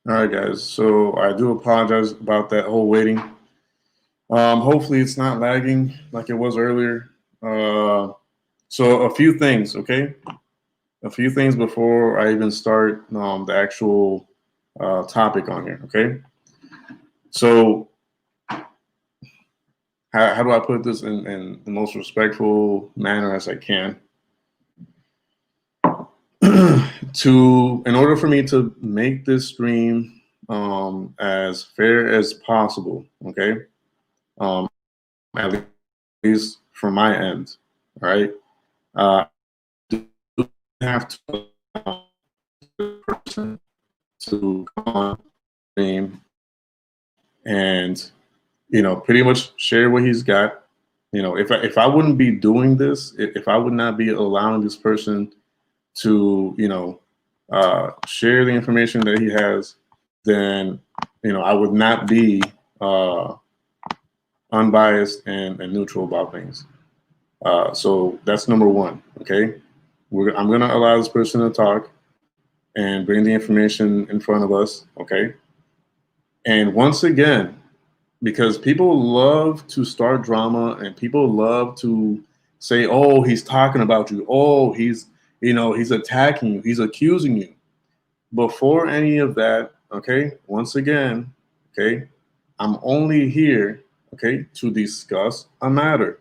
All right, guys. So I do apologize about that whole waiting. Hopefully, it's not lagging like it was earlier. So a few things, okay? A few things before I even start the actual topic on here, okay? So how do I put this in the most respectful manner as I can? In order for me to make this stream as fair as possible, okay? At least from my end, all right? I do have to allow the person to come on stream and pretty much share what he's got. If I wouldn't be doing this, if I would not be allowing this person to share the information that he has, then I would not be uh, unbiased and neutral about things. So that's number one. Okay, I'm going to allow this person to talk and bring the information in front of us. Okay, and once again, because people love to start drama and people love to say, "Oh, he's talking about you. Oh, he's attacking you. He's accusing you." Before any of that, okay, once again, okay, I'm only here, okay, to discuss a matter.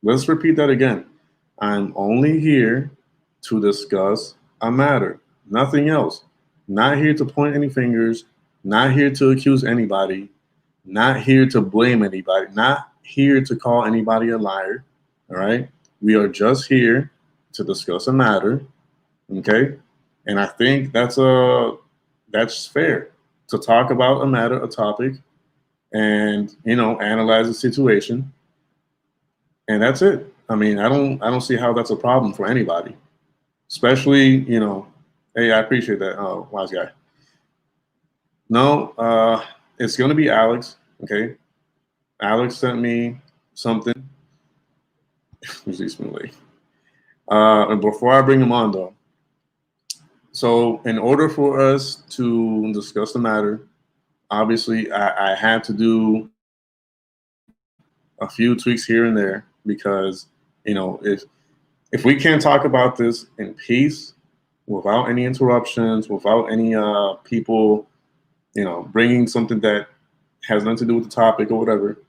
Let's repeat that again. I'm only here to discuss a matter, nothing else. Not here to point any fingers, not here to accuse anybody, not here to blame anybody, not here to call anybody a liar. All right. We are just here to discuss a matter. Okay. And I think that's fair to talk about a matter, a topic, and analyze the situation, and that's it. I mean, I don't see how that's a problem for anybody, especially Hey, I appreciate that, wise guy. No, it's gonna be Alex. Okay, Alex sent me something. And before I bring him on, though, so in order for us to discuss the matter, obviously I had to do a few tweaks here and there because if we can't talk about this in peace, without any interruptions, without any people, bringing something that has nothing to do with the topic or whatever,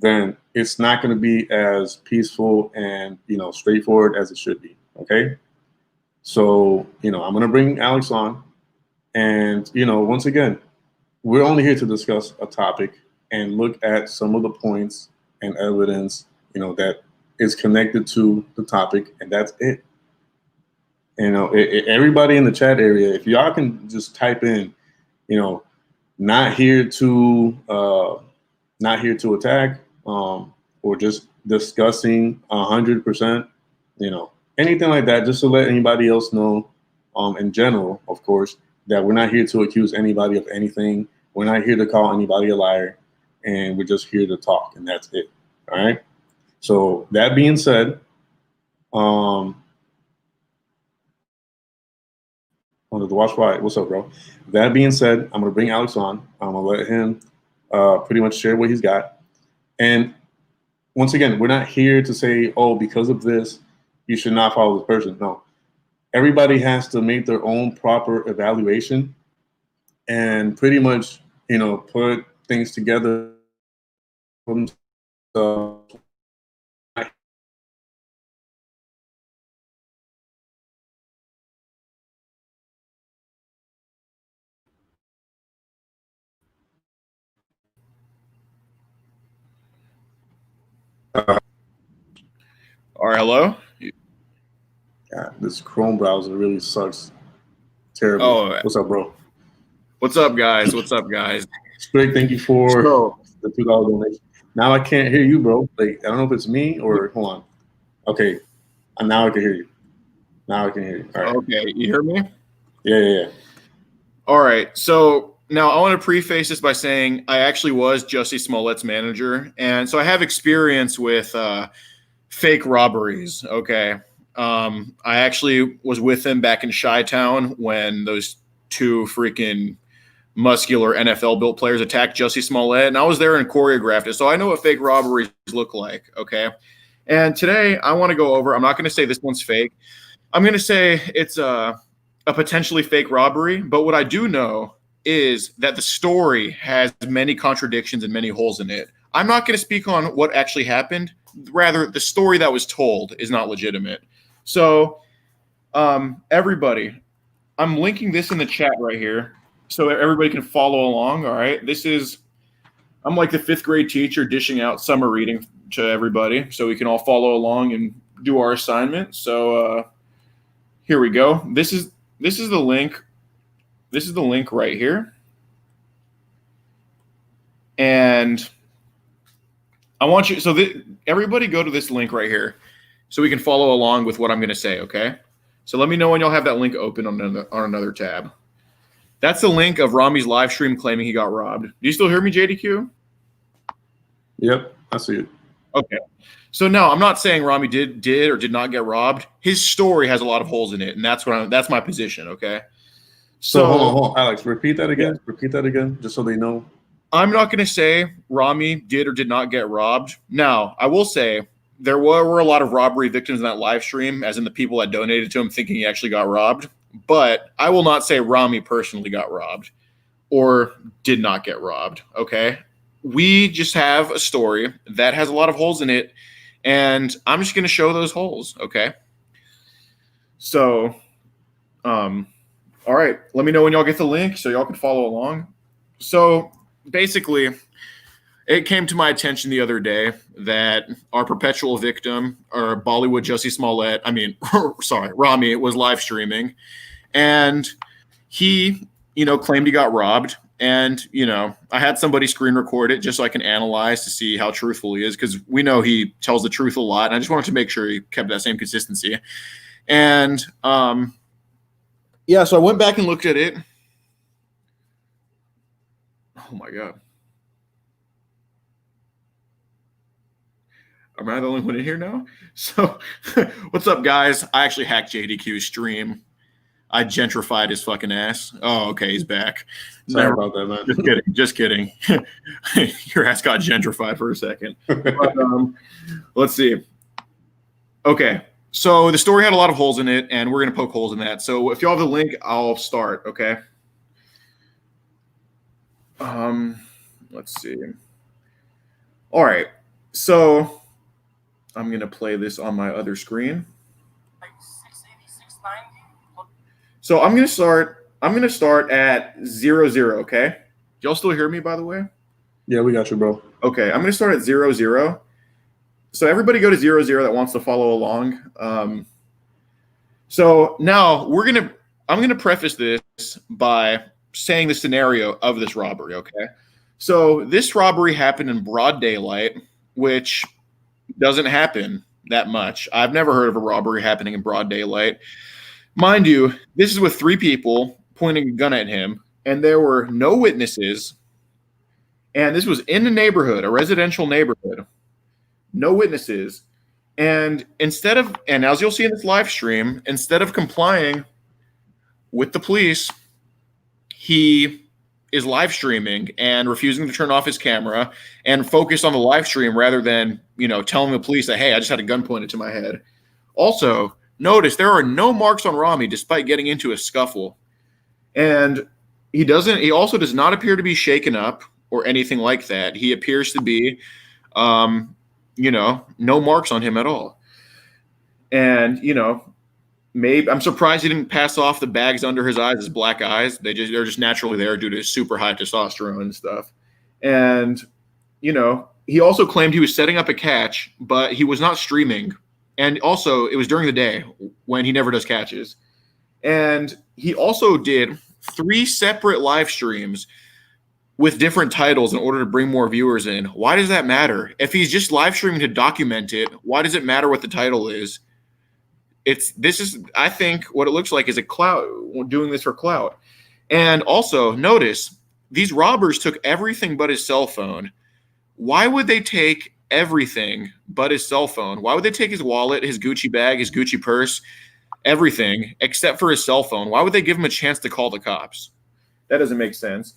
then it's not going to be as peaceful and straightforward as it should be. Okay, so I'm going to bring Alex on, and once again, we're only here to discuss a topic and look at some of the points and evidence that is connected to the topic, and that's it. Everybody in the chat area, if y'all can just type in, you know, not here to not here to attack, or just discussing 100%, anything like that, just to let anybody else know, in general, of course, that we're not here to accuse anybody of anything. We're not here to call anybody a liar, and we're just here to talk, and that's it. All right. So that being said, um, on the watch why. What's up, bro? That being said, I'm gonna bring Alex on. I'm gonna let him pretty much share what he's got. And once again, we're not here to say, oh, because of this, you should not follow this person. No, everybody has to make their own proper evaluation and pretty much, put things together for themselves. All right, hello. God, this Chrome browser really sucks terribly. Oh, What's up, bro? what's up, guys? What's up, guys? Strick, thank you for So, the $2 donation. Now I can't hear you, bro. Like, I don't know if it's me or hold on. Okay, now I can hear you. Now I can hear you. All right. okay, you hear me? Yeah. All right. So now I want to preface this by saying I actually was Jussie Smollett's manager, and so I have experience with fake robberies. Okay. I actually was with him back in Chi-Town when those two freaking muscular NFL built players attacked Jussie Smollett, and I was there and choreographed it, so I know what fake robberies look like. Okay, and today I want to go over. I'm not going to say this one's fake. I'm going to say it's a potentially fake robbery, but what I do know is that the story has many contradictions and many holes in it. I'm not going to speak on what actually happened. Rather, the story that was told is not legitimate. So, everybody, I'm linking this in the chat right here so everybody can follow along. All right. I'm like the 5th grade teacher dishing out summer reading to everybody so we can all follow along and do our assignment. So, here we go. This is the link. This is the link right here. And I want you, so everybody go to this link right here so we can follow along with what I'm going to say, okay? So let me know when y'all have that link open on another tab. That's the link of Rami's live stream claiming he got robbed. Do you still hear me, JDQ? Yep, I see it. Okay. So no, I'm not saying Rami did or did not get robbed. His story has a lot of holes in it, and that's my position, okay? So hold on, Alex, repeat that again. Yeah. Repeat that again, just so they know. I'm not going to say Rami did or did not get robbed. Now, I will say there were a lot of robbery victims in that live stream, as in the people that donated to him thinking he actually got robbed. But I will not say Rami personally got robbed or did not get robbed, okay? We just have a story that has a lot of holes in it, and I'm just going to show those holes, okay? So, all right, let me know when y'all get the link so y'all can follow along. So basically, it came to my attention the other day that our perpetual victim, or Bollywood Jussie Smollett, Rami, was live streaming, and he, claimed he got robbed. And, I had somebody screen record it just so I can analyze to see how truthful he is, because we know he tells the truth a lot, and I just wanted to make sure he kept that same consistency. And, yeah, so I went back and looked at it. Oh, my God. Am I the only one in here now? So, what's up, guys? I actually hacked JDQ's stream. I gentrified his fucking ass. Oh, okay, he's back. Sorry about that, man. Just kidding. Your ass got gentrified for a second. But, let's see. Okay. So the story had a lot of holes in it, and we're going to poke holes in that. So if y'all have the link, I'll start, okay? Let's see. All right. So I'm going to play this on my other screen. So I'm going to start at 00, okay? Y'all still hear me, by the way? Yeah, we got you, bro. Okay, I'm going to start at 00. So everybody go to 00 that wants to follow along. So now I'm going to preface this by saying the scenario of this robbery, okay? So this robbery happened in broad daylight, which doesn't happen that much. I've never heard of a robbery happening in broad daylight. Mind you, this is with 3 people pointing a gun at him, and there were no witnesses, and this was in a neighborhood, a residential neighborhood. No witnesses. And as you'll see in this live stream, instead of complying with the police, he is live streaming and refusing to turn off his camera and focus on the live stream rather than, telling the police that, hey, I just had a gun pointed to my head. Also, notice there are no marks on Rami despite getting into a scuffle. And he also does not appear to be shaken up or anything like that. He appears to be no marks on him at all. And, maybe I'm surprised he didn't pass off the bags under his eyes as black eyes. They're just naturally there due to super high testosterone and stuff. And, he also claimed he was setting up a catch, but he was not streaming. And also it was during the day when he never does catches. And he also did 3 separate live streams with different titles in order to bring more viewers in. Why does that matter? If he's just live streaming to document it, why does it matter what the title is? I think what it looks like is a Clout, doing this for Clout. And also notice these robbers took everything but his cell phone. Why would they take everything but his cell phone? Why would they take his wallet, his Gucci bag, his Gucci purse, everything except for his cell phone? Why would they give him a chance to call the cops? That doesn't make sense.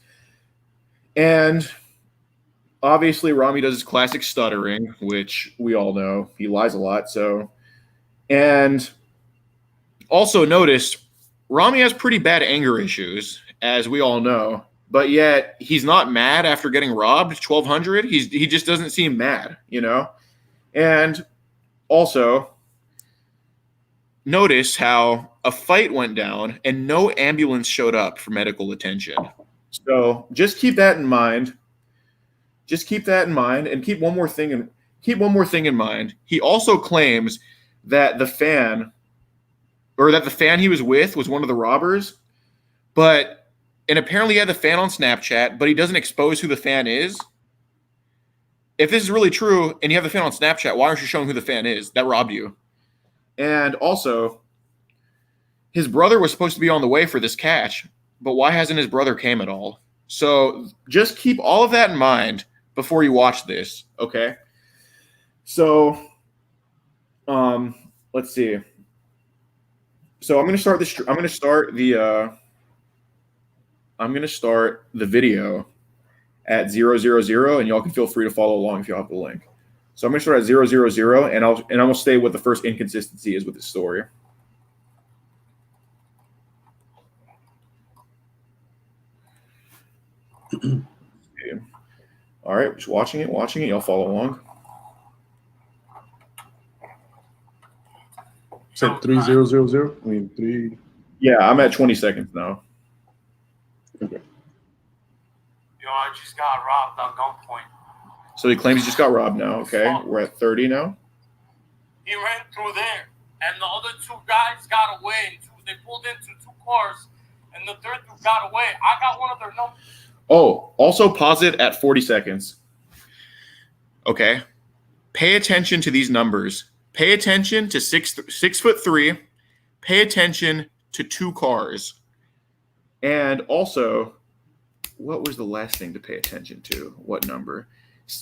And obviously, Rami does his classic stuttering, which we all know. He lies a lot. So, and also notice Rami has pretty bad anger issues, as we all know. But yet he's not mad after getting robbed 1,200. He just doesn't seem mad, you know. And also notice how a fight went down and no ambulance showed up for medical attention. So just keep that in mind. Just keep that in mind, and keep one more thing in mind. He also claims that the fan he was with was one of the robbers, and apparently he had the fan on Snapchat, but he doesn't expose who the fan is. If this is really true and you have the fan on Snapchat, why aren't you showing who the fan is that robbed you? And also, his brother was supposed to be on the way for this catch, but why hasn't his brother came at all? So just keep all of that in mind before you watch this, okay? So, let's see. So I'm going to start this. I'm going to start the video at 000, and y'all can feel free to follow along if you have the link. So I'm going to start at 000, and I'm going to say what the first inconsistency is with this story. All right, just watching it. Y'all follow along. Said 3000. I mean 3. Yeah, I'm at 20 seconds now. Okay. Yo, I just got robbed at gunpoint. So he claims he just got robbed now. Okay, we're at 30 now. He ran through there, and the other two guys got away. They pulled into 2 cars, and the third dude got away. I got one of their numbers. Oh, also pause it at 40 seconds. Okay. Pay attention to these numbers. Pay attention to 6'3". Pay attention to 2 cars. And also, what was the last thing to pay attention to? What number?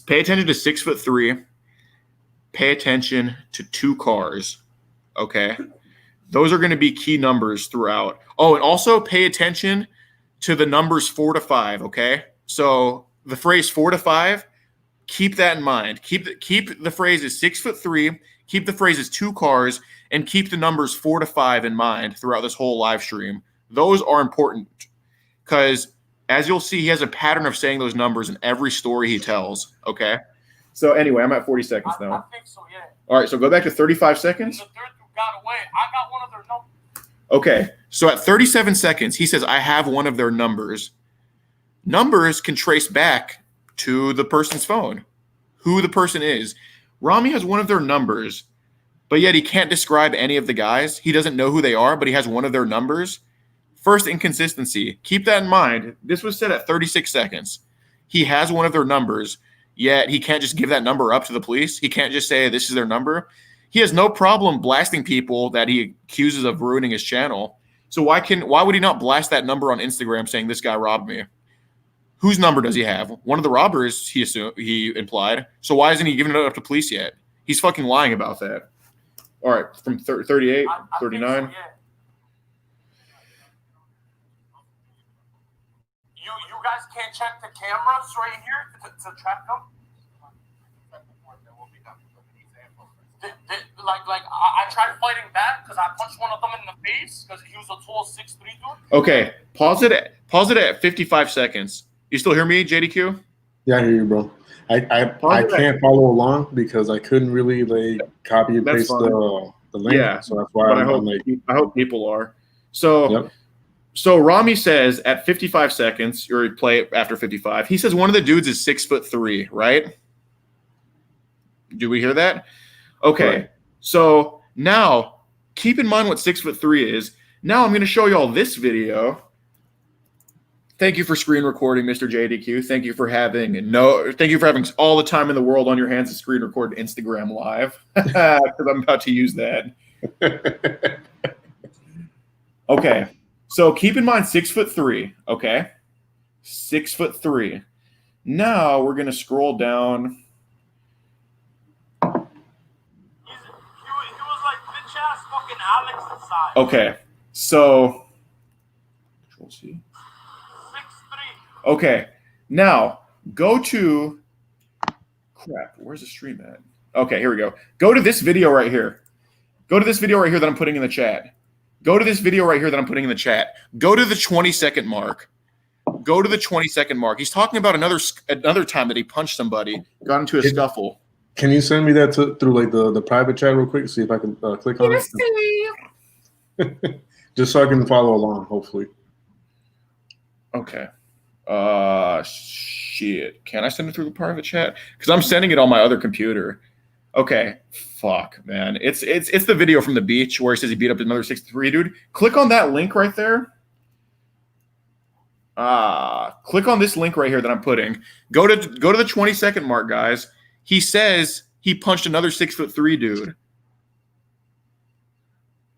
Pay attention to 6'3". Pay attention to 2 cars. Okay. Those are going to be key numbers throughout. Oh, and also pay attention to the numbers 4 to 5. Okay. So the phrase 4 to 5, keep that in mind. Keep the phrase is 6'3". Keep the phrase is 2 cars, and keep the numbers 4 to 5 in mind throughout this whole live stream. Those are important because, as you'll see, he has a pattern of saying those numbers in every story he tells. Okay. So anyway, I'm at 40 seconds now. I think so, yeah. All right. So go back to 35 seconds. And the third dude got away. I got one of their numbers. Okay. So at 37 seconds, he says, I have one of their numbers. Numbers can trace back to the person's phone, who the person is. Rami has one of their numbers, but yet he can't describe any of the guys. He doesn't know who they are, but he has one of their numbers. First inconsistency. Keep that in mind. This was said at 36 seconds. He has one of their numbers, yet he can't just give that number up to the police. He can't just say this is their number. He has no problem blasting people that he accuses of ruining his channel. So why would he not blast that number on Instagram saying this guy robbed me? Whose number does he have? One of the robbers, he implied. So why isn't he giving it up to police yet? He's fucking lying about that. All right, from 38, 39. So, yeah. You guys can't check the cameras right here to track them? I tried fighting back because I punched one of them in the face because he was a tall 6'3" dude. Okay, pause it at 55 seconds. You still hear me, JDQ? Yeah, I hear you, bro. I can't follow along because I couldn't really copy and paste the link. Yeah, so that's why I hope people are. So yep. So Rami says at 55 seconds, or play it after 55. He says one of the dudes is 6'3", right? Do we hear that? Okay. Right. So now keep in mind what 6'3" is. Now I'm going to show you all this video. Thank you for screen recording, Mr. JDQ. Thank you for having all the time in the world on your hands to screen record Instagram Live because I'm about to use that. Okay, so keep in mind 6'3". Okay, 6'3". Now we're gonna scroll down. He was like bitch ass fucking Alex inside. Okay, so Control C. 6'3". Okay, Now, go to crap. Where's the stream at? Okay, here we go. Go to this video right here. Go to this video right here that I'm putting in the chat. Go to this video right here that I'm putting in the chat. Go to the 20-second mark. Go to the 20-second mark. He's talking about another time that he punched somebody, got into a scuffle. Can you send me that through like the private chat real quick? See if I can click on it. Just so I can follow along, hopefully. Okay. Shit. Can I send it through the private chat? Because I'm sending it on my other computer. Okay. Fuck, man. It's the video from the beach where he says he beat up another 63 dude. Click on that link right there. Click on this link right here that I'm putting. Go to the 20-second mark, guys. He says he punched another 6'3" dude.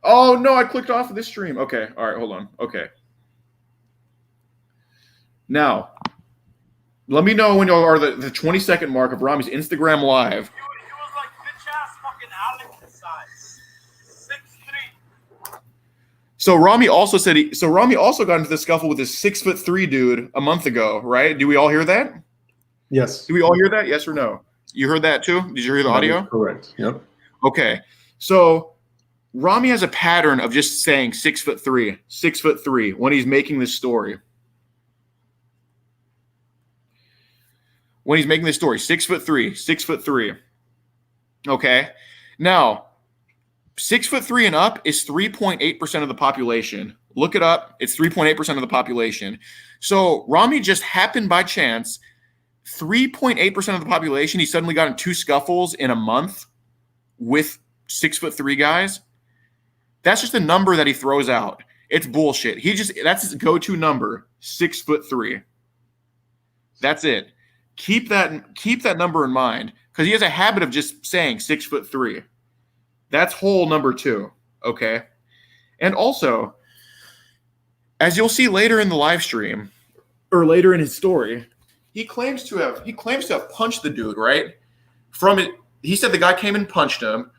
Oh no, I clicked off of this stream. Okay, all right, hold on. Okay. Now, let me know when you are the 20-second mark of Rami's Instagram live. He was like bitch ass fucking Alex size. 6'3". So Rami also said Rami also got into the scuffle with this 6'3" dude a month ago, right? Do we all hear that? Yes. Do we all hear that? Yes or no? You heard that too? Did you hear the audio? Correct. Yep. Okay. So Rami has a pattern of just saying 6'3", 6'3" when he's making this story. When he's making this story, 6'3", 6'3". Okay. Now, 6'3" and up is 3.8% of the population. Look it up. It's 3.8% of the population. So Rami just happened by chance, 3.8% of the population. He suddenly got in 2 scuffles in a month with 6'3" guys. That's just a number that he throws out. It's bullshit. That's his go-to number, 6'3". That's it. Keep that number in mind because he has a habit of just saying 6'3". That's hole number 2. Okay. And also, as you'll see later in the live stream or later in his story, he claims to have punched the dude, right? From it, he said the guy came and punched him.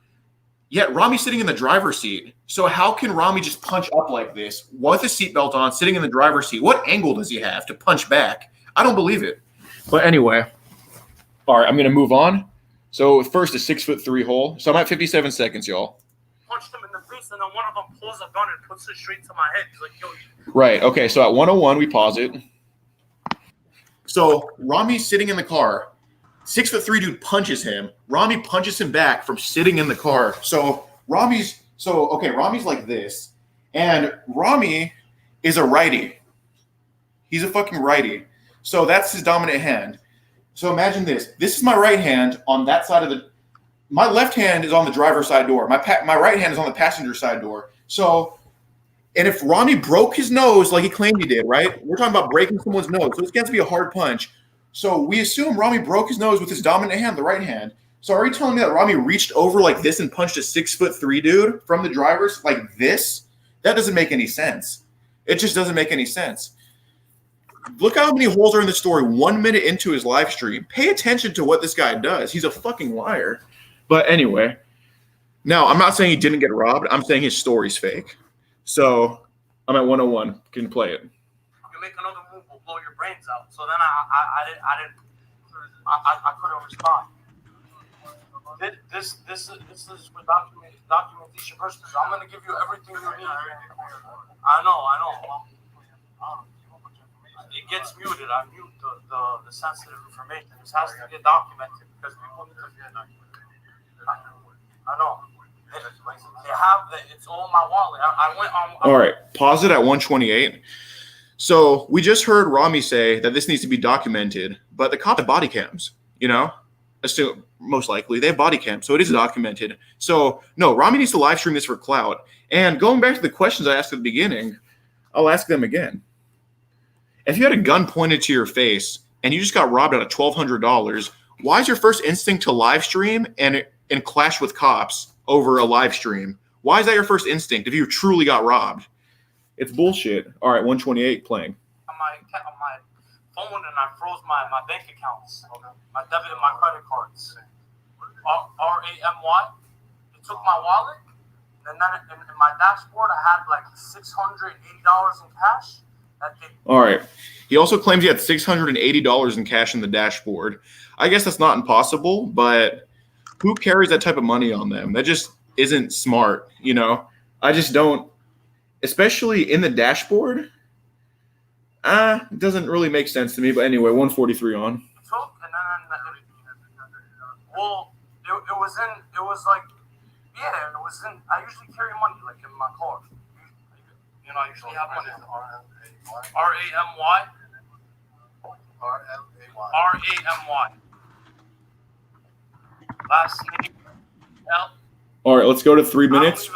Yet Rami's sitting in the driver's seat. So how can Rami just punch up like this with a seatbelt on, sitting in the driver's seat? What angle does he have to punch back? I don't believe it. But anyway, all right, I'm going to move on. So first, a 6'3" hole. So I'm at 57 seconds, y'all. Punched him in the face, and then one of them pulls a gun and puts it straight to my head. He's like, yo. Right, okay, so at 101, we pause it. So Rami's sitting in the car. 6'3" dude punches him. Rami punches him back from sitting in the car. So Rami's like this. And Rami is a righty. He's a fucking righty. So that's his dominant hand. So imagine this. This is my right hand on that side of the – my left hand is on the driver's side door. My right hand is on the passenger side door. So – and if Rami broke his nose like he claimed he did, right? We're talking about breaking someone's nose. So it's going to be a hard punch. So we assume Rami broke his nose with his dominant hand, the right hand. So are you telling me that Rami reached over like this and punched a 6'3" dude from the driver's like this? That doesn't make any sense. It just doesn't make any sense. Look how many holes are in the story 1 minute into his live stream. Pay attention to what this guy does. He's a fucking liar. But anyway, now I'm not saying he didn't get robbed. I'm saying his story's fake. So I'm at 101. Can you play it? You make another move, will blow your brains out. So then I couldn't respond. This is for documentation purposes. I'm gonna give you everything you need. I know. It gets muted. I mute the sensitive information. This has to get documented because people need to get documented. I know. They have that. It's all in my wallet. I went on. All right, pause it at 128. So we just heard Rami say that this needs to be documented, but the cops have body cams. You know, assume most likely they have body cams, so it is documented. So no, Rami needs to live stream this for Clout. And going back to the questions I asked at the beginning, I'll ask them again. If you had a gun pointed to your face and you just got robbed out of $1,200, why is your first instinct to live stream and clash with cops over a live stream? Why is that your first instinct if you truly got robbed? It's bullshit. All right, 128 playing. On my phone and I froze my bank accounts, my debit and my credit cards. RAMY. They took my wallet, and then in my dashboard I had like $680 in cash. All right. He also claims he had $680 in cash in the dashboard. I guess that's not impossible, but who carries that type of money on them? That just isn't smart, you know? I just don't, especially in the dashboard. It doesn't really make sense to me, but anyway, 143 on. Well, it was like, yeah, it was in, I usually carry money, like, in my car. You know, I usually have money. R-A-M-Y? R-A-M-Y. Last name, L. All right, let's go to 3 minutes.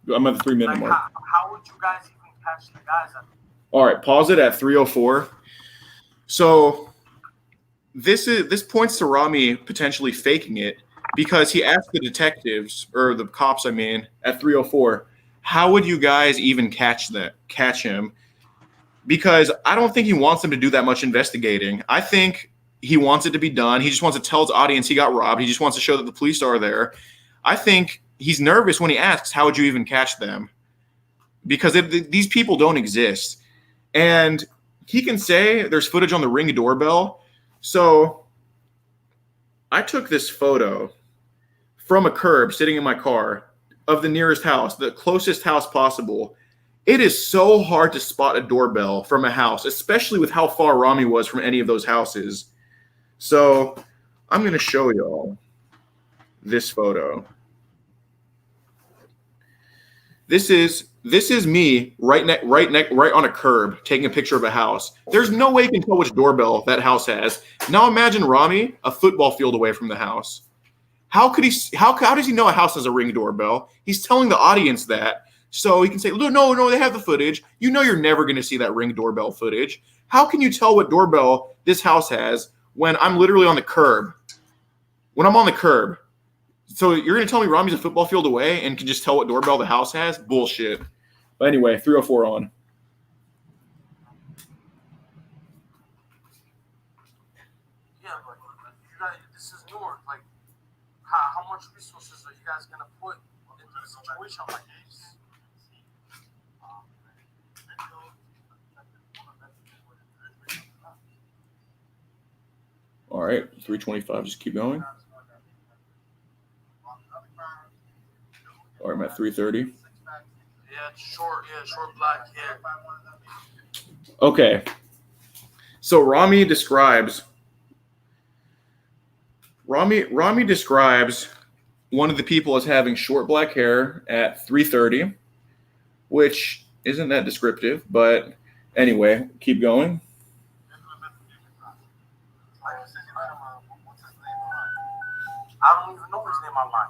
Yeah. I'm at the 3 minute mark. How would you guys even catch the guys? All right, pause it at 304. So this points to Rami potentially faking it because he asked the detectives, or the cops, I mean, at 304, how would you guys even catch him? Because I don't think he wants them to do that much investigating. I think he wants it to be done. He just wants to tell his audience he got robbed. He just wants to show that the police are there. I think he's nervous when he asks, how would you even catch them? Because these people don't exist. And he can say there's footage on the Ring doorbell. So I took this photo from a curb sitting in my car of the nearest house, the closest house possible. It is so hard to spot a doorbell from a house, especially with how far Rami was from any of those houses. So I'm going to show y'all this photo. This is me right on a curb taking a picture of a house. There's no way you can tell which doorbell that house has. Now imagine Rami a football field away from the house. How does he know a house has a Ring doorbell? He's telling the audience that. So he can say, no, they have the footage. You know you're never going to see that Ring doorbell footage. How can you tell what doorbell this house has when I'm literally on the curb? When I'm on the curb. So you're going to tell me Rami's a football field away and can just tell what doorbell the house has? Bullshit. But anyway, 304 on. Yeah, but you guys, this is Newark. Like, how much resources are you guys going to put into a situation like this? All right, 325. Just keep going. All right, I'm at 330. Yeah, short black hair. Okay. So Rami describes one of the people as having short black hair at 330, which isn't that descriptive, but anyway, keep going. I don't even know his name online.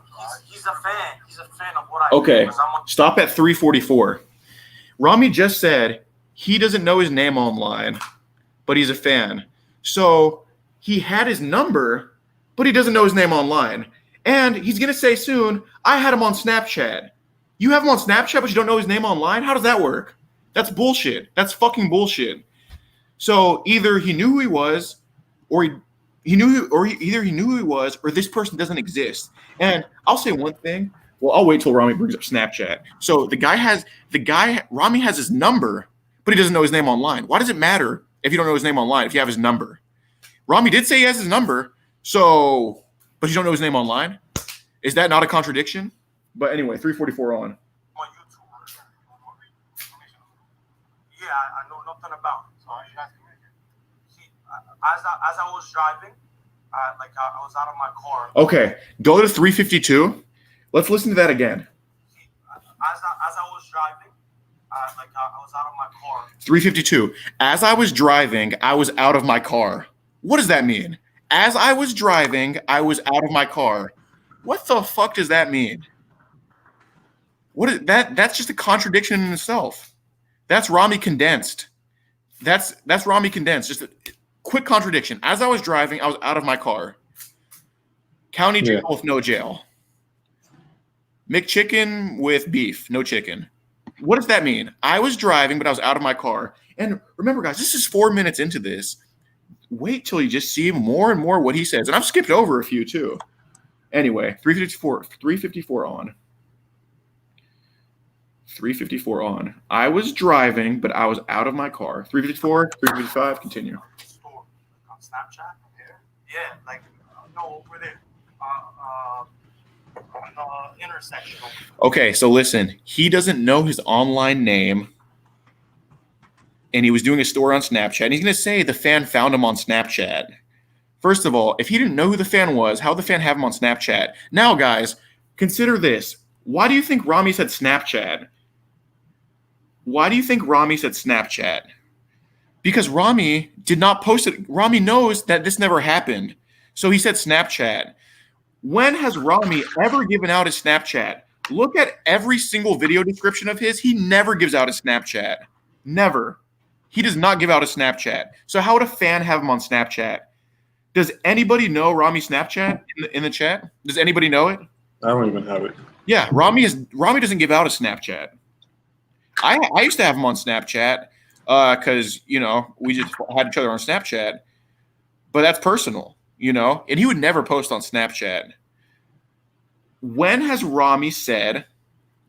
He's a fan. He's a fan of what I Okay, do. stop at 344. Rami just said he doesn't know his name online, but he's a fan. So he had his number, but he doesn't know his name online. And he's going to say soon, I had him on Snapchat. You have him on Snapchat, but you don't know his name online? How does that work? That's bullshit. That's fucking bullshit. So either he knew who he was, or either he knew who he was, or this person doesn't exist. And I'll say one thing. Well, I'll wait till Rami brings up Snapchat. So Rami has his number, but he doesn't know his name online. Why does it matter if you don't know his name online, if you have his number? Rami did say he has his number, but you don't know his name online? Is that not a contradiction? But anyway, 344 on. On YouTube. Yeah, I know nothing about it. So as I was driving, I was out of my car. Okay, go to 352. Let's listen to that again. As I was driving, I was out of my car. 352. As I was driving, I was out of my car. What does that mean? As I was driving, I was out of my car. What the fuck does that mean? What is that? That's just a contradiction in itself. That's Rami condensed. That's Rami condensed. Just a quick contradiction. As I was driving, I was out of my car. County jail with no jail. McChicken with beef, no chicken. What does that mean? I was driving, but I was out of my car. And remember, guys, this is 4 minutes into this. Wait till you just see more and more what he says. And I've skipped over a few, too. Anyway, 354 on. 3:54 on. I was driving, but I was out of my car. 3:54, 3:55. Continue. Store, like on Snapchat. Yeah, like no, over there. On the intersection. Okay, so listen. He doesn't know his online name, and he was doing a story on Snapchat. And he's gonna say the fan found him on Snapchat. First of all, if he didn't know who the fan was, how would the fan have him on Snapchat? Now, guys, consider this. Why do you think Rami said Snapchat? Why do you think Rami said Snapchat? Because Rami did not post it. Rami knows that this never happened. So he said Snapchat. When has Rami ever given out his Snapchat? Look at every single video description of his. He never gives out his Snapchat. Never. He does not give out a Snapchat. So how would a fan have him on Snapchat? Does anybody know Rami's Snapchat in the chat? Does anybody know it? I don't even have it. Yeah, Rami doesn't give out a Snapchat. I used to have him on Snapchat because we just had each other on Snapchat, but that's personal, and he would never post on Snapchat. When has Rami said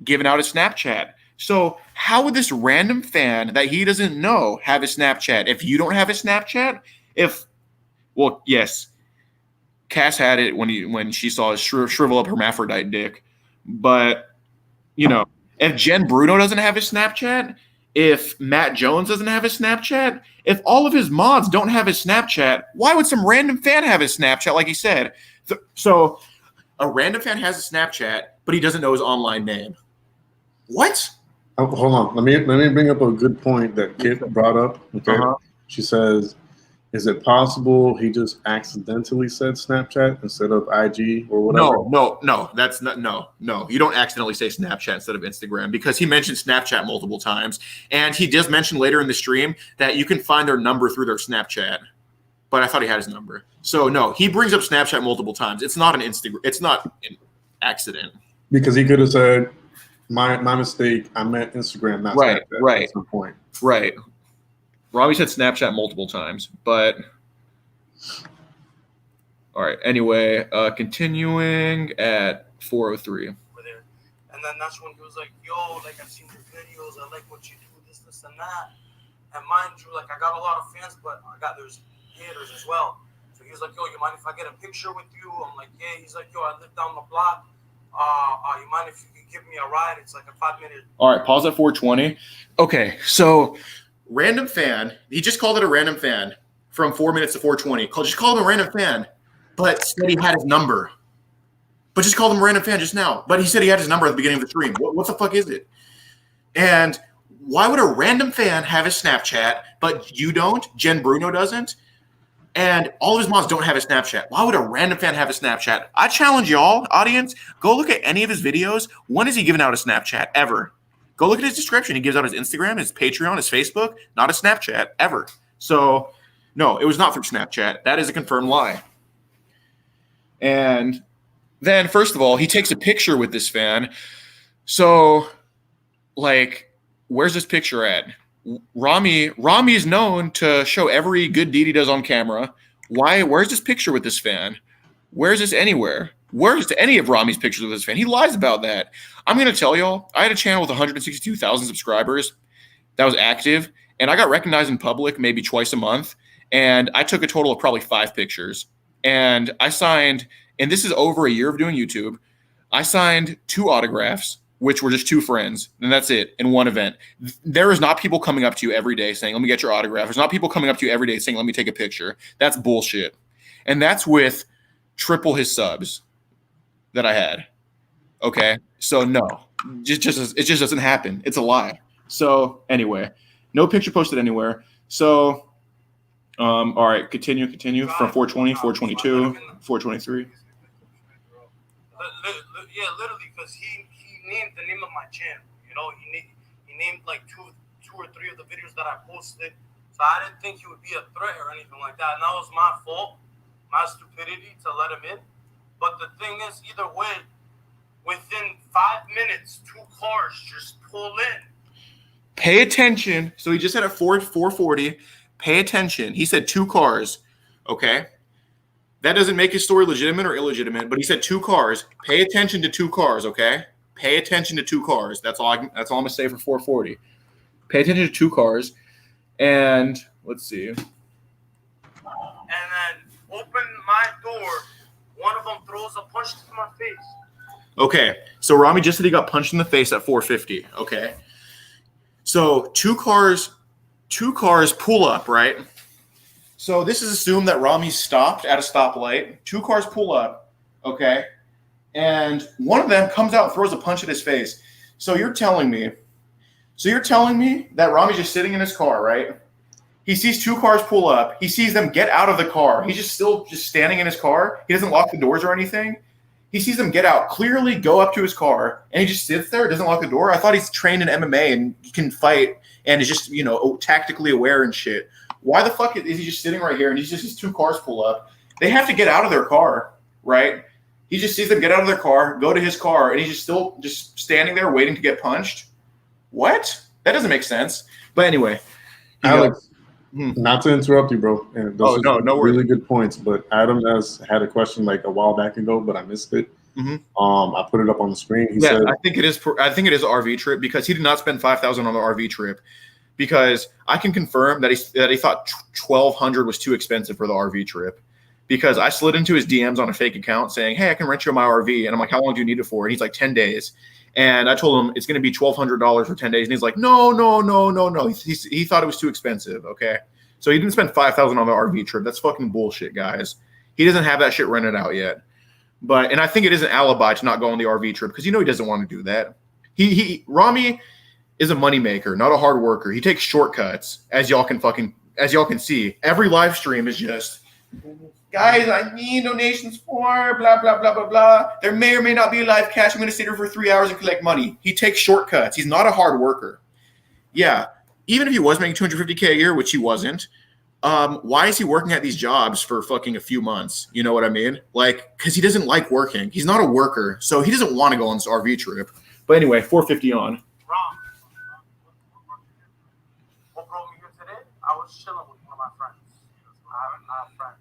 given out a Snapchat? So how would this random fan that he doesn't know have a Snapchat? If you don't have a Snapchat, well, yes, Cass had it when she saw his shrivel up hermaphrodite dick, but if Jen Bruno doesn't have his Snapchat, if Matt Jones doesn't have his Snapchat, if all of his mods don't have his Snapchat, why would some random fan have his Snapchat like he said? So a random fan has a Snapchat, but he doesn't know his online name. What? Oh, hold on. Let me bring up a good point that Kit brought up. Okay. She says, is it possible he just accidentally said Snapchat instead of IG or whatever? No. That's not no. You don't accidentally say Snapchat instead of Instagram because he mentioned Snapchat multiple times, and he does mention later in the stream that you can find their number through their Snapchat. But I thought he had his number. So no, he brings up Snapchat multiple times. It's not an Instagram. It's not an accident. Because he could have said, my mistake. I meant Instagram, not Snapchat. Right. That's the point. Right. Robbie said Snapchat multiple times, but all right. Anyway, continuing at 4:03. And then that's when he was like, "Yo, like I've seen your videos. I like what you do, this, and that." And mind you, like I got a lot of fans, but there's haters as well. So he was like, "Yo, you mind if I get a picture with you?" I'm like, "Yeah." He's like, "Yo, I live down the block. You mind if you could give me a ride? It's like a 5-minute." All right, pause at 4:20. Okay, so random fan. He just called it a random fan from 4 minutes to 4:20. Just called him a random fan, but said he had his number. But just called him a random fan just now. But he said he had his number at the beginning of the stream. What the fuck is it? And why would a random fan have his Snapchat, but you don't? Jen Bruno doesn't? And all of his mods don't have a Snapchat. Why would a random fan have a Snapchat? I challenge y'all, audience, go look at any of his videos. When has he given out a Snapchat? Ever. Go look at his description. He gives out his Instagram, his Patreon, his Facebook, not a Snapchat, ever. So, no, it was not through Snapchat. That is a confirmed lie. And then, first of all, he takes a picture with this fan. So, where's this picture at? Rami is known to show every good deed he does on camera. Where's this picture with this fan? Where's this anywhere? Where's any of Rami's pictures with this fan? He lies about that. I'm going to tell y'all, I had a channel with 162,000 subscribers that was active, and I got recognized in public maybe twice a month, and I took a total of probably 5 pictures. And I signed, and this is over a year of doing YouTube, I signed 2 autographs, which were just 2 friends, and that's it, in one event. There is not people coming up to you every day saying, let me get your autograph. There's not people coming up to you every day saying, let me take a picture. That's bullshit. And that's with triple his subs that I had. Okay? So, no. It just doesn't happen. It's a lie. So, anyway. No picture posted anywhere. So, all right. Continue. From 420, 422, 423. Yeah, literally, because he named the name of my channel. He named like two or three of the videos that I posted. So I didn't think he would be a threat or anything like that. And that was my fault, my stupidity to let him in. But the thing is, either way, within 5 minutes, 2 cars just pull in. Pay attention. So he just said at 440. Pay attention. He said 2 cars. Okay. That doesn't make his story legitimate or illegitimate, but he said 2 cars. Pay attention to 2 cars, okay? pay attention to 2 cars. That's all I'm gonna say for 440. Pay attention to 2 cars, and let's see. And then open my door. One of them throws a punch to my face. Okay, so Rami just said he got punched in the face at 450. Okay, so 2 cars pull up, right? So this is assumed that Rami stopped at a stoplight. 2 cars pull up, okay, and one of them comes out and throws a punch at his face. So you're telling me that Rami's just sitting in his car, right? He sees 2 cars pull up. He sees them get out of the car. He's still standing in his car. He doesn't lock the doors or anything. He sees them get out, clearly go up to his car, and he just sits there, doesn't lock the door. I thought he's trained in MMA and he can fight and is just, tactically aware and shit. Why the fuck is he just sitting right here and he's just, his 2 cars pull up? They have to get out of their car, right? He just sees them get out of their car, go to his car, and he's just still just standing there waiting to get punched. What? That doesn't make sense. But anyway. Alex, not to interrupt you, bro. And those no worries. Really good points. But Adam has had a question like a while back ago, but I missed it. I put it up on the screen. He said, I think it is an RV trip because he did not spend $5,000 on the RV trip. Because I can confirm that he thought $1,200 was too expensive for the RV trip. Because I slid into his DMs on a fake account saying, "Hey, I can rent you my RV," and I'm like, "How long do you need it for?" And he's like, 10 days. And I told him it's going to be $1,200 for 10 days. And he's like, no. He thought it was too expensive. Okay. So he didn't spend $5,000 on the RV trip. That's fucking bullshit, guys. He doesn't have that shit rented out yet. And I think it is an alibi to not go on the RV trip because he doesn't want to do that. Rami is a moneymaker, not a hard worker. He takes shortcuts, as y'all can see. Every live stream is just, guys, I need donations for blah, blah, blah, blah, blah. There may or may not be live cash. I'm going to sit here for 3 hours and collect money. He takes shortcuts. He's not a hard worker. Yeah, even if he was making $250K a year, which he wasn't, why is he working at these jobs for fucking a few months? You know what I mean? Like, because he doesn't like working. He's not a worker, so he doesn't want to go on this RV trip. But anyway, 450 on. What brought me here today? I was chilling with one of my friends. I have friends.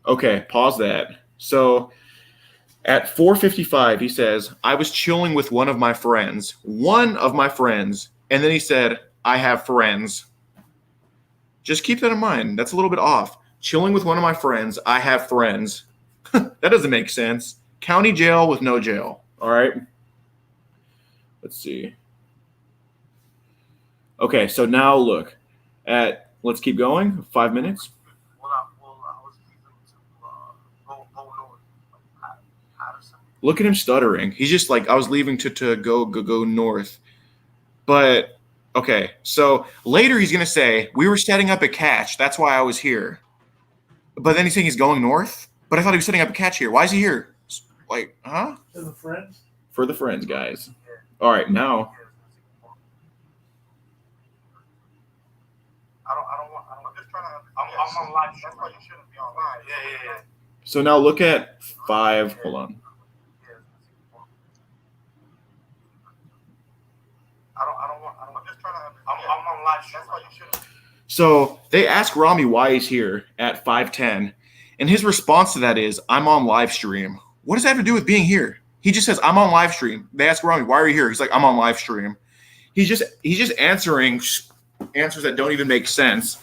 Okay, pause that. So at 4:55, he says, "I was chilling with one of my friends," and then he said, "I have friends." Just keep that in mind. That's a little bit off. Chilling with one of my friends, I have friends. That doesn't make sense. County jail with no jail. All right. Let's see. Okay, so now look at, let's keep going. 5 minutes. Look at him stuttering. He's just like, I was leaving to go north. But, okay. So later he's going to say, we were setting up a catch. That's why I was here. But then he's saying he's going north. But I thought he was setting up a catch here. Why is he here? Like, huh? For the friends? For the friends, guys. All right, now. I'm on live. That's why you shouldn't be online. Yeah. So now look at 5. Hold on. I'm on live. That's why you shouldn't. So they ask Rami why he's here at 5:10, and his response to that is, "I'm on live stream." What does that have to do with being here? He just says, "I'm on live stream." They ask Rami, "Why are you here?" He's like, "I'm on live stream." He's just answering answers that don't even make sense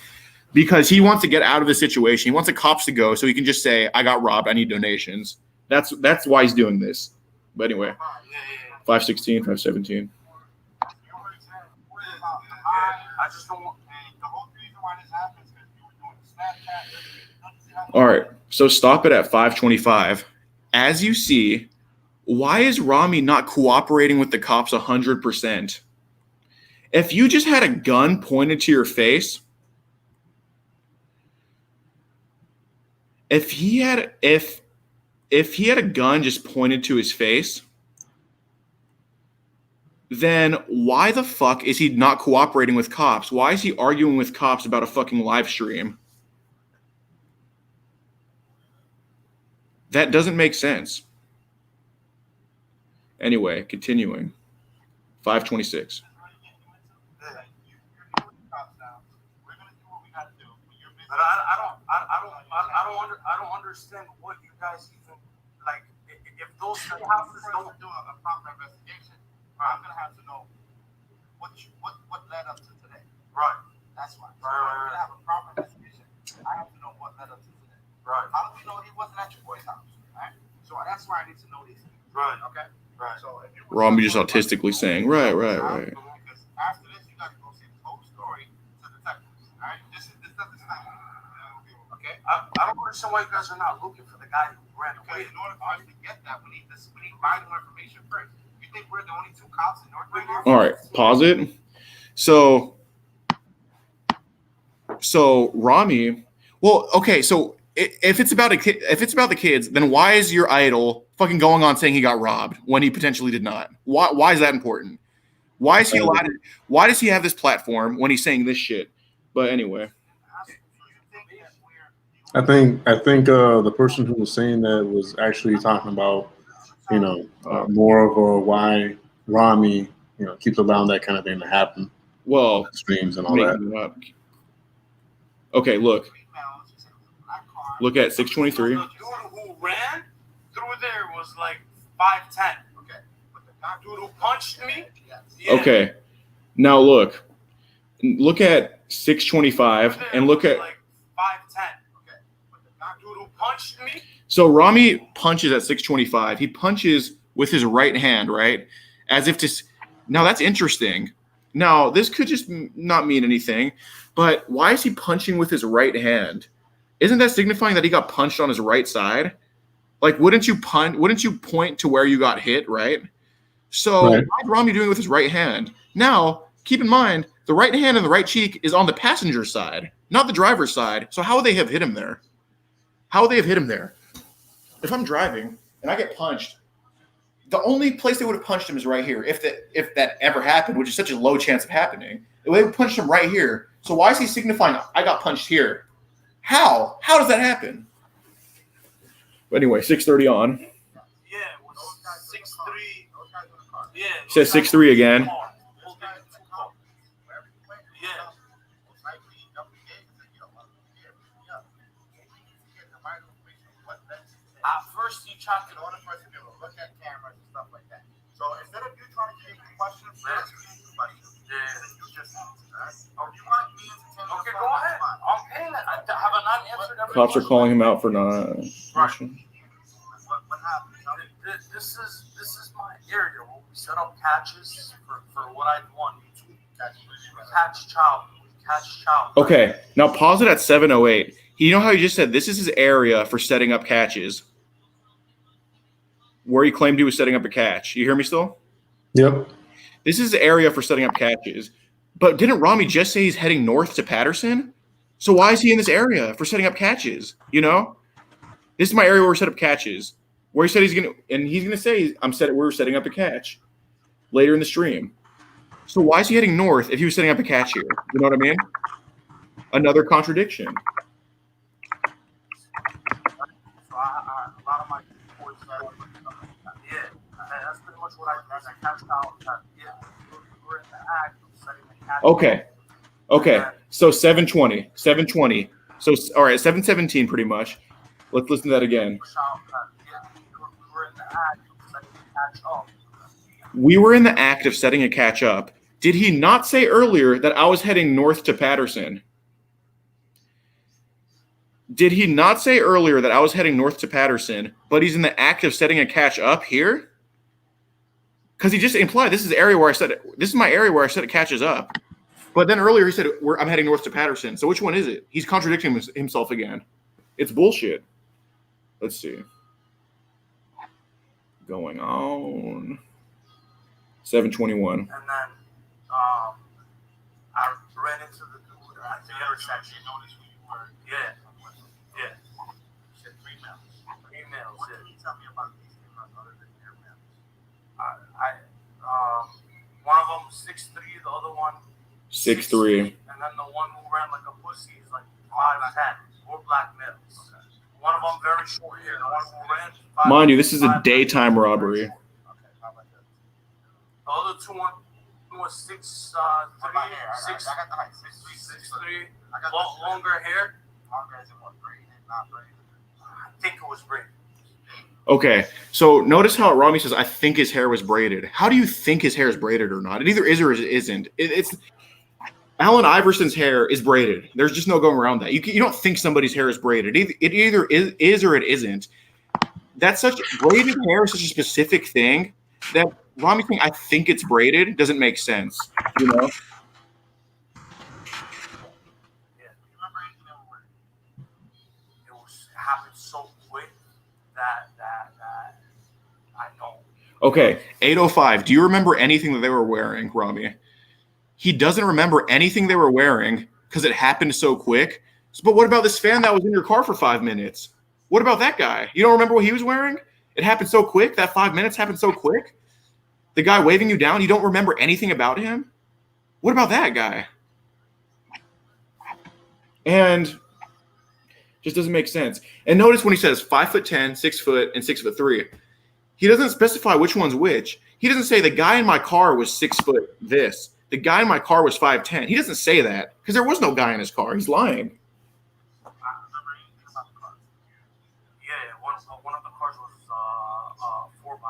because he wants to get out of the situation. He wants the cops to go so he can just say, "I got robbed. I need donations." That's why he's doing this. But anyway, 5:16, 5:17. I just don't want the whole reason why this happens because you were doing Snapchat. All right, so stop it at 5:25. As you see, why is Rami not cooperating with the cops 100%? If you just had a gun pointed to your face, if he had a gun just pointed to his face, then why the fuck is he not cooperating with cops? Why is he arguing with cops about a fucking live stream? That doesn't make sense. Anyway, continuing. 5:26. But I don't understand what you guys even like. If if those three houses don't do a proper investigation, I'm gonna have to know what led up to today. Right. That's why. So I'm gonna have a proper investigation. I have to know what led up to today. Right. How do we know he wasn't at your boy's house? Right. So that's why I need to know these things. Right. Okay. Right. So if you Rami just autistically saying, right. Because after this, you gotta go say the whole story to the detectives. All right. This doesn't stop. Okay. I don't understand why you guys are not looking for the guy who ran away. In order for us to get that, we need vital information first. You think we're the only two cops in North Carolina? All right, pause it. So Rami, well, okay, so if it's about the kids, then why is your idol fucking going on saying he got robbed when he potentially did not? Why is that important? Why is he allowed to, why does he have this platform when he's saying this shit? But anyway. I think the person who was saying that was actually talking about, more of a why Rami, keeps allowing that kind of thing to happen. Well, streams and all that. Okay, look at 623. The dude who ran through there was like 5'10". Okay. But the dude who punched me. Yeah. Okay. Now look at 625 and look at like 5'10". Okay. But the dude who punched me. So Rami punches at 625. He punches with his right hand, right? As if to. Now that's interesting. Now this could just not mean anything, but why is he punching with his right hand? Isn't that signifying that he got punched on his right side? Like, wouldn't you point to where you got hit, right? So right. Why is Rami doing it with his right hand? Now, keep in mind, the right hand and the right cheek is on the passenger side, not the driver's side. So how would they have hit him there? If I'm driving and I get punched, the only place they would have punched him is right here. If that ever happened, which is such a low chance of happening, they would have punched him right here. So why is he signifying I got punched here? How does that happen? But anyway, 6:30 on. Yeah, it was 6'3". Yeah. It says 6'3" again. At first, you tried to order for us to be able to look at cameras and stuff like that. So instead of you trying to get questions, you just you want me to tell you. Okay, go ahead. I'm paying it. Have I not answered every Cops are calling him out for not. What happened? This is my area where we set up catches for what I want. Catch child. Okay, now pause it at 7:08. You know how you just said this is his area for setting up catches? Where he claimed he was setting up a catch. You hear me still? Yep. This is the area for setting up catches. But didn't Rami just say he's heading north to Patterson? So why is he in this area for setting up catches? This is my area where we set up catches. Where he said he's gonna say we're setting up a catch later in the stream. So why is he heading north if he was setting up a catch here? You know what I mean? Another contradiction. A lot of my boys that's pretty much what I did. I cashed out. We're in the act of setting the catch. Okay. So 7:20. So all right, 7:17 pretty much. Let's listen to that again. We were in the act of setting a catch up. Did he not say earlier that I was heading north to Patterson? Did he not say earlier that I was heading north to Patterson, but he's in the act of setting a catch up here? Because he just implied this is the area where I set it. This is my area where I set it catches up. But then earlier he said I'm heading north to Patterson. So which one is it? He's contradicting himself again. It's bullshit. Let's see. Going on. 7:21. And then I ran into the dude at the intersection. You noticed who you were? Yeah. You said 3 males. 3 males. What can you tell me about these females other than your males? One of them 6'3", the other one 6'3". And then the one who ran like a pussy is like 5'10". 4 black males. Okay. One of them very short hair. The one who ran. Mind you, this is a daytime robbery. Okay, how about that? The other two one was 6'3". I got the height. 6'3". Longer hair. Longer as in what? Braided, not braided. I think it was braided. Okay, so notice how Rami says, I think his hair was braided. How do you think his hair is braided or not? It either is or it isn't. It's Allen Iverson's hair is braided. There's just no going around that. You don't think somebody's hair is braided. It either is or it isn't. That's such braided hair is such a specific thing that Rami saying, I think it's braided doesn't make sense. You know? It happened so quick that I don't. Okay, 805. Do you remember anything that they were wearing, Rami? He doesn't remember anything they were wearing because it happened so quick. But what about this fan that was in your car for 5 minutes? What about that guy? You don't remember what he was wearing? It happened so quick. That 5 minutes happened so quick. The guy waving you down, you don't remember anything about him? What about that guy? And just doesn't make sense. And notice when he says 5'10", 6 foot, and 6'3", he doesn't specify which one's which. He doesn't say the guy in my car was 6 foot this. The guy in my car was 5'10". He doesn't say that because there was no guy in his car. He's lying. Yeah, one of the cars was 4x4.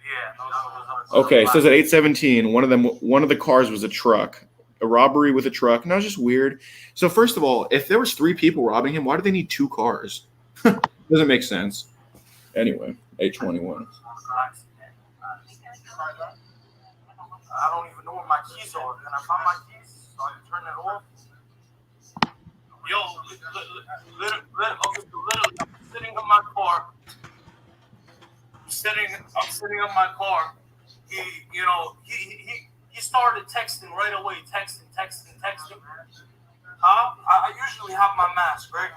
Yeah. Okay, it says at 817, one of the cars was a truck. A robbery with a truck. No, it's just weird. So first of all, if there was 3 people robbing him, why do they need 2 cars? Doesn't make sense. Anyway, 821. I don't even know where my keys are. Can I find my keys so I can turn it off? Yo, literally, I'm sitting in my car. I'm sitting in my car. He started texting right away. Texting. I usually have my mask, right?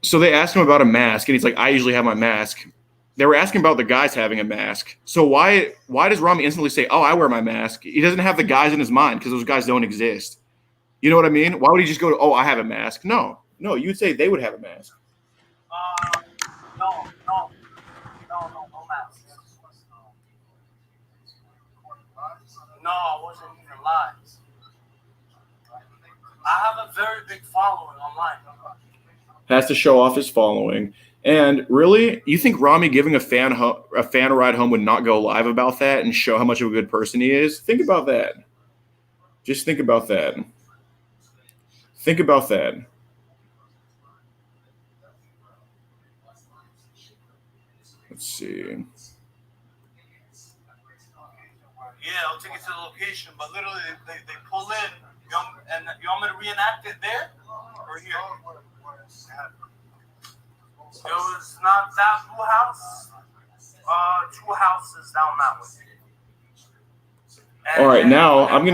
So they asked him about a mask, and he's like, I usually have my mask. They were asking about the guys having a mask. So why does Rami instantly say, oh, I wear my mask? He doesn't have the guys in his mind because those guys don't exist. You know what I mean? Why would he just go to, oh, I have a mask? No, you'd say they would have a mask. No mask. No, I wasn't even live. I have a very big following online. Has to show off his following. And really, you think Rami giving a fan a ride home would not go live about that and show how much of a good person he is? Think about that. Just think about that. Think about that. Let's see. Yeah, I'll take it to the location, but literally they pull in. And you want me to reenact it there or here? It was not that blue house. 2 houses down that way. And, all right, now I'm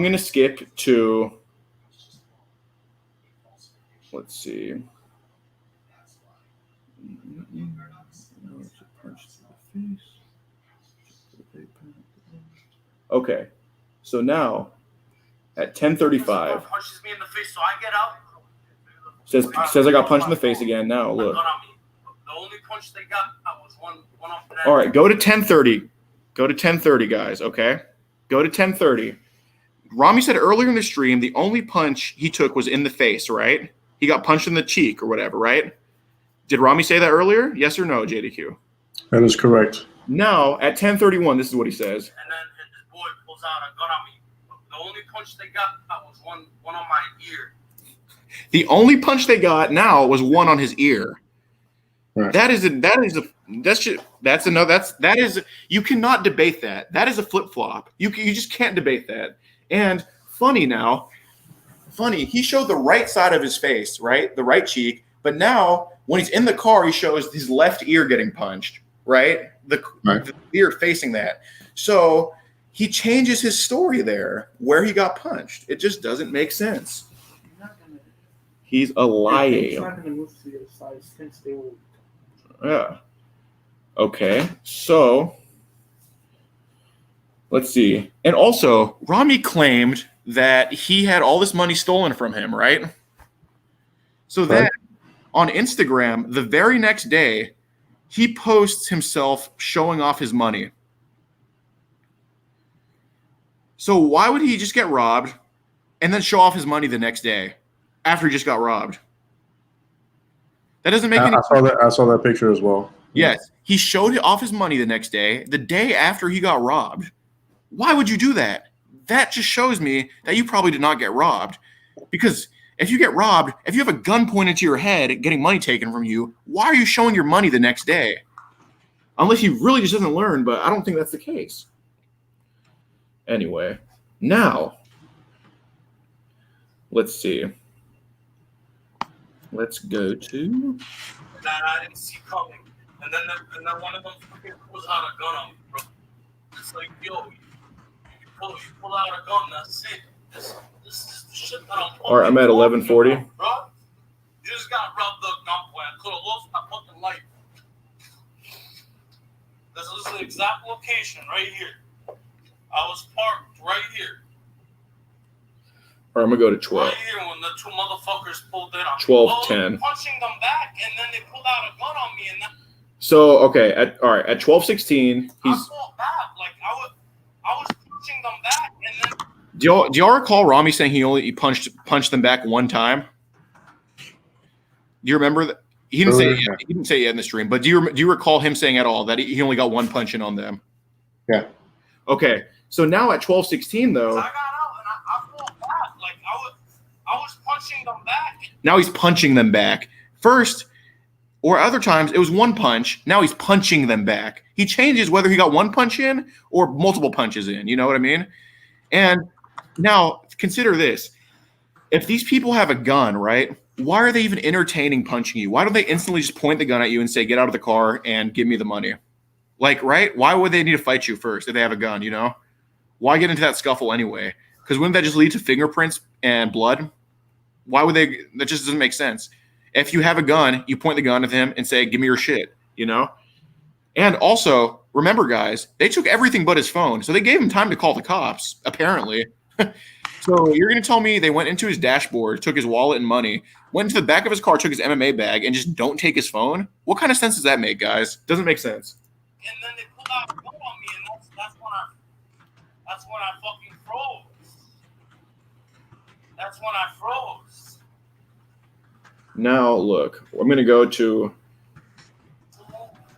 gonna skip to. Let's see. Okay, so now at 10:35. Punches me in the face, so I get up. Says I got punched in the face again. Now look. The only punch they got was one off the. All right, go to 10:30. Go to 10:30, guys. Okay, go to 10:30. Rami said earlier in the stream the only punch he took was in the face. Right? He got punched in the cheek or whatever. Right? Did Rami say that earlier? Yes or no, JDQ? That is correct. Now at 10:31, this is what he says. And then this boy pulls out a gun on me. The only punch they got was one on my ear. The only punch they got now was one on his ear. Right. You cannot debate that. That is a flip flop. You just can't debate that. And funny, he showed the right side of his face, right, the right cheek. But now when he's in the car, he shows his left ear getting punched, right, the ear facing that. So he changes his story there where he got punched. It just doesn't make sense. He's a liar. Yeah. Okay. So let's see. And also, Rami claimed that he had all this money stolen from him, right? So then on Instagram, the very next day, he posts himself showing off his money. So why would he just get robbed and then show off his money the next day after he just got robbed? That doesn't make any I saw that. I saw that picture as well. Yes, he showed off his money the next day, the day after he got robbed. Why would you do that? That just shows me that you probably did not get robbed. Because if you get robbed, if you have a gun pointed to your head getting money taken from you, why are you showing your money the next day? Unless he really just doesn't learn, but I don't think that's the case. Anyway, now, let's see. Let's go to... That I didn't see coming. And then one of them fucking pulls out a gun on me, bro. It's like, yo, you pull out a gun, that's it. This is the shit that I'm pulling. All right, I'm at 1140. Bro, you just got robbed the gunpoint. I could have lost my fucking life. This is the exact location right here. I was parked right here. Or I'm going to go to 12. Right here when the two motherfuckers pulled in on me. 12:10. Punching them back, and then they pulled out a gun on me. And then So, okay, at 12:16, I fought back. Like, I was punching them back, and then... Do y'all recall Rami saying he punched them back one time? Do you remember that? He didn't say it yet. He didn't say it yet in the stream, but do you recall him saying at all that he only got one punch in on them? Yeah. Okay, so now at 12:16 though, I got out and I fought back. Like I was punching them back. now he's punching them back. First, or other times it was one punch. Now he's punching them back. He changes whether he got one punch in or multiple punches in. You know what I mean? And now consider this: if these people have a gun, right? Why are they even entertaining punching you? Why don't they instantly just point the gun at you and say, "Get out of the car and give me the money"? Like, right? Why would they need to fight you first if they have a gun? You know? Why get into that scuffle anyway? Because wouldn't that just lead to fingerprints and blood? Why would they? That just doesn't make sense. If you have a gun, you point the gun at him and say, "Give me your shit," you know? And also, remember, guys, they took everything but his phone. So they gave him time to call the cops, apparently. So you're going to tell me they went into his dashboard, took his wallet and money, went into the back of his car, took his MMA bag, and just don't take his phone? What kind of sense does that make, guys? Doesn't make sense. And then they pulled out a gun on me, and that's when I fucking froze. That's when I froze. Now, look, I'm going to go to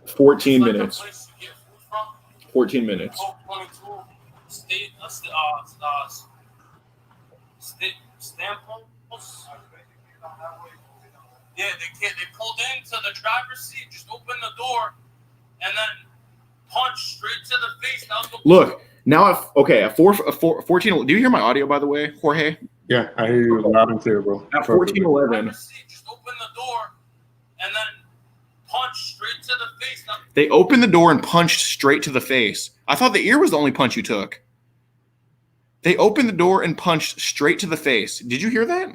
14 It's like minutes. a place to get food from. 14 minutes. Coke 22, Stamples. Yeah, they pulled into the driver's seat, just opened the door, and then punched straight to the face. That was the Look, now, at 14, do you hear my audio, by the way, Jorge? Yeah, I hear you loud and clear, bro. At 14:11, driver's seat, just opened the door, and then punched straight to the face. they opened the door and punched straight to the face. I thought the ear was the only punch you took. They opened the door and punched straight to the face. Did you hear that?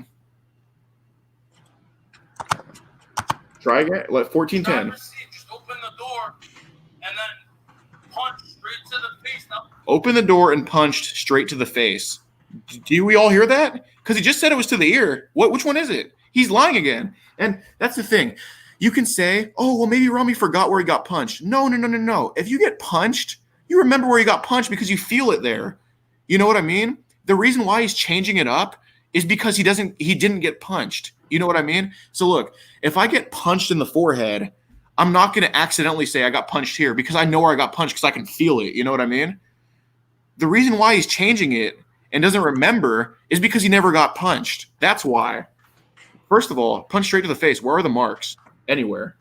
Try again. Let 14:10. Driver's seat, just opened the door, and then punched straight to the face. Open the door and punched straight to the face. Do we all hear that? Because he just said it was to the ear. Which one is it? He's lying again. And that's the thing. You can say, oh, well, maybe Rami forgot where he got punched. No. If you get punched, you remember where you got punched because you feel it there. You know what I mean? The reason why he's changing it up is because he didn't get punched. You know what I mean? So look, if I get punched in the forehead, I'm not going to accidentally say I got punched here because I know where I got punched because I can feel it. You know what I mean? The reason why he's changing it and doesn't remember is because he never got punched. That's why. First of all, punch straight to the face. Where are the marks? Anywhere.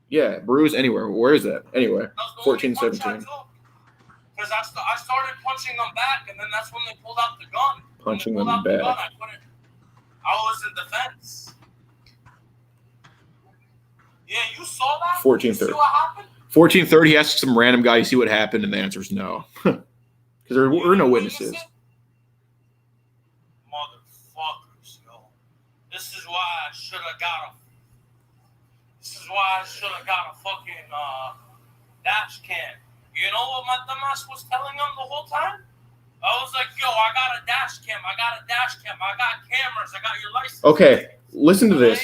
Yeah, bruise anywhere. Where is that? Anyway, 14, 17. Because I started punching them back, and then that's when they pulled out the gun. Punching them them back. I was in defense. Yeah, you saw that? 14:30. You see what happened? 14:30, he asks some random guy, you see what happened, and the answer is no. Because there were no witnesses. Motherfuckers, yo. This is why I should have got a fucking dash cam. You know what my dumbass was telling them the whole time? I was like, yo, I got a dash cam. I got cameras. I got your license. Okay, listen to this.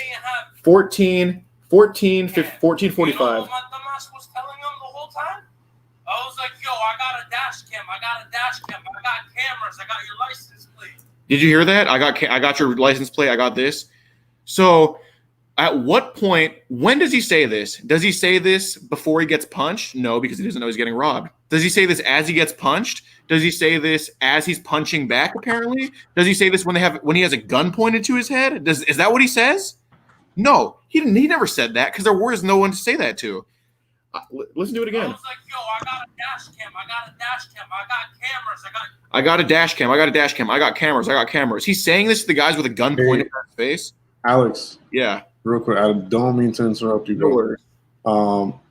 14:45. You know what my dumbass was telling them the whole time? I was like, yo, I got a dash cam. I got cameras. I got your license plate. Did you hear that? I got your license plate. I got this. So At what point, when does he say this? Does he say this before he gets punched? No, because he doesn't know he's getting robbed. Does he say this as he gets punched? Does he say this as he's punching back, apparently? Does he say this when he has a gun pointed to his head? Is that what he says? No, he never said that because there was no one to say that to. Listen to it again. I was like, yo, I got a dash cam. I got a dash cam. I got cameras. I got a dash cam. I got a dash cam. I got cameras. I got cameras. He's saying this to the guys with a gun pointed at his face. Alex. Yeah. Real quick, I don't mean to interrupt you, No worries.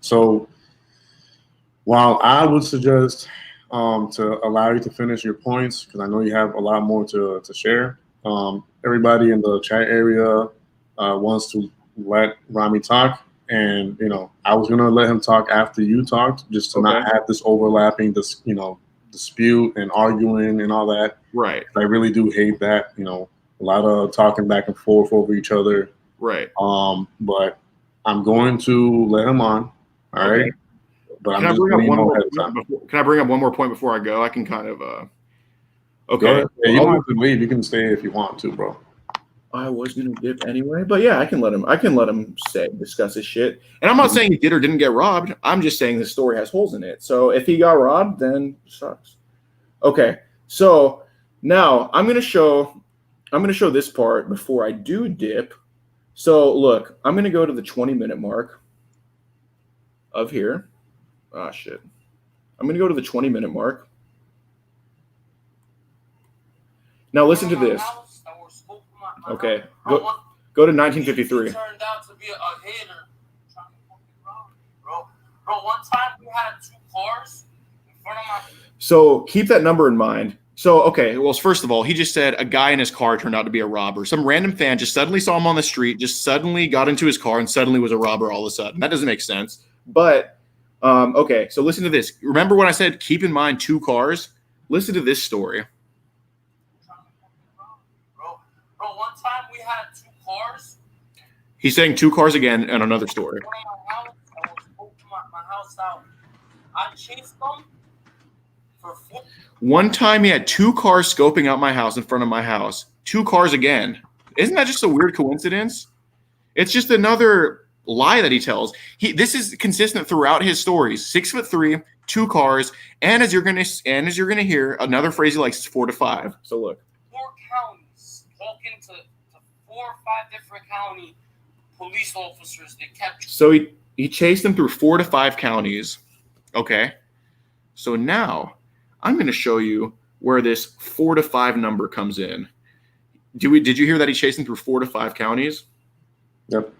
So while I would suggest to allow you to finish your points, because I know you have a lot more to share, everybody in the chat area wants to let Rami talk. And, you know, I was going to let him talk after you talked, just to not have this overlapping, dispute and arguing and all that. Right. I really do hate that, you know, a lot of talking back and forth over each other. Right. But I'm going to let him on. All right. But Can I bring up one more point before I go? I can kind of okay. Yeah, you don't have to leave. You can stay if you want to, bro. I was gonna dip anyway, but yeah, I can let him discuss his shit. And I'm not saying he did or didn't get robbed. I'm just saying the story has holes in it. So if he got robbed, then it sucks. Okay, so now I'm gonna show this part before I do dip. So look, I'm gonna go to the 20-minute mark of here. Ah, shit. I'm gonna go to the 20-minute mark. Now listen to this. Okay, go to 1953. Turned out to be a hater. Bro, one time we had 2 cars in front of my. So keep that number in mind. So, okay, well, first of all, he just said a guy in his car turned out to be a robber. Some random fan just suddenly saw him on the street, just suddenly got into his car and suddenly was a robber all of a sudden. That doesn't make sense. But, okay, so listen to this. Remember when I said keep in mind 2 cars? Listen to this story. Bro, one time we had 2 cars. He's saying 2 cars again and another story. My house out. I chased them for 4. One time he had 2 cars scoping out my house in front of my house. 2 cars again. Isn't that just a weird coincidence? It's just another lie that he tells. This is consistent throughout his stories. 6'3", 2 cars, and as you're gonna hear, another phrase he likes is 4 to 5. So look. 4 counties. Talking to 4 or 5 different county police officers. They kept. So he chased them through 4 to 5 counties. Okay. So now I'm going to show you where this 4 to 5 number comes in. Did you hear that he chased them through 4 to 5 counties? Yep.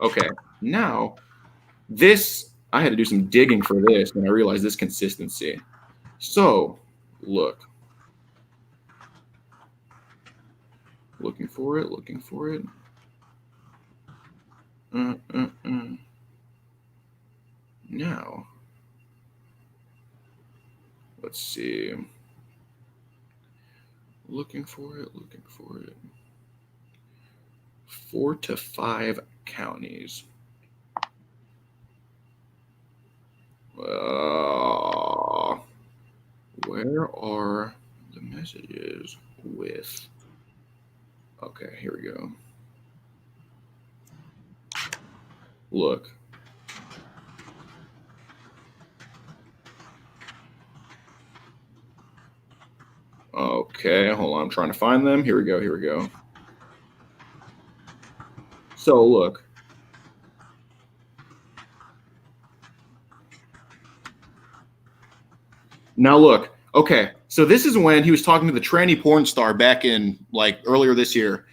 Okay. Now, I had to do some digging for this when I realized this consistency. So, look. Looking for it. Now, let's see. Looking for it. 4 to 5 counties. Where are the messages with? Okay, here we go. Look. Okay, hold on. I'm trying to find them. Here we go. So, look. Now, look. Okay, so this is when he was talking to the tranny porn star back in, earlier this year.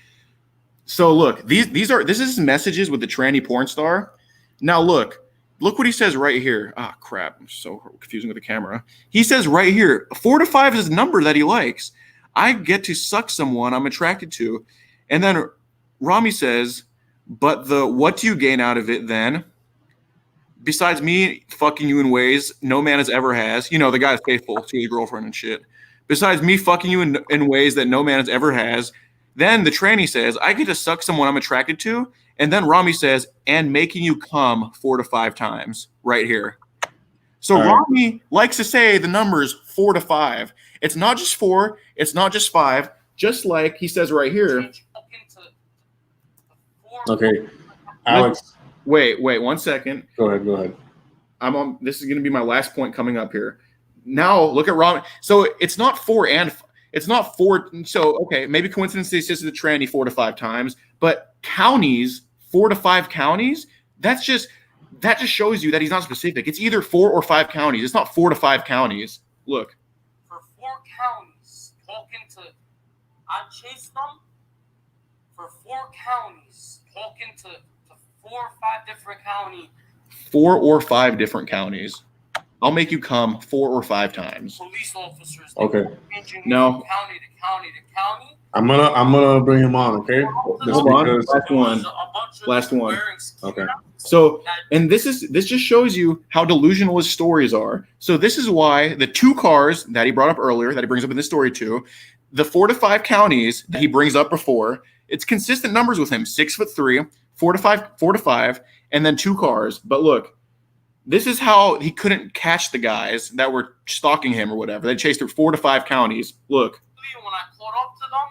So, look. This is messages with the tranny porn star. Now, look what he says right here. Ah, crap. I'm so confusing with the camera. He says right here, 4 to 5 is his number that he likes. I get to suck someone I'm attracted to. And then Rami says, but what do you gain out of it then? Besides me fucking you in ways no man has ever has. You know, the guy's faithful to his girlfriend and shit. Besides me fucking you in ways that no man has ever has. Then the tranny says, I get to suck someone I'm attracted to. And then Rami says, and making you come 4 to 5 times right here. So Rami likes to say the numbers 4 to 5. It's not just 4. It's not just 5. Just like he says right here. Okay. Alex, Wait 1 second. go ahead. I'm on. This is going to be my last point coming up here. Now look at Rami. So it's not 4 and it's not 4. So okay, maybe coincidence assisted the tranny 4 to 5 times, but counties 4 to 5 counties. That just shows you that he's not specific. It's either 4 or 5 counties. It's not 4 to 5 counties. Look. For 4 counties, talking to, I chased them for 4 counties, talking to 4 or 5 different counties. 4 or 5 different counties. I'll make you come 4 or 5 times. Police officers. Okay. No. County to county to county. I'm gonna bring him on. Okay. Hold on. Last one. Okay. So, and this just shows you how delusional his stories are. So this is why the 2 cars that he brought up earlier, that he brings up in this story too, the 4 to 5 counties that he brings up before, it's consistent numbers with him: 6'3", 4 to 5, and then 2 cars. But look, this is how he couldn't catch the guys that were stalking him or whatever. They chased through 4 to 5 counties. Look. When I caught up to them,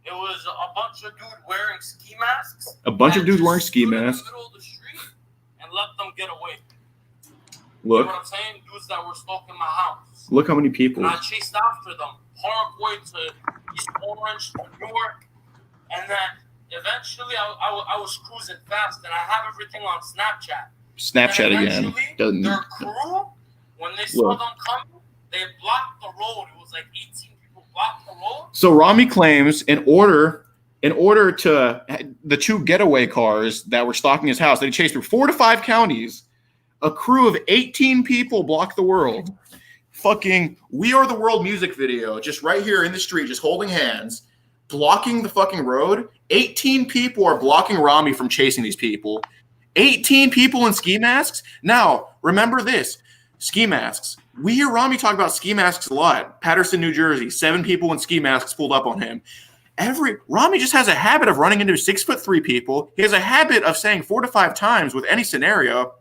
it was a bunch of dudes wearing ski masks. A bunch of dudes wearing ski masks. In the middle of the street and let them get away. Look. You know what I'm saying? Dudes that were stalking my house. Look how many people. And I chased after them, Parkway to East Orange to Newark, and then eventually I was cruising fast, and I have everything on Snapchat. Snapchat again. Doesn't. Their crew, when they saw them coming, they blocked the road. It was like 18 people blocked the road. So Rami claims in order to the 2 getaway cars that were stalking his house that he chased through 4 to 5 counties, a crew of 18 people blocked the world. Fucking We Are the World music video, just right here in the street, just holding hands, blocking the fucking road. 18 people are blocking Rami from chasing these people. 18 people in ski masks? Now, remember this. Ski masks. We hear Rami talk about ski masks a lot. Patterson, New Jersey, 7 people in ski masks pulled up on him. Rami just has a habit of running into 6'3" people. He has a habit of saying 4 to 5 times with any scenario.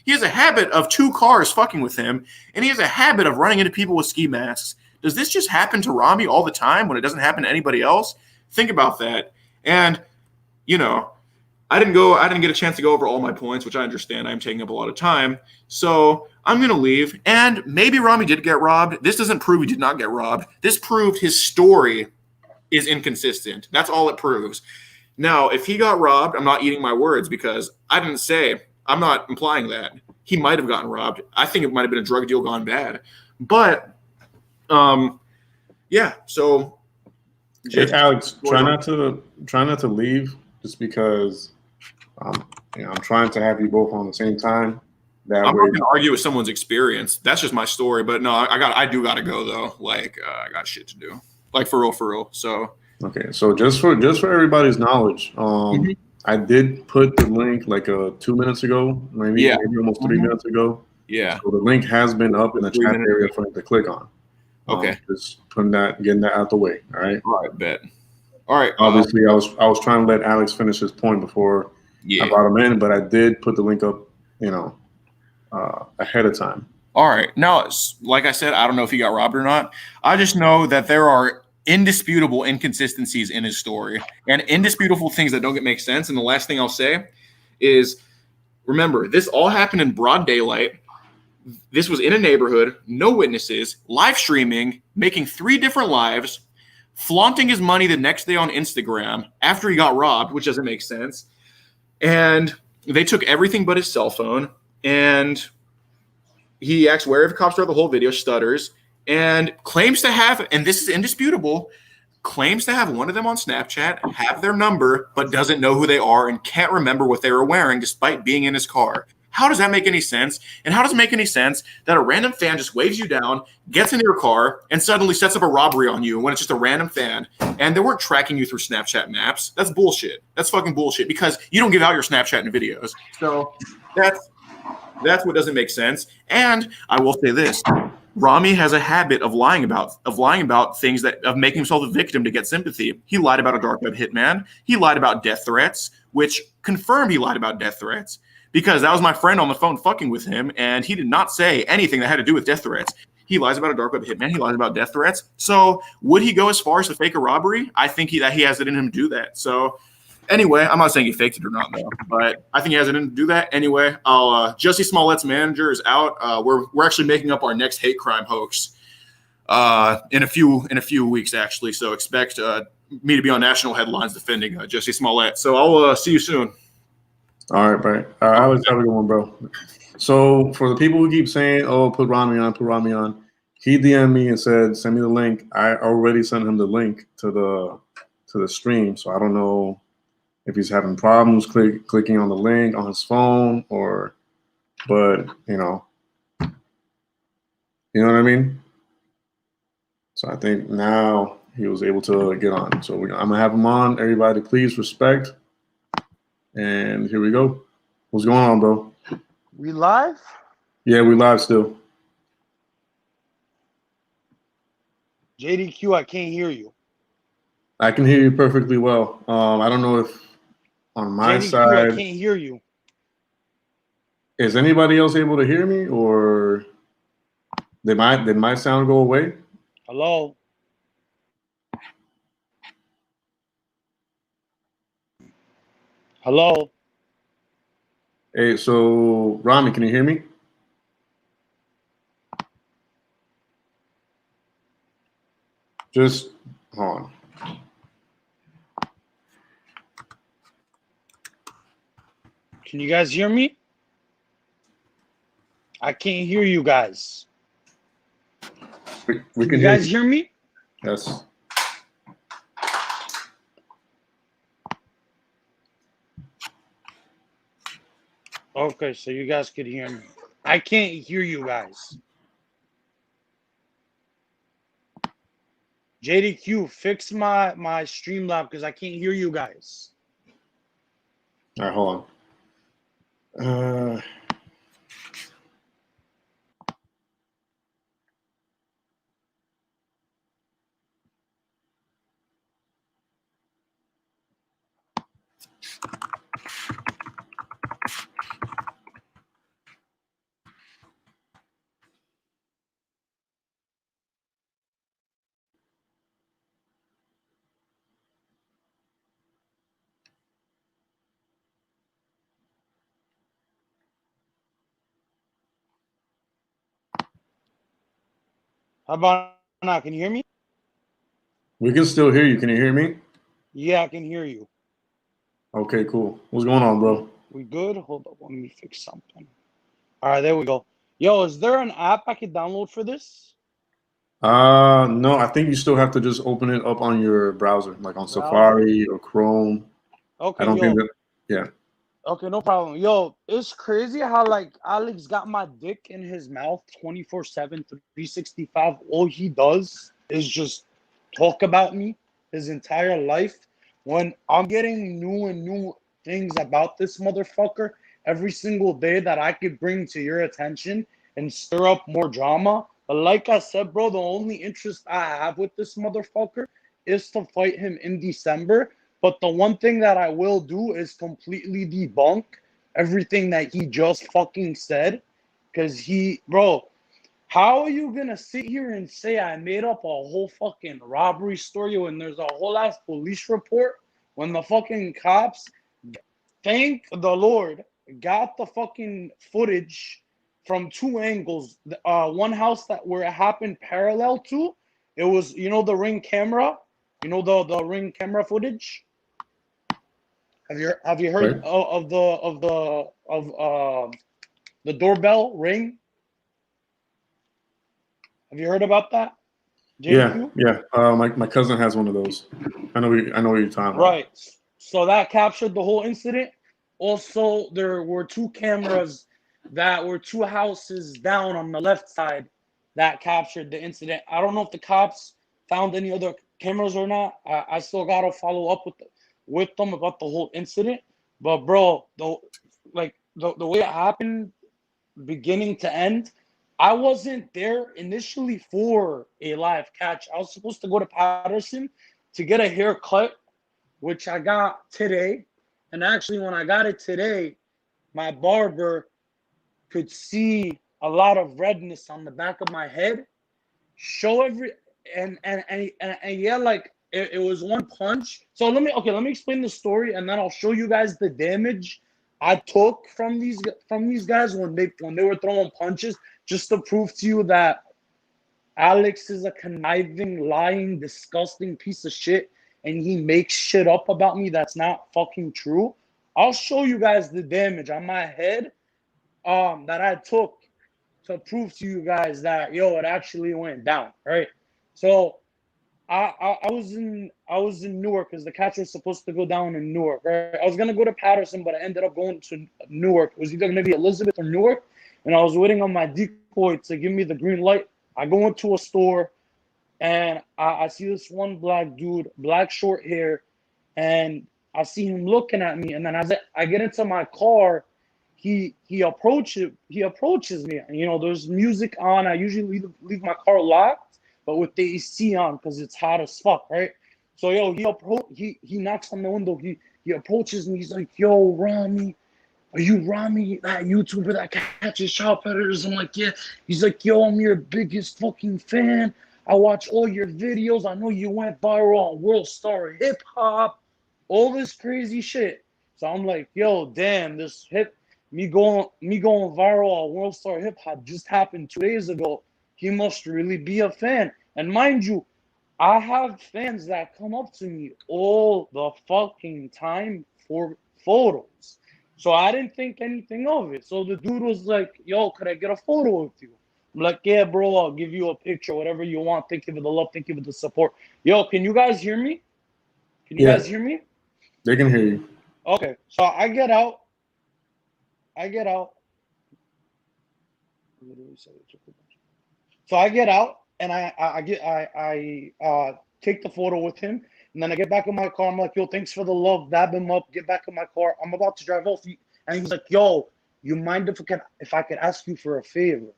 He has a habit of 2 cars fucking with him, and he has a habit of running into people with ski masks. Does this just happen to Rami all the time when it doesn't happen to anybody else? Think about that. And, you know, I didn't get a chance to go over all my points, which I understand. I'm taking up a lot of time. So I'm going to leave. And maybe Rami did get robbed. This doesn't prove he did not get robbed. This proved his story is inconsistent. That's all it proves. Now, if he got robbed, I'm not eating my words because I didn't say. I'm not implying that. He might have gotten robbed. I think it might have been a drug deal gone bad. But, yeah. So, Hey, Alex, try not to leave just because I'm trying to have you both on the same time. I'm not going to argue with someone's experience. That's just my story. But no, I do got to go though. Like I got shit to do. Like for real. So okay. So just for everybody's knowledge, I did put the link like 2 minutes ago, maybe almost 3 minutes ago. Yeah. So the link has been up in the chat area for you to click on. Okay. Just getting that out the way. All right. All right. Bet. All right. Obviously, I was trying to let Alex finish his point before I brought him in, but I did put the link up, ahead of time. All right. Now, like I said, I don't know if he got robbed or not. I just know that there are indisputable inconsistencies in his story and indisputable things that don't make sense. And the last thing I'll say is, remember, this all happened in broad daylight. This was in a neighborhood, no witnesses, live streaming, making 3 different lives, flaunting his money the next day on Instagram after he got robbed, which doesn't make sense. And they took everything but his cell phone. And he acts wary of cops throughout the whole video, stutters, and claims to have, and this is indisputable, claims to have one of them on Snapchat, have their number, but doesn't know who they are and can't remember what they were wearing despite being in his car. How does that make any sense? And how does it make any sense that a random fan just waves you down, gets into your car, and suddenly sets up a robbery on you when it's just a random fan, and they weren't tracking you through Snapchat maps? That's bullshit. That's fucking bullshit because you don't give out your Snapchat in videos. So that's what doesn't make sense. And I will say this. Rami has a habit of lying about things, of making himself a victim to get sympathy. He lied about a dark web hitman. He lied about death threats, which confirmed he lied about death threats because that was my friend on the phone fucking with him, and he did not say anything that had to do with death threats. He lies about a dark web hitman. He lies about death threats. So would he go as far as to fake a robbery? I think that he has it in him to do that. So Anyway, I'm not saying he faked it or not, though, but I think he has it in to do that. Anyway, Jussie Smollett's manager is out. We're actually making up our next hate crime hoax in a few weeks, actually. So expect me to be on national headlines defending Jussie Smollett. So I'll see you soon. All right, bro. Alex, have a good one, bro. So for the people who keep saying, "Oh, put Rami on," he DM'd me and said, "Send me the link." I already sent him the link to the stream, so I don't know if he's having problems clicking on the link on his phone, but you know what I mean. So I think now he was able to get on. So I'm gonna have him on. Everybody, please respect. And here we go. What's going on, bro? We live? Yeah, we live still. JDQ, I can't hear you. I can hear you perfectly well. I don't know if on my JDQ, side, I can't hear you. is anybody else able to hear me, or did my sound go away? Hello? Hello? Hey, so Rami, can you hear me? Just hold on. Can you guys hear me? I can't hear you guys. We Can can you hear guys you. hear me? Yes. Okay, so you guys could hear me. I can't hear you guys. JDQ, fix my Streamlab because I can't hear you guys. All right, hold on. How about now? Can you hear me? We can still hear you. Can you hear me? Yeah, I can hear you. Okay, cool. What's going on, bro? We good? Hold up, let me fix something. All right, there we go. Yo, is there an app I could download for this? No, I think you still have to just open it up on your browser, like on Safari or Chrome. I Okay, don't think yo. that. Yeah. Okay, no problem. Yo, it's crazy how like Alex got my dick in his mouth 24/7, 365. All he does is just talk about me his entire life. When I'm getting new and new things about this motherfucker every single day that I could bring to your attention and stir up more drama. But like I said, bro, the only interest I have with this motherfucker is to fight him in December. But the one thing that I will do is completely debunk everything that he just fucking said. Because bro, how are you gonna sit here and say I made up a whole fucking robbery story when there's a whole ass police report when the fucking cops, thank the Lord, got the fucking footage from two angles. One house where it happened parallel to, it was, the Ring camera, the Ring camera footage. Have you heard Right. of the doorbell Ring? Have you heard about that? JQ? Yeah. My cousin has one of those. I know what you're talking about. Right. So that captured the whole incident. Also, there were two cameras that were two houses down on the left side that captured the incident. I don't know if the cops found any other cameras or not. I still gotta follow up with them about the whole incident. But bro, the way it happened, beginning to end, I wasn't there initially for a live catch. I was supposed to go to Patterson to get a haircut, which I got today. And actually, when I got it today, my barber could see a lot of redness on the back of my head. And yeah, like it was one punch. So let me explain the story, and then I'll show you guys the damage I took from these guys when they were throwing punches, just to prove to you that Alex is a conniving, lying, disgusting piece of shit, and he makes shit up about me that's not fucking true. I'll show you guys the damage on my head that I took to prove to you guys that it actually went down, right? So I was in Newark because the catch was supposed to go down in Newark, right? I was gonna go to Patterson, but I ended up going to Newark. It was either gonna be Elizabeth or Newark, and I was waiting on my decoy to give me the green light. I go into a store, and I see this one black dude, black short hair, and I see him looking at me. And then as I get into my car, he approaches me. And, there's music on. I usually leave my car locked, but with the AC on because it's hot as fuck, right? So he knocks on the window. He approaches me. He's like, "Yo, Rami, are you Rami, that YouTuber that catches child predators?" I'm like, "Yeah." He's like, "Yo, I'm your biggest fucking fan. I watch all your videos. I know you went viral on World Star Hip Hop, all this crazy shit." So I'm like, "Yo, damn, me going viral on World Star Hip Hop just happened 2 days ago. He must really be a fan." And mind you, I have fans that come up to me all the fucking time for photos. So I didn't think anything of it. So the dude was like, "Yo, could I get a photo with you?" I'm like, "Yeah, bro, I'll give you a picture, whatever you want. Thank you for the love. Thank you for the support." Yo, can you guys hear me? Can you guys hear me? They can hear you. Okay, so I get out. So I get out and I take the photo with him, and then I get back in my car. I'm like, "Yo, thanks for the love." Dab him up. Get back in my car. I'm about to drive off, and he's like, "Yo, you mind if I could ask you for a favor?"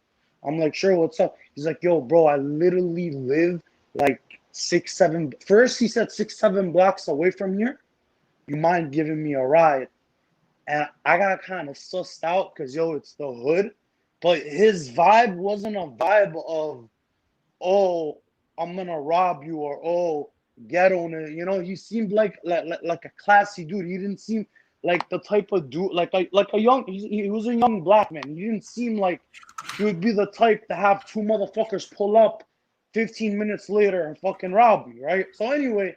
I'm like, "Sure, what's up?" He's like, "Yo, bro, I literally live like 6-7. First, he said 6-7 blocks away from here. You mind giving me a ride?" And I got kind of sussed out because it's the hood, but his vibe wasn't a vibe of, "Oh, I'm gonna rob you," or, "Oh, get on it." He seemed like a classy dude. He didn't seem like the type of dude like a young. He was a young black man. He didn't seem like he would be the type to have two motherfuckers pull up 15 minutes later and fucking rob you, right? So anyway,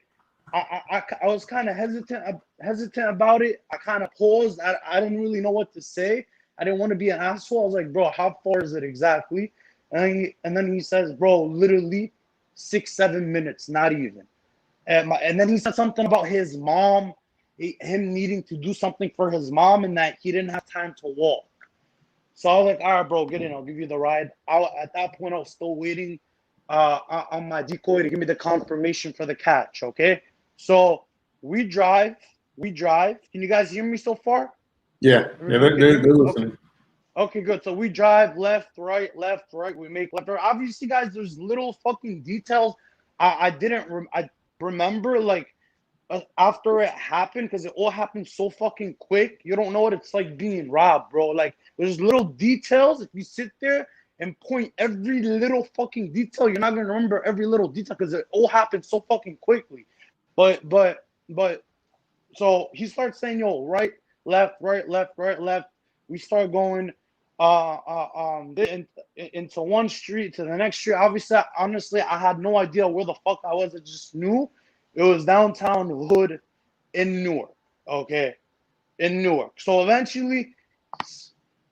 I was kind of hesitant about it. I kind of paused. I didn't really know what to say. I didn't want to be an asshole. I was like, "Bro, how far is it exactly?" And then he says, "Bro, literally 6-7 minutes, not even." And then he said something about his mom, him needing to do something for his mom, and that he didn't have time to walk. So I was like, "All right, bro, get in. I'll give you the ride." At that point, I was still waiting on my decoy to give me the confirmation for the catch. Okay, so we drive. Can you guys hear me so far? Yeah, they're listening. Okay, good. So we drive left, right. We make left, right. Obviously, guys, there's little fucking details I remember like after it happened, because it all happened so fucking quick. You don't know what it's like being robbed, bro. Like, there's little details. If you sit there and point every little fucking detail, you're not gonna remember every little detail because it all happened so fucking quickly. But so he starts saying, "Yo, right, left, right, left, right, left." We start going into one street to the next street. Obviously, honestly, I had no idea where the fuck I was. I just knew it was downtown hood in Newark. Okay, in Newark. So eventually,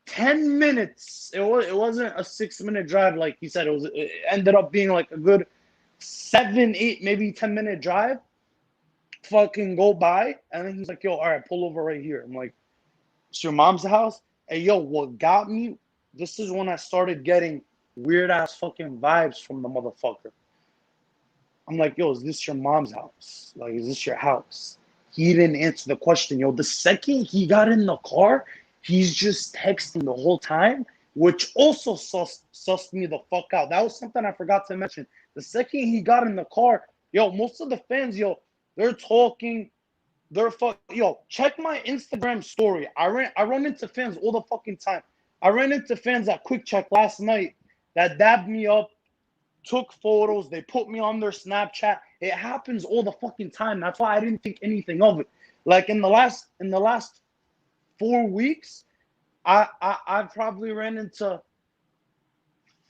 10 minutes. It wasn't a 6-minute drive like he said. It ended up being like a good 7, 8, maybe 10-minute drive. Fucking go by, and then he's like, "Yo, all right, pull over right here." I'm like, "It's your mom's house?" Hey, yo, what got me? This is when I started getting weird ass fucking vibes from the motherfucker. I'm like, "Yo, is this your mom's house? Like, is this your house?" He didn't answer the question, yo. The second he got in the car, he's just texting the whole time, which also sussed me the fuck out. That was something I forgot to mention. The second he got in the car, yo, most of the fans, yo, they're talking. Yo, check my Instagram story. I run into fans all the fucking time. I ran into fans at Quick Check last night that dabbed me up, took photos. They put me on their Snapchat. It happens all the fucking time. That's why I didn't think anything of it. Like in the last 4 weeks, I've probably ran into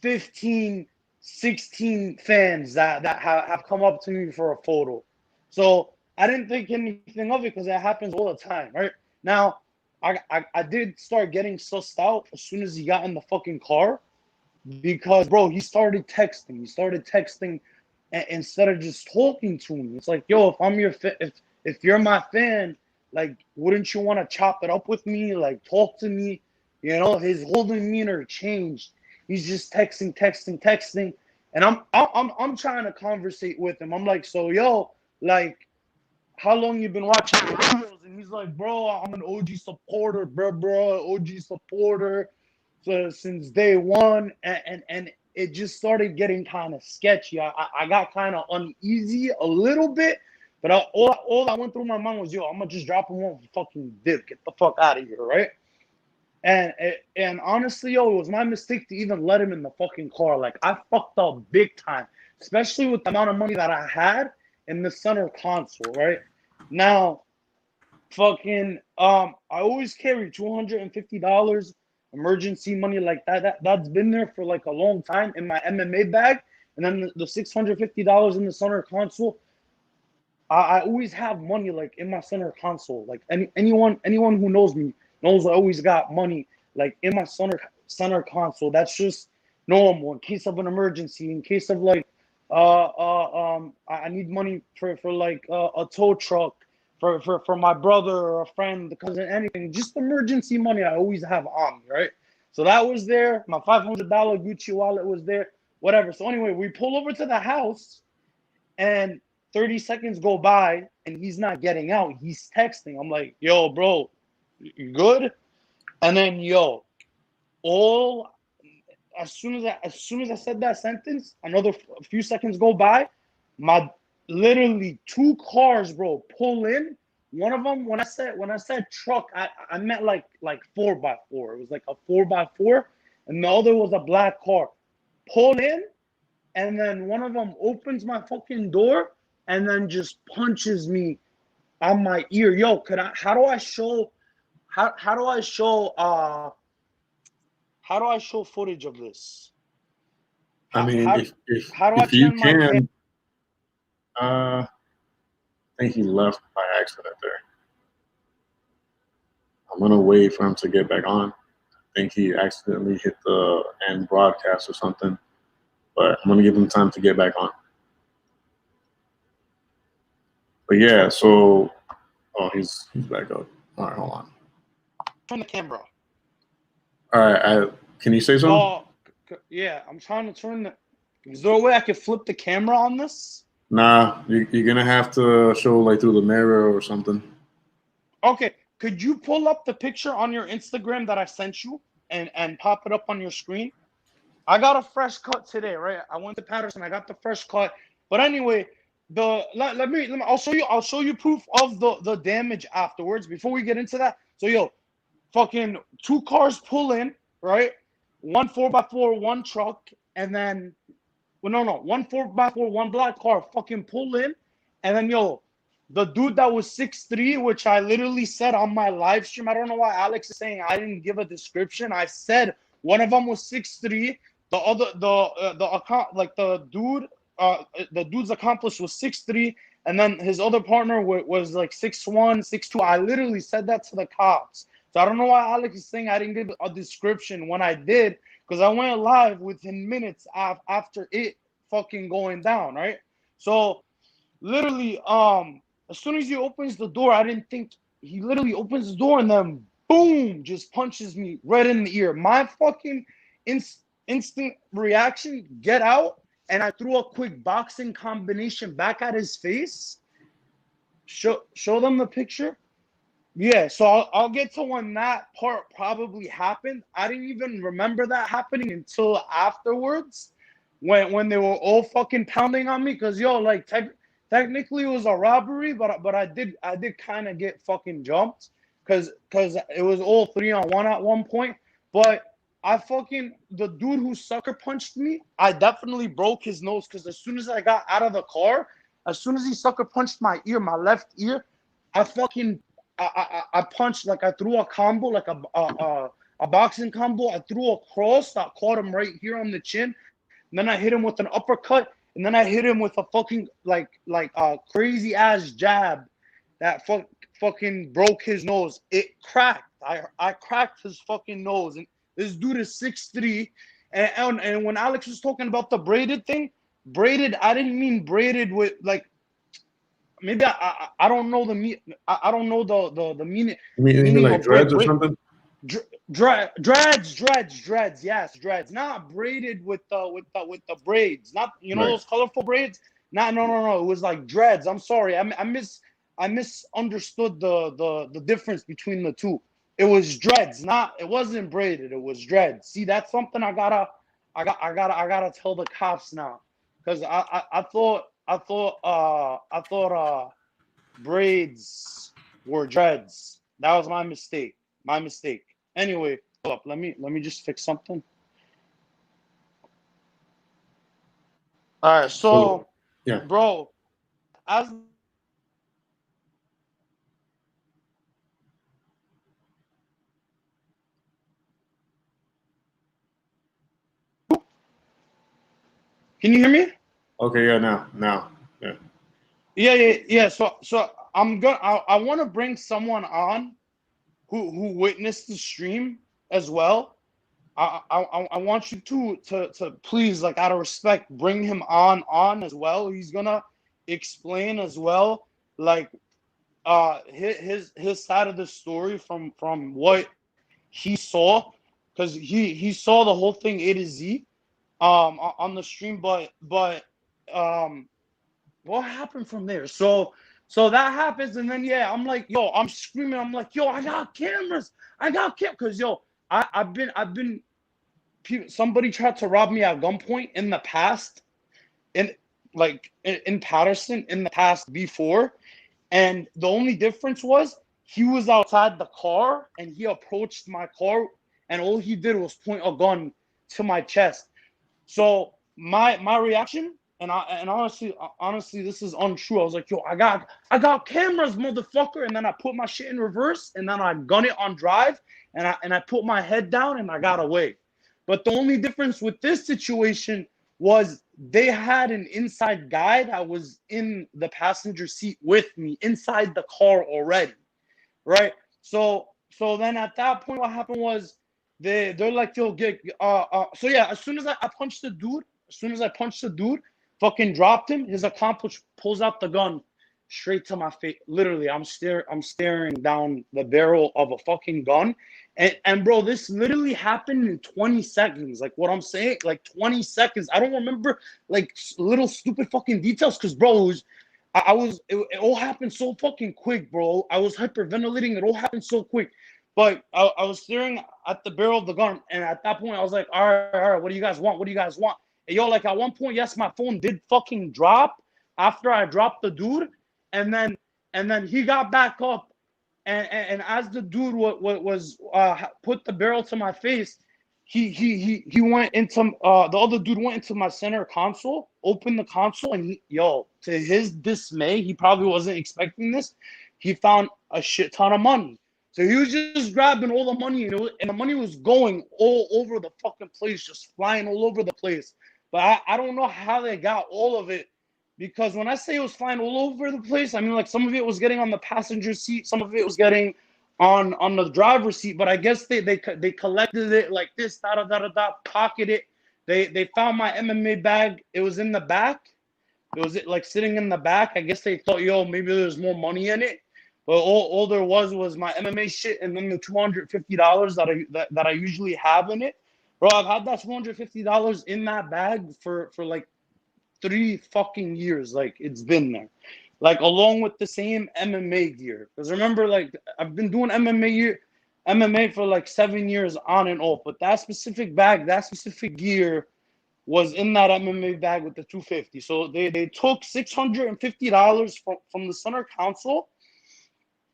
15, 16 fans that have come up to me for a photo. So I didn't think anything of it because it happens all the time, right? Now, I did start getting sussed out as soon as he got in the fucking car because, bro, he started texting. He started texting instead of just talking to me. It's like, yo, if I'm your if you're my fan, like, wouldn't you want to chop it up with me? Like, talk to me. You know, his whole demeanor changed. He's just texting, and I'm trying to conversate with him. I'm like, so yo, like, how long you been watching the videos? And he's like, bro, I'm an OG supporter, bro, OG supporter, so since day one, and it just started getting kind of sketchy. I got kind of uneasy a little bit, but all I went through my mind was, yo, I'm gonna just drop him off fucking dip, get the fuck out of here, right? And honestly, yo, it was my mistake to even let him in the fucking car. Like, I fucked up big time, especially with the amount of money that I had in the center console, right? Now, fucking, I always carry $250 emergency money like that. That's been there for like a long time in my MMA bag. And then the $650 in the center console, I always have money like in my center console. Like anyone who knows me knows I always got money like in my center console. That's just normal in case of an emergency, in case of like I need money for like a tow truck for my brother or a friend, a cousin, anything. Just emergency money I always have on me, right? So that was there. My $500 Gucci wallet was there. Whatever. So anyway, we pull over to the house, and 30 seconds go by, and he's not getting out. He's texting. I'm like, yo, bro, you good? And then, yo, as soon as I said that sentence, another few seconds go by. My literally 2 cars, bro, pull in. One of them, when I said truck, I meant like 4x4. It was like a 4x4, and the other was a black car. Pull in, and then one of them opens my fucking door and then just punches me on my ear. Yo, how do I show footage of this? I mean, how do I if you turn my can, I think he left by accident there. I'm gonna wait for him to get back on. I think he accidentally hit the end broadcast or something, but I'm gonna give him time to get back on. But yeah, so he's back up. All right, hold on. turn the camera? All right, can you say something? Oh, yeah, I'm trying to turn the. Is there a way I could flip the camera on this? Nah, you're gonna have to show like through the mirror or something. Okay, could you pull up the picture on your Instagram that I sent you and pop it up on your screen? I got a fresh cut today, right? I went to Patterson. I got the fresh cut. But anyway, let me I'll show you proof of the damage afterwards before we get into that. So yo, fucking 2 cars pull in, right? 1 4x4, 1 truck, and then one 4x4, 1 black car fucking pull in, and then yo, the dude that was 6'3", which I literally said on my live stream. I don't know why Alex is saying I didn't give a description. I said one of them was 6'3". The other, the dude's accomplice was 6'3", and then his other partner was like 6'1", 6'2". I literally said that to the cops. So I don't know why Alex is saying I didn't give a description when I did, because I went live within minutes after it fucking going down, right? So literally, as soon as he opens the door, I didn't think he literally opens the door and then boom, just punches me right in the ear. My fucking instant reaction, get out, and I threw a quick boxing combination back at his face. Show them the picture. Yeah, so I'll get to when that part probably happened. I didn't even remember that happening until afterwards, when they were all fucking pounding on me. Cause yo, like technically it was a robbery, but I did kind of get fucking jumped, cause it was all 3-on-1 at one point. But the dude who sucker punched me, I definitely broke his nose, because as soon as I got out of the car, As soon as he sucker punched my ear, my left ear, I punched, like I threw a combo, like a boxing combo. I threw a cross that caught him right here on the chin. And then I hit him with an uppercut, and then I hit him with a fucking like a crazy ass jab that fucking broke his nose. It cracked. I cracked his fucking nose. And this dude is 6'3". And when Alex was talking about the braided thing, braided, I didn't mean braided with like, maybe I don't know the I don't know the meaning. You mean like of dreads or something? Dreads, yes, dreads. Not braided with the braids. Not Right. those colorful braids. No. It was like dreads. I'm sorry. I misunderstood the difference between the two. It was dreads. It wasn't braided. It was dreads. See, that's something I gotta tell the cops now, because I thought braids were dreads. That was my mistake. Anyway, hold up. Let me just fix something. All right, so Yeah. bro, as can you hear me? Okay, yeah, now. Yeah. Yeah. So I want to bring someone on who witnessed the stream as well. I want you to please, like, out of respect, bring him on as well. He's gonna explain as well, like, his side of the story from what he saw, because he saw the whole thing A to Z on the stream. But what happened from there? So that happens, and then yeah, I'm like, yo, I'm screaming, I'm like, yo, I got cameras, because yo, I've been somebody tried to rob me at gunpoint in the past, in Patterson in the past before, and the only difference was he was outside the car and he approached my car, and all he did was point a gun to my chest. So my reaction, and honestly, this is untrue. I was like, yo, I got cameras, motherfucker, and then I put my shit in reverse, and then I gun it on drive, and I put my head down, and I got away. But the only difference with this situation was they had an inside guy that was in the passenger seat with me inside the car already, right? So then at that point, what happened was they're like, yo, get so yeah, as soon as I punched the dude, fucking dropped him, his accomplice pulls out the gun straight to my face. Literally, I'm staring down the barrel of a fucking gun. And bro, this literally happened in 20 seconds. Like, what I'm saying, like 20 seconds. I don't remember like little stupid fucking details, because bro, it all happened so fucking quick, bro. I was hyperventilating. It all happened so quick. But I was staring at the barrel of the gun, and at that point, I was like, all right, what do you guys want? And yo, like, at one point, yes, my phone did fucking drop after I dropped the dude, and then he got back up, and as the dude was put the barrel to my face, he went into the other dude went into my center console, opened the console, and to his dismay, he probably wasn't expecting this. He found a shit ton of money. So he was just grabbing all the money, and the money was going all over the fucking place, just flying all over the place. But I don't know how they got all of it, because when I say it was flying all over the place, I mean, like, some of it was getting on the passenger seat, some of it was getting on the driver's seat. But I guess they collected it like this, pocket it. They found my MMA bag. It was in the back. It was like sitting in the back. I guess they thought, yo, maybe there's more money in it. But all there was my MMA shit, and then the $250 that I usually have in it. Bro, I've had that $250 in that bag for like 3 fucking years. Like, it's been there, like, along with the same MMA gear. Because remember, like, I've been doing MMA for like 7 years on and off. But that specific bag, that specific gear was in that MMA bag with the 250. So they took $650 from the center console,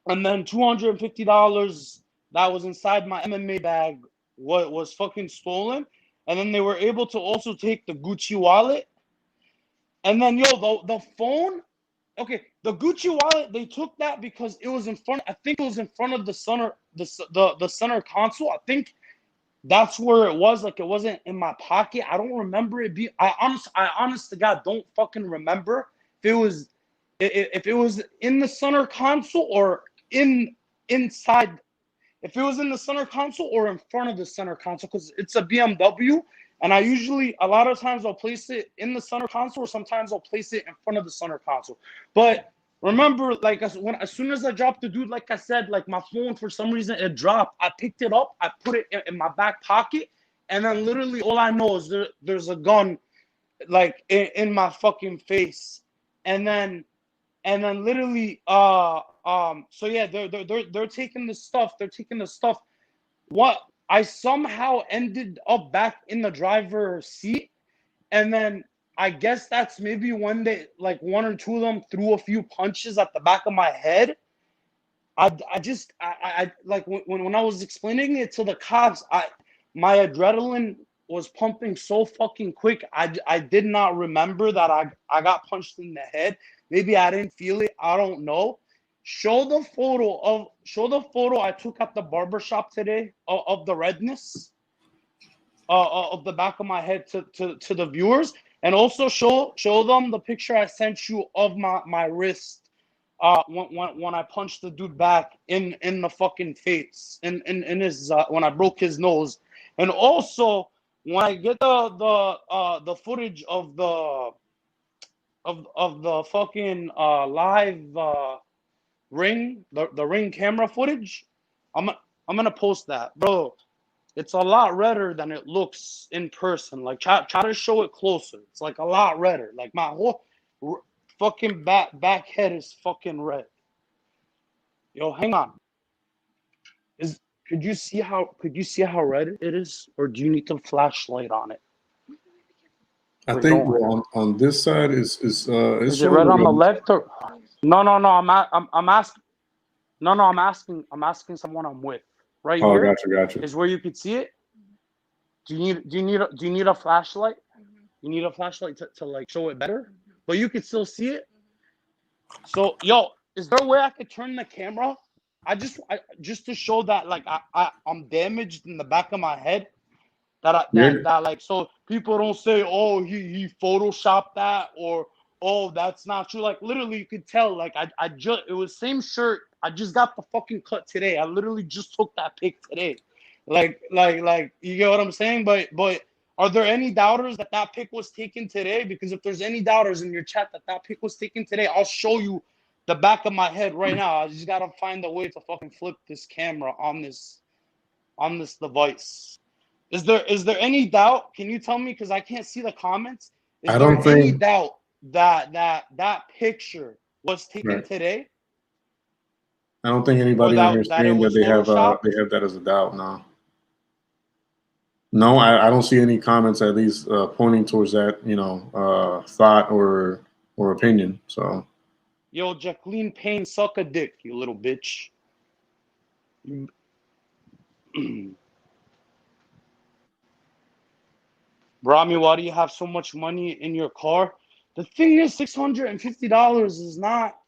and then $250 that was inside my MMA bag was fucking stolen. And then they were able to also take the Gucci wallet. And then, yo, the phone, okay, the Gucci wallet, they took that because it was in front. I think it was in front of the center console. I think that's where it was. Like, it wasn't in my pocket. I don't remember it being. I honest to God don't fucking remember if it was in the center console or inside. If it was in the center console or in front of the center console, because it's a BMW, and I usually, a lot of times I'll place it in the center console, or sometimes I'll place it in front of the center console. But remember, like, as soon as I dropped the dude, like I said, like, my phone, for some reason, it dropped. I picked it up, I put it in my back pocket, and then literally all I know is there's a gun, like, in my fucking face. And then literally, so yeah, they're taking the stuff. They're taking the stuff. What I somehow ended up back in the driver's seat, and then I guess that's maybe when they, like, one or two of them threw a few punches at the back of my head. I like, when I was explaining it to the cops, my adrenaline was pumping so fucking quick. I did not remember that I got punched in the head. Maybe I didn't feel it. I don't know. Show the photo I took at the barbershop today of the redness of the back of my head to the viewers, and also show them the picture I sent you of my wrist when I punched the dude back in the fucking face, in his when I broke his nose. And also, when I get the footage of the fucking live ring, the ring camera footage, I'm gonna post that, bro. It's a lot redder than it looks in person. Like, try to show it closer. It's like a lot redder. Like, my whole fucking back head is fucking red. Yo, hang on. Could you see how red it is, or do you need the flashlight on it? I Wait, think don't. on this side is Is it sort red of on the red. left or? No. I'm asking. No, I'm asking someone I'm with. Right Oh, here gotcha. is where you could see it. Do you need a flashlight? You need a flashlight to like show it better, but you could still see it. So, yo, is there a way I could turn the camera? Just to show that, like, I'm damaged in the back of my head. That like, so people don't say, oh, he photoshopped that, or, oh, that's not true. Like, literally, you could tell. Like, it was same shirt. I just got the fucking cut today. I literally just took that pic today. Like, you get what I'm saying? But are there any doubters that pic was taken today? Because if there's any doubters in your chat that pic was taken today, I'll show you the back of my head right now. I just gotta find a way to fucking flip this camera on this device. Is there any doubt? Can you tell me? Because I can't see the comments. Is I there don't any think. doubt that picture was taken Right. today, I don't think or anybody on here that it saying that was photoshopped? they have that as a doubt. No. No, I don't see any comments at least pointing towards that, thought or opinion. So Yo, Jacqueline Payne, suck a dick, you little bitch. Rami, why do you have so much money in your car? The thing is, $650 is not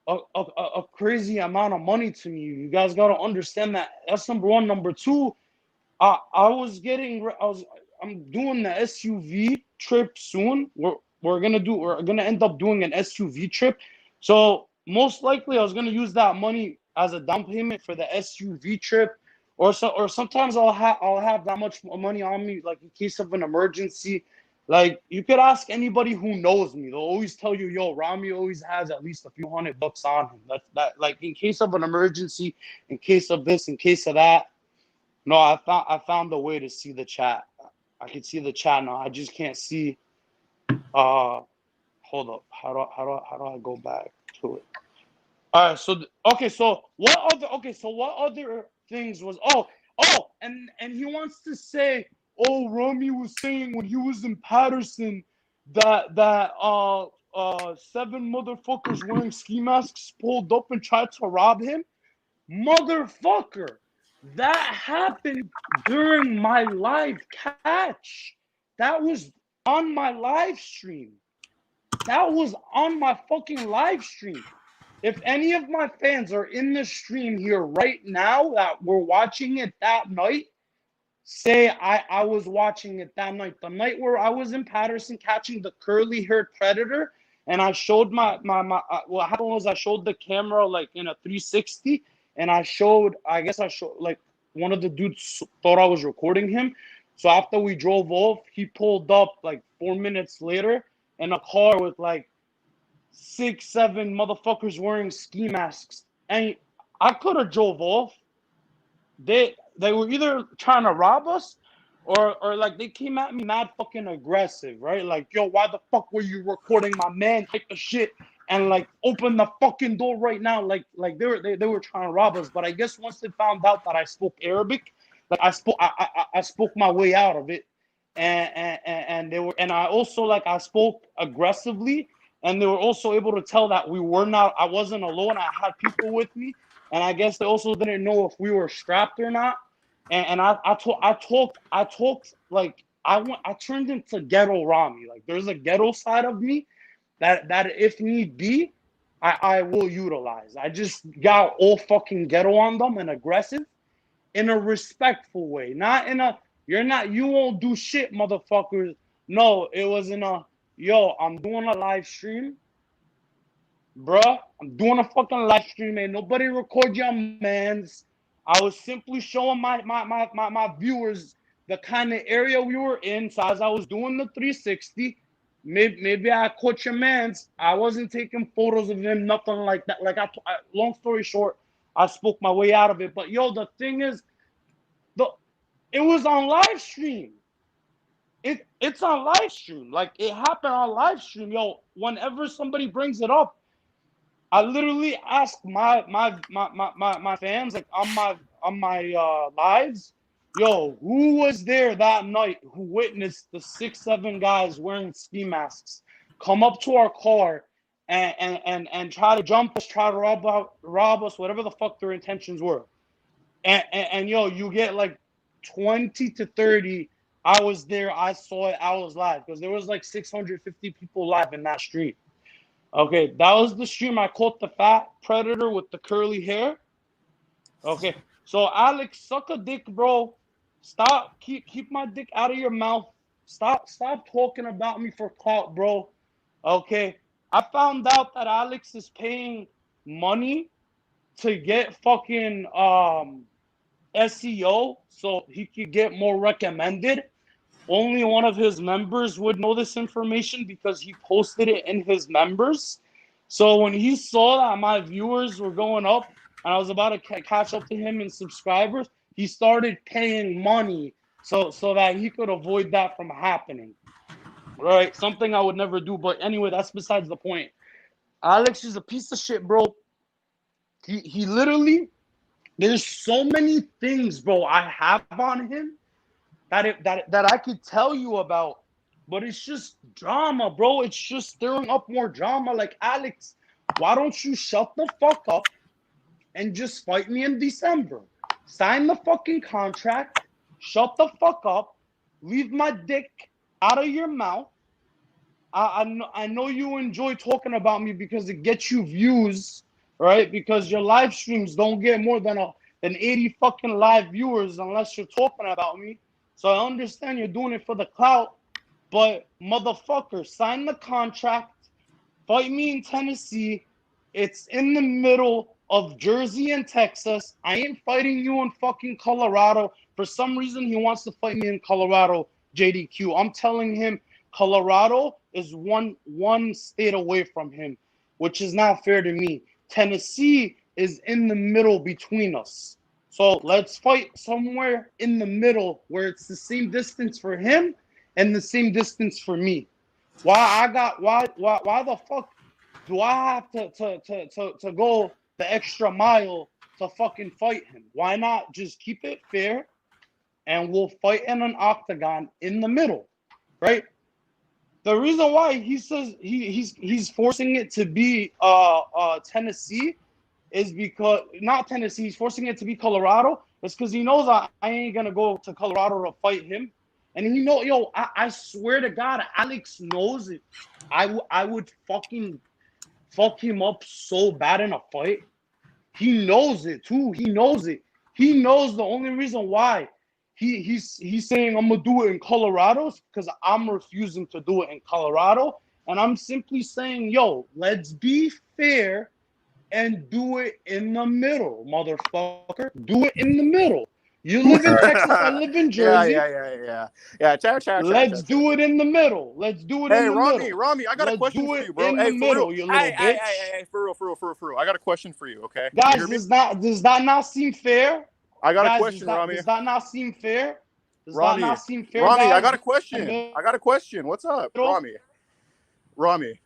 a crazy amount of money to me. You guys got to understand that. That's number one. Number two, I'm doing the SUV trip soon. We're gonna end up doing an SUV trip. So most likely I was gonna use that money as a down payment for the SUV trip. Or sometimes I'll have that much money on me, like, in case of an emergency. Like, you could ask anybody who knows me. They'll always tell you, yo, Rami always has at least a few $100 on him. That like, in case of an emergency, in case of this, in case of that. No, I found a way to see the chat. I can see the chat now. I just can't see. Hold up. How do I go back to it? All right. So what other things was? And he wants to say, oh, Rami was saying when he was in Patterson that 7 motherfuckers wearing ski masks pulled up and tried to rob him. Motherfucker, that happened during my live catch. That was on my live stream. That was on my fucking live stream. If any of my fans are in the stream here right now that were watching it that night, say I was watching it that night. The night where I was in Patterson catching the curly-haired predator, and I showed what happened was I showed the camera like in a 360, and I showed like one of the dudes thought I was recording him. So after we drove off, he pulled up like 4 minutes later in a car with like 6, 7 motherfuckers wearing ski masks, and I could have drove off. They were either trying to rob us, or like they came at me mad fucking aggressive, right? Like, yo, why the fuck were you recording my man type of shit? And like, open the fucking door right now. Like they were trying to rob us. But I guess once they found out that I spoke Arabic, like I spoke my way out of it, and they were, and I also like I spoke aggressively, and they were also able to tell that I wasn't alone. I had people with me. And I guess they also didn't know if we were strapped or not. And I talked like I turned into ghetto Rami. Like there's a ghetto side of me that if need be, I will utilize. I just got all fucking ghetto on them and aggressive in a respectful way. Not in a you won't do shit, motherfuckers. No, it was in a yo, I'm doing a live stream. Bruh, I'm doing a fucking live stream. Ain't nobody record your mans. I was simply showing my viewers the kind of area we were in. So as I was doing the 360, maybe I caught your mans. I wasn't taking photos of him, nothing like that. Like long story short, I spoke my way out of it. But yo, the thing is, it was on live stream. It's on live stream. Like it happened on live stream. Yo, whenever somebody brings it up, I literally ask my fans like on my lives, yo, who was there that night who witnessed the 6, 7 guys wearing ski masks come up to our car and try to jump us, try to rob us, whatever the fuck their intentions were. And yo, you get like 20 to 30. I was there, I saw it, I was live because there was like 650 people live in that stream. Okay, that was the stream. I caught the fat predator with the curly hair. Okay, so Alex, suck a dick, bro. Stop, keep my dick out of your mouth. Stop talking about me for clout, bro. Okay, I found out that Alex is paying money to get fucking SEO so he could get more recommended. Only one of his members would know this information because he posted it in his members. So when he saw that my viewers were going up and I was about to catch up to him in subscribers, he started paying money so that he could avoid that from happening. Right? Something I would never do. But anyway, that's besides the point. Alex is a piece of shit, bro. He literally, there's so many things, bro, I have on him that I could tell you about, but it's just drama, bro. It's just stirring up more drama. Like, Alex, why don't you shut the fuck up and just fight me in December? Sign the fucking contract, shut the fuck up, leave my dick out of your mouth. I know you enjoy talking about me because it gets you views, right? Because your live streams don't get more than 80 fucking live viewers unless you're talking about me. So I understand you're doing it for the clout, but motherfucker, sign the contract, fight me in Tennessee. It's in the middle of Jersey and Texas. I ain't fighting you in fucking Colorado. For some reason, he wants to fight me in Colorado, JDQ. I'm telling him Colorado is one state away from him, which is not fair to me. Tennessee is in the middle between us. So let's fight somewhere in the middle where it's the same distance for him and the same distance for me. Why the fuck do I have to go the extra mile to fucking fight him? Why not just keep it fair and we'll fight in an octagon in the middle, right? The reason why he says he's forcing it to be Tennessee is because not Tennessee. He's forcing it to be Colorado. It's because he knows I ain't gonna go to Colorado to fight him, And I swear to God, Alex knows it. I would fucking fuck him up so bad in a fight. He knows it too. He knows it. He knows the only reason why he's saying I'm gonna do it in Colorado because I'm refusing to do it in Colorado, and I'm simply saying, yo, let's be fair and do it in the middle, motherfucker. Do it in the middle. You live in Texas, I live in Jersey. Yeah. Let's do it in the middle. Let's do it in the middle. Rami, I got a question for you, bro. In the middle, you little bitch. Hey, for real. I got a question for you, okay? Guys, does that not seem fair? I got Guys, a question, Rami. Does that not seem fair? Rami, guys? I got a question. What's up, Rami?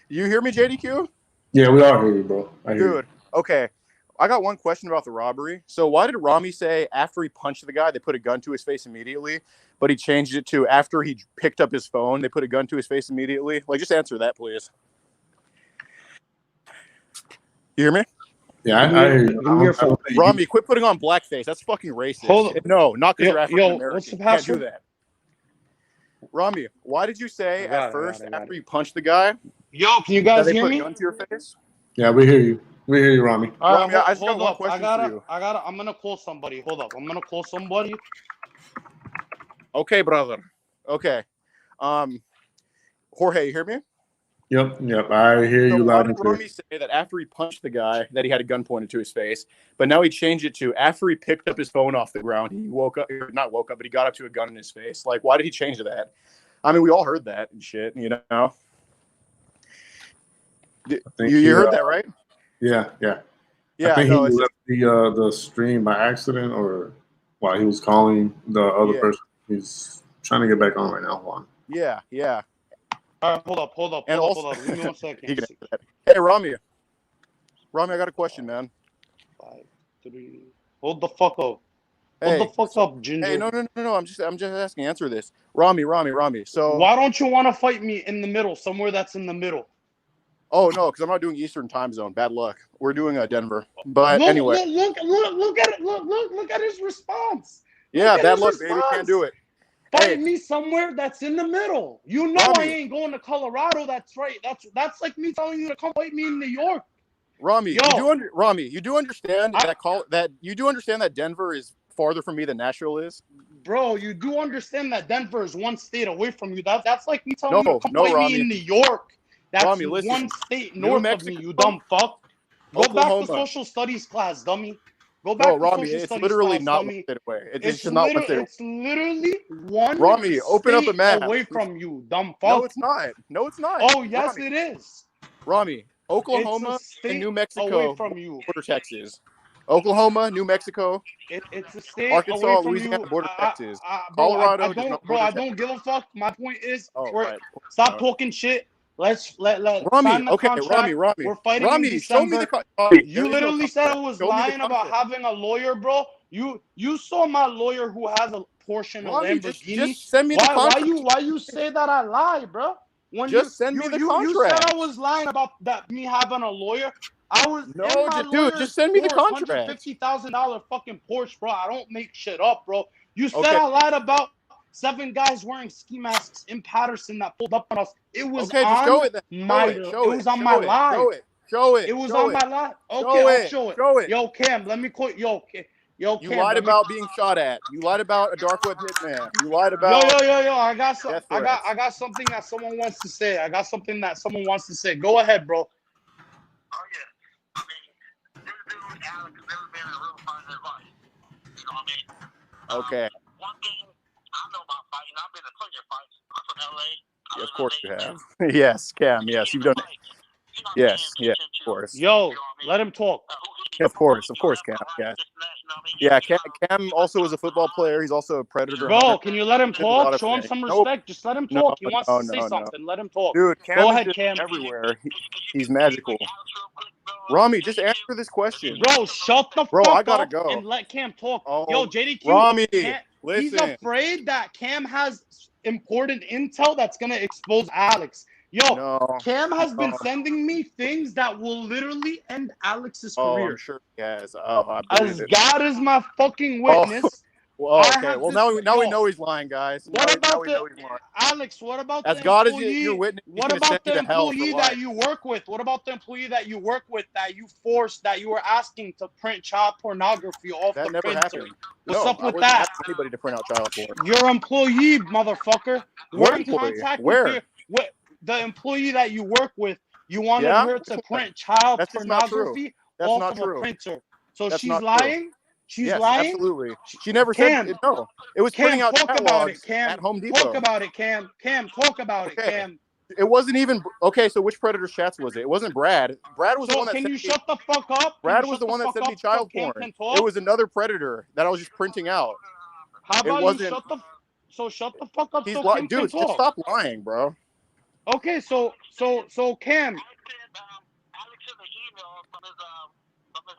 You hear me, JDQ? Yeah, we all hear you, bro. I hear Dude, okay. I got one question about the robbery. So why did Rami say after he punched the guy, they put a gun to his face immediately, but he changed it to after he picked up his phone, they put a gun to his face immediately? Like, just answer that, please. You hear me? Yeah, I hear you. Rami, quit putting on blackface. That's fucking racist. No, not because you're African American. What's the You can't do password? that. Rami, why did you say after you punched the guy, Yo, can you guys that they hear put me? a gun to your face? Yeah, we hear you. We hear you, Rami. All Rami, right, I just got hold one up. question for you. I'm gonna call somebody. Hold up. I'm gonna call somebody. Okay, brother. Okay. Jorge, you hear me? Yep. I hear you So why loud did and clear. Rami say that after he punched the guy that he had a gun pointed to his face, but now he changed it to after he picked up his phone off the ground, he not woke up, but he got up to a gun in his face. Like, why did he change that? I mean, we all heard that and shit, you know? You heard that, right? Yeah. Yeah, I think no, he left the stream by accident, or while he was calling the other person. He's trying to get back on right now. Hold on. Yeah. All right, hold up. Give me 1 second. Hey, Rami, I got a question, man. 5, 3. Hold the fuck up. Hey, Hold the fuck up, Ginger. Hey, no. I'm just asking. Answer this, Rami. So why don't you want to fight me in the middle, somewhere that's in the middle? Oh no, because I'm not doing Eastern time zone. Bad luck. We're doing Denver. But look, anyway, look at it. Look at his response. Yeah, bad luck, baby. Can't do it. Fight me somewhere that's in the middle. You know, Rami, I ain't going to Colorado. That's right. That's like me telling you to come fight me in New York. Rami, you do understand that Denver is farther from me than Nashville is? Bro, you do understand that Denver is one state away from you. That's like me telling you to come fight Rami. me in New York. That's Rami, listen, one state north Mexico, of me, you dumb fuck. Go Oklahoma. back to social studies class, dummy. Go back to Rami, social it's studies literally class, not dummy. one state away. It's literally one Rami, open up a map away from you, dumb fuck. No, it's not. Oh, yes, Rami. it is. Rami, Oklahoma and New Mexico away from you. Border Texas. Oklahoma, New Mexico. It's a state Arkansas, away from Louisiana, you. border Texas. Colorado, Bro, I don't give a fuck. My point is, right. Stop talking shit. Let's Rami, sign the contract. Rami. We're fighting Rami, in December. You literally said I was lying about having a lawyer, bro. You saw my lawyer who has a Porsche and a Lamborghini. Just send me the contract. Why you say that I lie, bro? Send me the contract. You said I was lying about that me having a lawyer. I was just send me the contract. $150,000 fucking Porsche, bro. I don't make shit up, bro. You said I lied about 7 guys wearing ski masks in Patterson that pulled up on us. It was on my live. Show it. It was on my live. Okay, I'll show it. Yo, Cam, let me call Yo, Cam. You lied about being shot at. You lied about a dark web hitman. You lied about. Yo. I got something that someone wants to say. Go ahead, bro. Oh yeah. I mean, this dude Alex has never been a real fighter in his life. You know what I mean? Okay. One thing I know about fighting, I've been to plenty of fights. I'm from LA. Of course you have. Yes, Cam. Yes, you've done it. Yes, of course. Yo, let him talk. Of course, Cam. Yes. Yeah, Cam also is a football player. He's also a predator. Bro, can you let him talk? Show him some respect. Just let him talk. He wants to say something. Let him talk. Dude, Cam Go ahead, Cam. Everywhere. He's magical. Rami, just answer this question. Bro, shut the fuck I gotta up go. and let Cam talk. Yo, JDQ. Rami, listen. He's afraid that Cam has important intel that's gonna expose Alex. Yo, Cam has been sending me things that will literally end Alex's career. I'm sure he has. As God is my fucking witness, Well, I okay. have Well, this- now we yo, know he's lying, guys. What Now about we the know he's lying. Alex? What about As the God is employee? your witness, he's What gonna send about the you to hell for employee life. that you work with? What about the employee that you work with that you forced, that you were asking to print child pornography off That the never printer? happened. What's No, up I with wasn't that? asking anybody to print out child porn. Your employee, motherfucker. What We're in employee? contact Where? with the employee that you work with. You wanted Yeah? her Which to one? print child That's just not true. pornography That's off not of true. a printer. So That's she's not true. lying? She's Yes, lying? absolutely. She never Cam, said no. It was Cam, printing out talk chat about it, logs Cam. at Home Depot. Talk about it, Cam. Cam, talk about it, Okay. Cam. It wasn't even okay. So which Predator's chats was it? It wasn't Brad. Brad was the So one that can sent you me. shut the fuck up? Brad was the one that sent me child Cam porn. can talk? It was another Predator that I was just printing out. How It about you wasn't. shut the fuck up He's so lying, Cam can dude. Just talk? stop lying, bro. Okay, so Cam, Alex sent an email from his hub, from his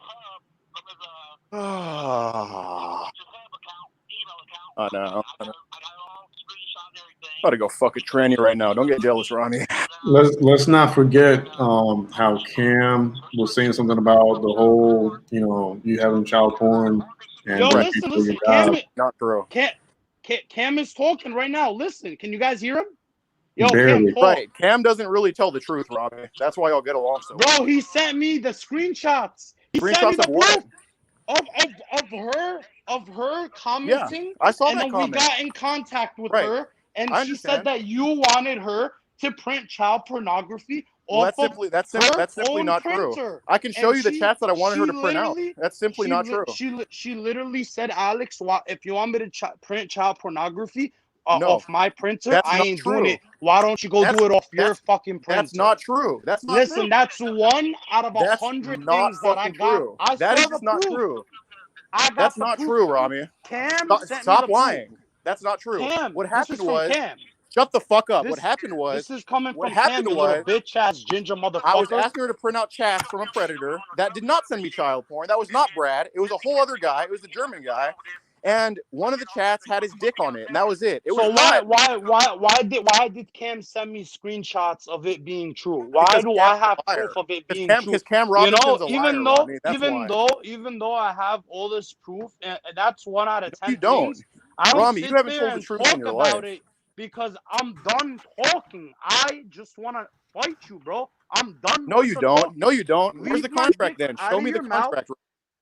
Ah, hub account, email account. I know. I got all screenshot and everything. Gotta go fuck a tranny right now. Don't get jealous, Rami. Let's not forget how Cam was saying something about the whole, you having child porn and yo, then listen, people listen, get job. Not true. Cam is talking right now. Listen, can you guys hear him? Yo, Barely. Cam, talk. Right. Cam doesn't really tell the truth, Rami. That's why y'all get along so well. Bro, he sent me the screenshots. He sent me Screenshots the of what? proof of her commenting. I saw and that then comment. we got in contact with Right. her, and I she said understand. that you wanted her to print child pornography Well, off that's simply own not printer. true. I can show And you the chats that I wanted her she to print out. literally- That's simply not true. She literally said, Alex, if you want me to print child pornography No, off my printer, that's I not ain't true. doing it. Why don't you go That's- do it off your that's- fucking printer? That's not true. That's not Listen, true. that's one out of That's 100 not things that I fucking got. true. I That saw is the just not proof. true. I got That's the not proof. true, Rami. Cam sent Stop me the lying. proof. That's not true. Cam, What this happened is from was, Cam. shut the fuck up. This- What happened was, This is coming what from Cam, happened you little was, bitch ass ginger motherfucker. I was asking her to print out chats from a Predator that did not send me child porn. That was not Brad. It was a whole other guy. It was a German guy. And one of the chats had his dick on it, and that was it. It was why did Cam send me screenshots of it being true? Why Because do Cam's I have a liar. proof of it being true? Because Cam Robinson's a liar, even though Rami. That's why. even though I have all this proof, and that's 1 out of 10 You don't. things, I don't Rami, sit you haven't there told the and truth in talk your about life. it because I'm done talking. I just want to fight you, bro. I'm done. No, you don't. No, you don't. Where's Leave the my contract dick then? out Show of me the your mouth. contract.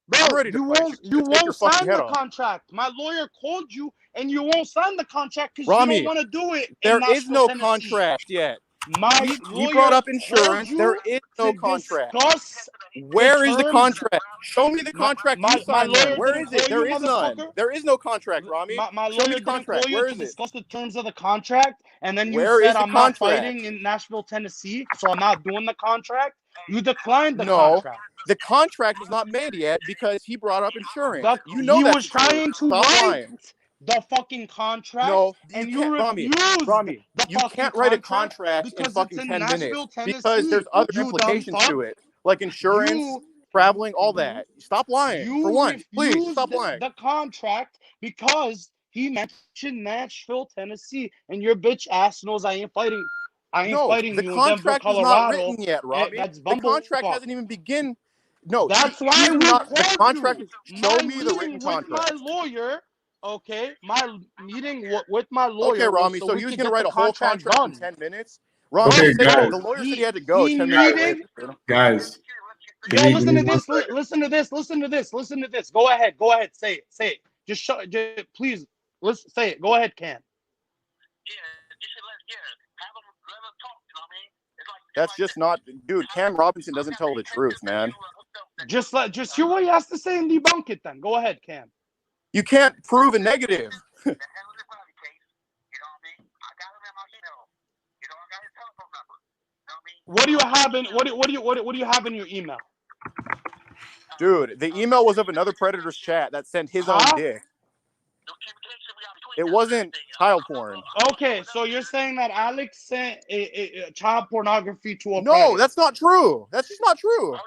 Bro, I'm ready to fight you Let's take your won't fucking sign head the off. contract. My lawyer called you, and you won't sign the contract because you Rami, don't want to do it. there in is Nashville, no Tennessee. contract yet. My He lawyer brought up called insurance. you There is no to contract. discuss Where is the terms. contract? Show me the contract My you signed lawyer then. Where didn't is it? call There you, is none. motherfucker. There is no contract, Rami. My Show me lawyer the didn't call contract. you Where to is it? discuss the terms of the contract, and then you Where said is the I'm not contract? fighting in Nashville, Tennessee, so I'm not doing the contract. You declined the No, contract. the contract was not made yet because he brought up insurance. You He know that. was trying to Stop write lying. the fucking contract, No, and you you can't, refused Rami, the you fucking can't write a contract contract in because fucking it's in 10 Nashville, minutes because there's Tennessee. other You dumb implications fuck. to it, like insurance, traveling, all that. Stop lying. For You one, please refused stop lying. the contract because he mentioned Nashville, Tennessee, and your bitch ass knows I ain't fighting. I ain't No, fighting the you in Denver, contract is not Colorado. written yet, Robbie. That's The contract bumblefuck. hasn't even begun. No, That's why he's we not. called The contract you. is. Show My me the meeting written with contract. my lawyer. Okay, my meeting with my lawyer. Okay, Rami. Was So we he was could going to get write the a whole contract contract in done. 10 minutes. Rami, Okay, said guys. the lawyer said he had to go 10 minutes later. Guys, Yo, listen to this. Listen to this. Listen to this. Listen to this. Go ahead. Go ahead. Say it. Say it. Just please. Let's say it. Go ahead, Cam. Yeah, you should let him talk. You know what I mean? It's like That's just not, dude. Cam Robinson doesn't tell the truth, man. Just hear what he has to say and debunk it. Then go ahead, Cam. You can't prove a negative. What do you have in what do you have in your email? Dude, the email was of another Predator's chat that sent his own dick. It wasn't child porn. Okay, so you're saying that Alex sent a child pornography to a No, Predator. that's not true. That's just not true. Oh yeah,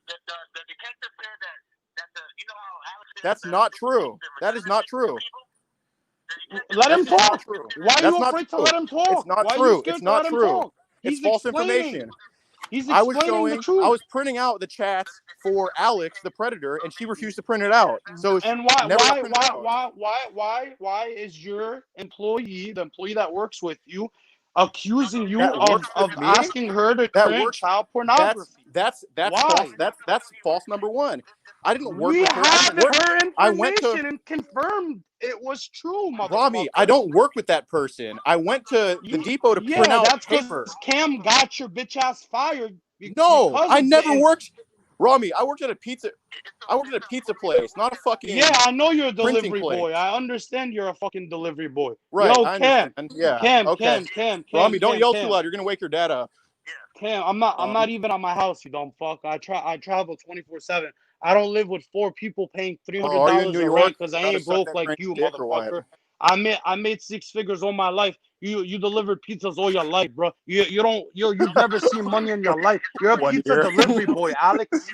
the detective said that you know how Alex. That's not true. That is not true. Let him talk. Why are That's you not afraid to true. let him talk? It's not Why true. Are you scared It's to not let him true. talk? It's He's false explaining. information. He's I was explaining the showing, truth. I was printing out the chats for Alex, the predator, and she refused to print it out. So And why is your employee, the employee that works with you, accusing you That of works with me? asking her to That print works- child pornography? That's Why? false. That's false number one. I didn't work We with her. have her I went to information and confirmed it was true, motherfucker. Rami. I don't work with that person. I went to the depot to print out that's paper. because Cam got your bitch ass fired. No, I never worked. worked. Rami, I worked at a pizza. I worked at a pizza place, not a fucking. Yeah, I know you're a printing delivery place. boy. I understand you're a fucking delivery boy. Right. Yo, I Cam. understand. Yeah. Cam, Okay. Cam. Rami, don't yell Cam. too loud. You're gonna wake your dad up. Cam, I'm not even at my house, you dumb fuck. I travel 24/7. I don't live with 4 people paying $300 a rent because I ain't broke like you, motherfucker. I made 6 figures all my life. You delivered pizzas all your life, bro. You've never seen money in your life. You're a pizza delivery boy, Alex.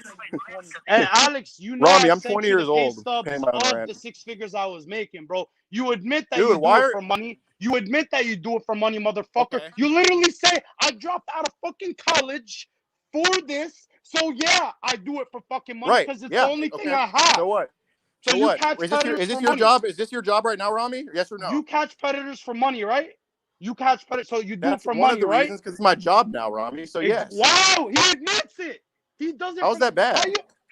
And Alex, you know Rami, I I'm sent 20 you years the pay old. stubs Paying my own of rent. the 6 figures I was making, bro. You admit that Dude, you do it for money. You admit that you do it for money, motherfucker. Okay. You literally say, I dropped out of fucking college for this. So yeah, I do it for fucking money because it's the only thing I have. So what? So you catch predators is this for your money. job? Is this your job right now, Rami? Yes or no? You catch predators for money, right? You catch predators, so you do That's it for one money, of the right? reasons because it's my job now, Rami. So yes. Wow, he admits it. He does it. How's that bad?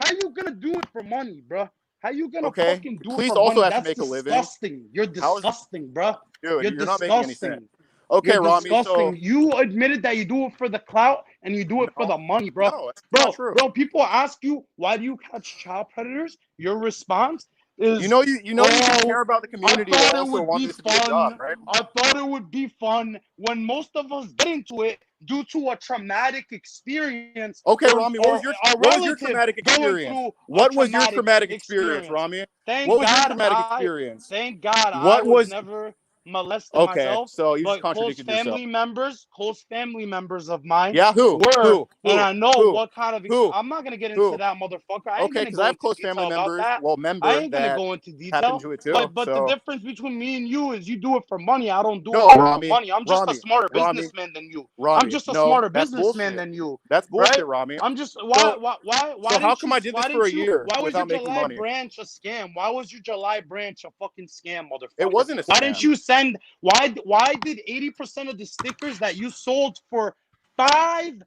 How you gonna do it for money, bro? How you gonna Okay. fucking do Police it for also money? have to That's make a living. disgusting. You're disgusting, bro. Dude, You're not making any sense. disgusting. Okay, You're Rami. disgusting. So You admitted that you do it for the clout and you do it for the money, bro. no, that's not true. Bro, people ask you, why do you catch child predators? Your response is, you can care about the community I and thought it also would want be this to be a job, right? I thought it would be fun when most of us get into it due to a traumatic experience. Okay, Rami, what was your traumatic experience? What was your traumatic experience, Rami? What was your traumatic experience? Thank God I was never molested myself. So you just But close contradicted yourself. family members of mine. Yeah, who? And I know who? what kind of. Who? I'm not gonna get into that, motherfucker. I ain't gonna because go I have into close detail family about members. that. Well, I ain't gonna go into detail. Happen to it too. But the difference between me and you is you do it for money. I don't do it for money. I'm just a smarter businessman than you. I'm just a smarter businessman than you. That's bullshit, right? Rami. I'm just why? So how come I did this for a year why was without your making July money? branch a scam? Why was your July branch a fucking scam, motherfucker? It wasn't a scam. Why didn't you send? Why did 80% of the stickers that you sold for $5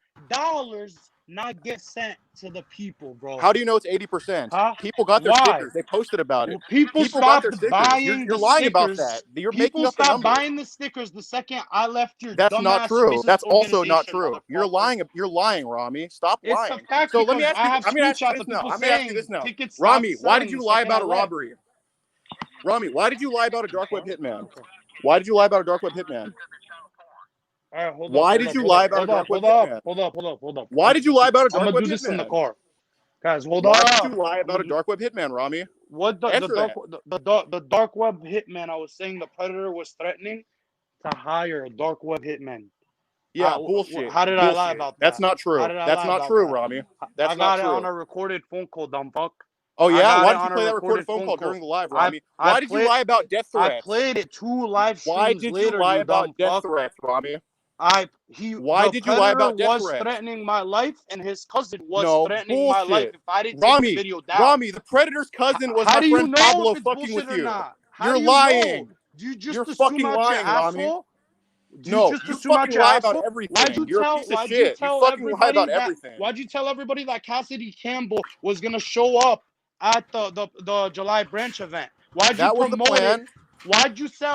not get sent to the people, bro? How do you know it's 80%? Huh? People got their stickers. They posted about it. People got their stopped stickers. buying You're lying stickers. about that. You're making up the People numbers. stopped buying the stickers the second I left your That's dumbass not true. That's also not organization, true. You're lying. You're lying, Rami. Stop It's lying. a fact. So let me ask you. I'm gonna ask you this now. I'm gonna ask you this now. Rami, why did you lie about a robbery? Rami, why did you lie about a dark web hitman? Why did you lie about a dark web hitman? All right, hold Why did you lie about a dark web hitman? Hold up. Why did you lie about a dark web hitman? I'm gonna do this in the car, guys. Hold Why up. did you lie about a dark web hitman, Rami? What the dark web hitman? I was saying the predator was threatening to hire a dark web hitman. Yeah, bullshit. How did I lie about that? That's not true. That's not true, Rami. That's not true. I got it on a recorded phone call, dumb fuck. Oh yeah, why did you play that recorded phone call during the live, Rami? Why did you lie about death threats? I played it 2 live streams Why did you lie about death threats, Rami? Why did you lie about death threats? Threatening my life, and his cousin was threatening my life. If I didn't take the video down, Rami, the predator's cousin was my friend Pablo fucking with you. You're lying. You're fucking lying, Rami. No, you fucking lie about everything. You're a piece of shit. You fucking lie about everything. Why'd you tell everybody that Cassidy Campbell was gonna show up at the July branch event? Why'd you promote it? Why'd you say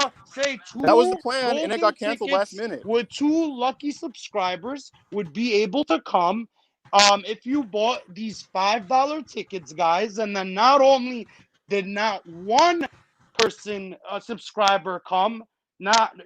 2? That was the plan, and it got canceled last minute. With 2 lucky subscribers would be able to come. If you bought these $5 tickets, guys, and then not only did not one person, a subscriber, come.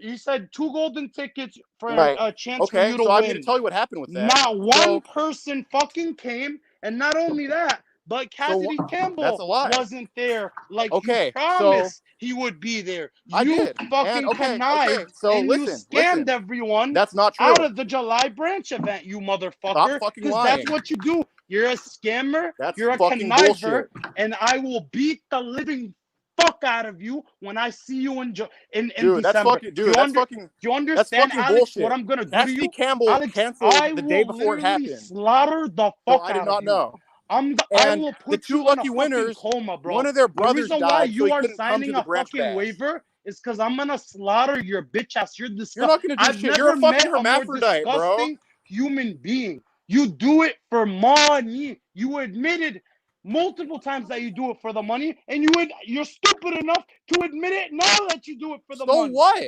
You said 2 golden tickets for a chance for you to win. I'm going to tell you what happened with that. Not one person fucking came, and not only that, but Cassidy Campbell wasn't there like you promised he would be there. You fucking connived and you scammed everyone. That's not true. Out of the July branch event, you motherfucker. Because that's what you do. You're a scammer. You're a conniver, and I will beat the living fuck out of you when I see you in Dude, December. that's fucking. Dude, that's fucking. Do you understand, fucking Alex, bullshit. what I'm gonna do to Cassidy you? Campbell Alex, canceled I the day will before it literally happened. slaughter the So fuck I did out not of you. know. I And will the put two you in a lucky fucking winners, coma, bro. one of their The brothers reason why died, so you he are couldn't come to signing the a branch fucking bash. waiver is because I'm gonna slaughter your bitch ass. You're disgusting. You're not gonna do I've shit. You're never a fucking met a more hermaphrodite, bro. disgusting human being. You do it for money. You admitted multiple times that you do it for the money, and you're stupid enough to admit it now that you do it for the So money. what?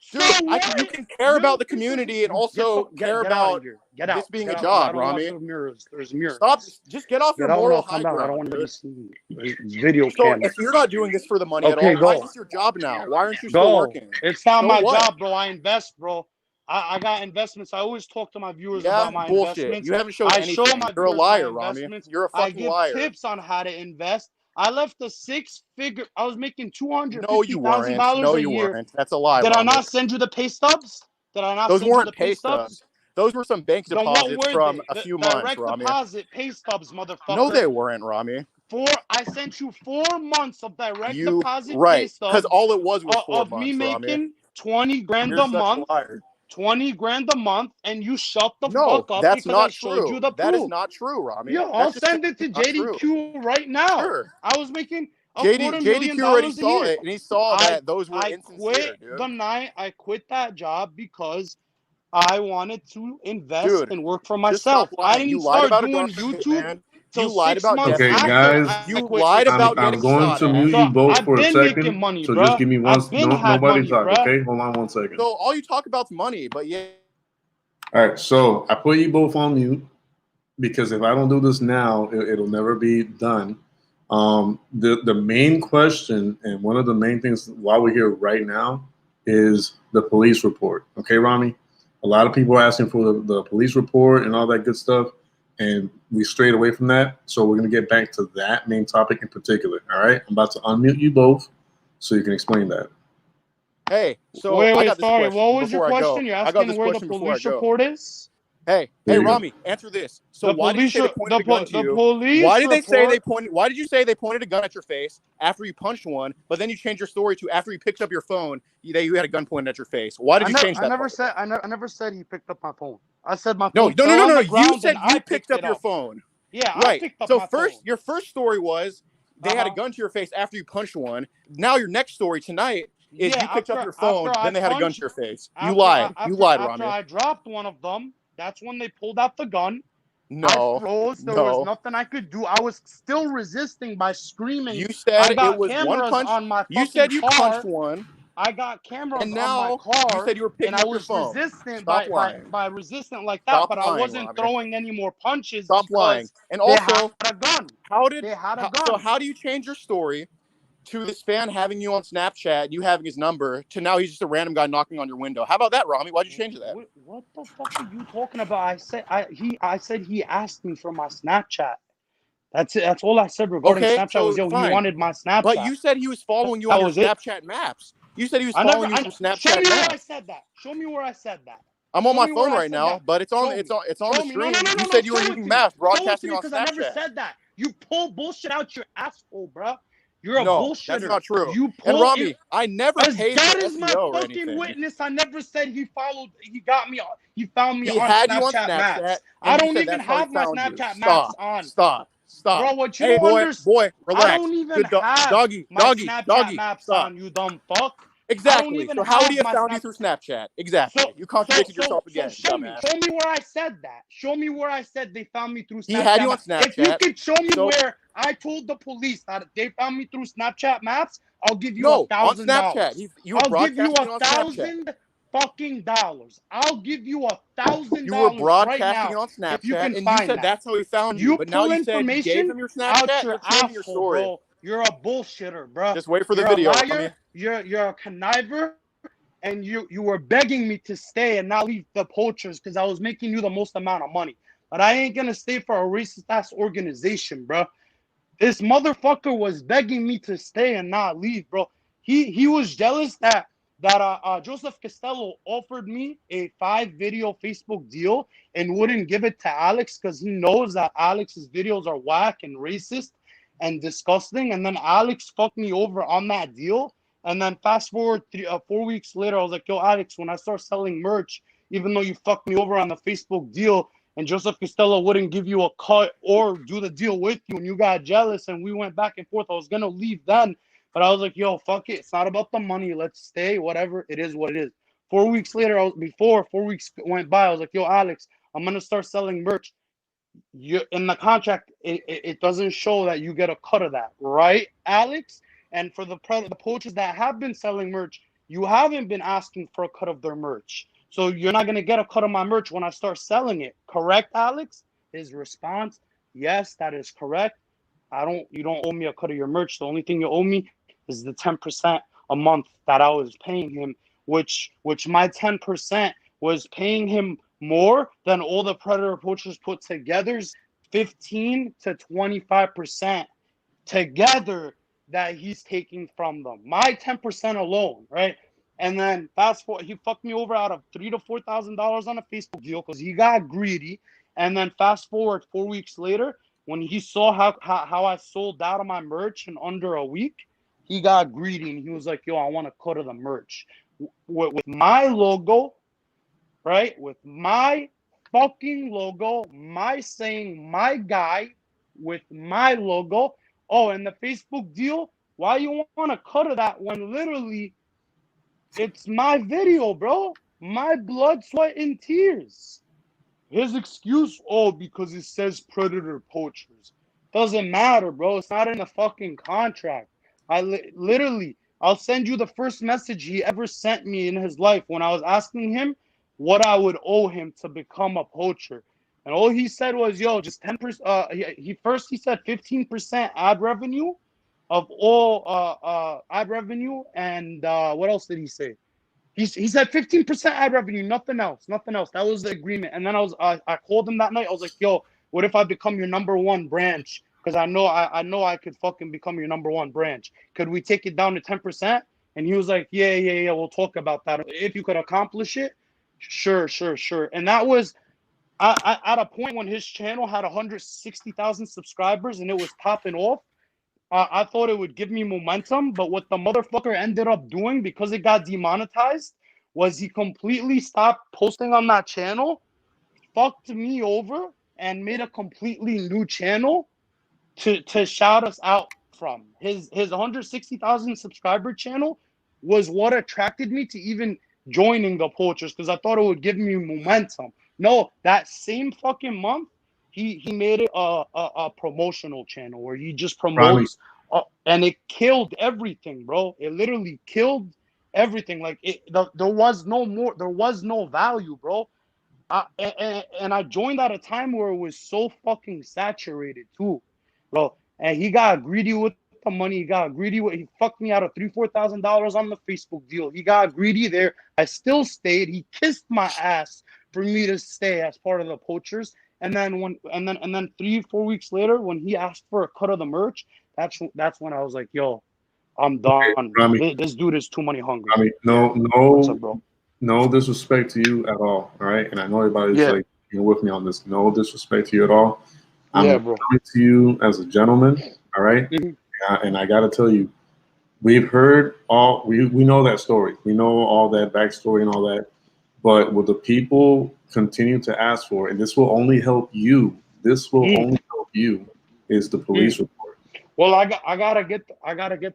So Dude, what? you can care about the community and also care get out about of here. Get out. this being Get a out, 'cause I job, don't want Rami. the mirrors. There's mirrors. Stop. Just get off your Get out and moral I'll high come back. I don't ground, want to dude. see you. There's video So camera. if you're not doing this for the money Okay, at all, why go. is this your job now? Why aren't you still Go. working? It's not So my what? job, bro. I invest, bro. I got investments. I always talk to my viewers Yeah, about my bullshit. investments. You haven't showed I anything. show my You're a viewers liar, my Rami. investments. You're a I fucking give liar. tips on how to invest. I left a six-figure. I was making No, you weren't. $250,000 No, a you year. weren't. That's a lie, Did I Rami. not send you the pay stubs? Did I not Those send you the weren't pay pay stubs? stubs. Those were some bank Then what deposits were from they? a The few months, direct Rami. deposit pay stubs, motherfucker. No, they weren't, Rami. I sent you 4 months of direct You deposit pay right? Because stubs all it was 4 of me months, Rami. making 20 grand You're a such month. a liar. 20 grand a month, and you shut the No, fuck up that's because not I showed true. you the That is proof. not true, Rami. Yeah, I'll send it to not true. JDQ right now. Sure. I was making $250,000 JDQ already a saw year. it, and he saw that those were I insincere, quit dude. the night. I quit that job because I wanted to invest Dude, and work for just stop myself. I lying. didn't You lied start about a doing government hit, YouTube man. till You lied 6 about months Okay, getting after guys. I You quit lied YouTube. about I'm getting going shot to at. mute So you both I've for a been second. making money, So bruh. just give me one. I've been had Nobody money, talk. bruh. Okay, hold on 1 second. So all you talk about is money, but yeah. All right, so I put you both on mute because if I don't do this now, it'll never be done. The main question and one of the main things why we're here right now is the police report. Okay, Rami? A lot of people are asking for the police report and all that good stuff, and we strayed away from that. So we're going to get back to that main topic in particular. All right? I'm about to unmute you both so you can explain that. Hey, so Wait, I got this sorry. question What was your before I go. question? You're I got asking this where the question before I police go. report is? Hey, There you go. Rami, answer this. So why did you say they pointed a gun to you? Police Why did they say report- they pointed? Why did you say they pointed a gun at your face after you punched one? But then you changed your story to after you picked up your phone, you had a gun pointed at your face. Why did you change that? I never said he picked up my phone. I said my No, phone fell on the You ground said and you I picked up it your phone. Yeah, I Right. picked up So my phone. your first story was they had a gun to your face after you punched one. Now your next story tonight is you picked up your phone, then they had a gun to your face. You lied. You lied, Rami. After I dropped one of them, that's when they pulled out the gun. No. I froze. There was nothing I could do. I was still resisting by screaming. You said I got it was cameras one punch. on my You said you car. punched one. I got cameras And on my now car. you said you were picking and I up your was phone. resistant Stop lying. by resistant like that, Stop but lying, I wasn't Rami. throwing any more punches. Stop because lying. And they also, had a gun. They had a gun. So how do you change your story to this fan having you on Snapchat, you having his number, to now he's just a random guy knocking on your window? How about that, Rami? Why'd you change that? What the fuck are you talking about? I said he asked me for my Snapchat. That's it. That's all I said regarding Snapchat so was, he wanted my Snapchat. But you said he was following you on your Snapchat maps. You said he was following you from Snapchat Show me maps. where I said that. Show me where I said that. I'm on my phone right now, but it's on the screen. You said you were using maps broadcasting on Snapchat. I never said that. You pull bullshit out your asshole, bro. You're a no, bullshitter. That's not true. You and Rami, I never paid for God is my fucking witness. I never said he followed. He got me. He found me on had Snapchat, you on Snapchat maps. I don't even have my Snapchat maps on. Stop. Bro, what you don't understand? Boy, relax. I don't even have my Snapchat maps on, you dumb fuck. Exactly. So how would he have found you through Snapchat? Exactly. You contradicted yourself again. Show me where I said that. Show me where I said they found me through Snapchat. He had you on Snapchat. If you could show me where I told the police that they found me through Snapchat maps, I'll give you $1,000. On Snapchat. I'll give you $1,000 fucking dollars. I'll give you $1,000. You were broadcasting right on Snapchat, if you can and find you said that's how he found you. But now you said you gave him your Snapchat. You're changing your story. Bro. You're a bullshitter, bro. Just wait for the video. A liar. You're a conniver, and you were begging me to stay and not leave the poachers because I was making you the most amount of money. But I ain't gonna stay for a racist ass organization, bro. This motherfucker was begging me to stay and not leave, bro. He was jealous that Joseph Costello offered me a 5-video Facebook deal and wouldn't give it to Alex because he knows that Alex's videos are whack and racist. and disgusting. And then Alex fucked me over on that deal. And then fast forward 4 weeks later, I was like, yo, Alex, when I start selling merch, even though you fucked me over on the Facebook deal, and Joseph Costello wouldn't give you a cut or do the deal with you, and you got jealous, and we went back and forth. I was gonna leave then, but I was like, yo, fuck it. It's not about the money. Let's stay. Whatever. It is what it is. 4 weeks later, before 4 weeks went by, I was like, yo, Alex, I'm gonna start selling merch. You in the contract, it doesn't show that you get a cut of that, right, Alex? And for the poachers that have been selling merch, you haven't been asking for a cut of their merch. So you're not gonna get a cut of my merch when I start selling it. Correct, Alex? His response, yes, that is correct. You don't owe me a cut of your merch. The only thing you owe me is the 10% a month that I was paying him, which my 10% was paying him more than all the predator poachers put together's 15 to 25% together that he's taking from them. My 10% alone, right? And then fast forward, he fucked me over out of $3,000 to $4,000 on a Facebook deal because he got greedy. And then fast forward 4 weeks later, when he saw how I sold out of my merch in under a week, he got greedy and he was like, yo, I want a cut of the merch with my logo, right? With my fucking logo, my saying my guy with my logo. Oh, and the Facebook deal, why you want to cut of that when literally it's my video, bro? My blood, sweat, and tears. His excuse, oh, because it says predator poachers. Doesn't matter, bro. It's not in the fucking contract. Literally, I'll send you the first message he ever sent me in his life when I was asking him what I would owe him to become a poacher. And all he said was, yo, just 10%. He said 15% ad revenue of all ad revenue. And what else did he say? He said 15% ad revenue, nothing else. That was the agreement. And then I called him that night. I was like, yo, what if I become your number one branch? Because I know I could fucking become your number one branch. Could we take it down to 10%? And he was like, yeah, we'll talk about that. If you could accomplish it, sure. And that was at a point when his channel had 160,000 subscribers and it was popping off. I thought it would give me momentum, but what the motherfucker ended up doing, because it got demonetized, was he completely stopped posting on that channel, fucked me over, and made a completely new channel to shout us out from. His 160,000 subscriber channel was what attracted me to even joining the poachers, because I thought it would give me momentum. No, that same fucking month, he made it a promotional channel where he just promotes, and it killed everything, bro. It literally killed everything. Like there was no value, bro. And I joined at a time where it was so fucking saturated too, bro. And he got greedy with the money. He fucked me out of $3,000-4,000 on the Facebook deal. He got greedy there. I still stayed. He kissed my ass for me to stay as part of the poachers. And then 3-4 weeks later, when he asked for a cut of the merch, that's when I was like, yo, I'm done. Okay, Rami, This dude is too money hungry. Rami, What's up, bro? no disrespect to you at all right? And I know everybody's like, you're with me on this. No disrespect to you at all. I'm coming to you as a gentleman, all right? And I got to tell you, we've heard we know that story. We know all that backstory and all that. But what the people continue to ask for, and this will only help you, is the police report. Well, I gotta get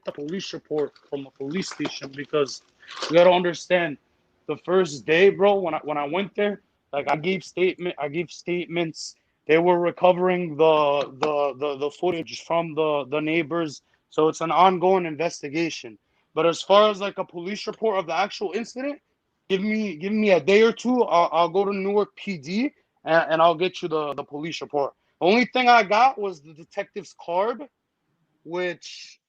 the police report from the police station, because you gotta understand, the first day, bro, when I went there, like I gave statements. They were recovering the footage from the neighbors, so it's an ongoing investigation. But as far as like a police report of the actual incident, give me a day or two. I'll go to Newark PD and I'll get you the police report. The only thing I got was the detective's card, which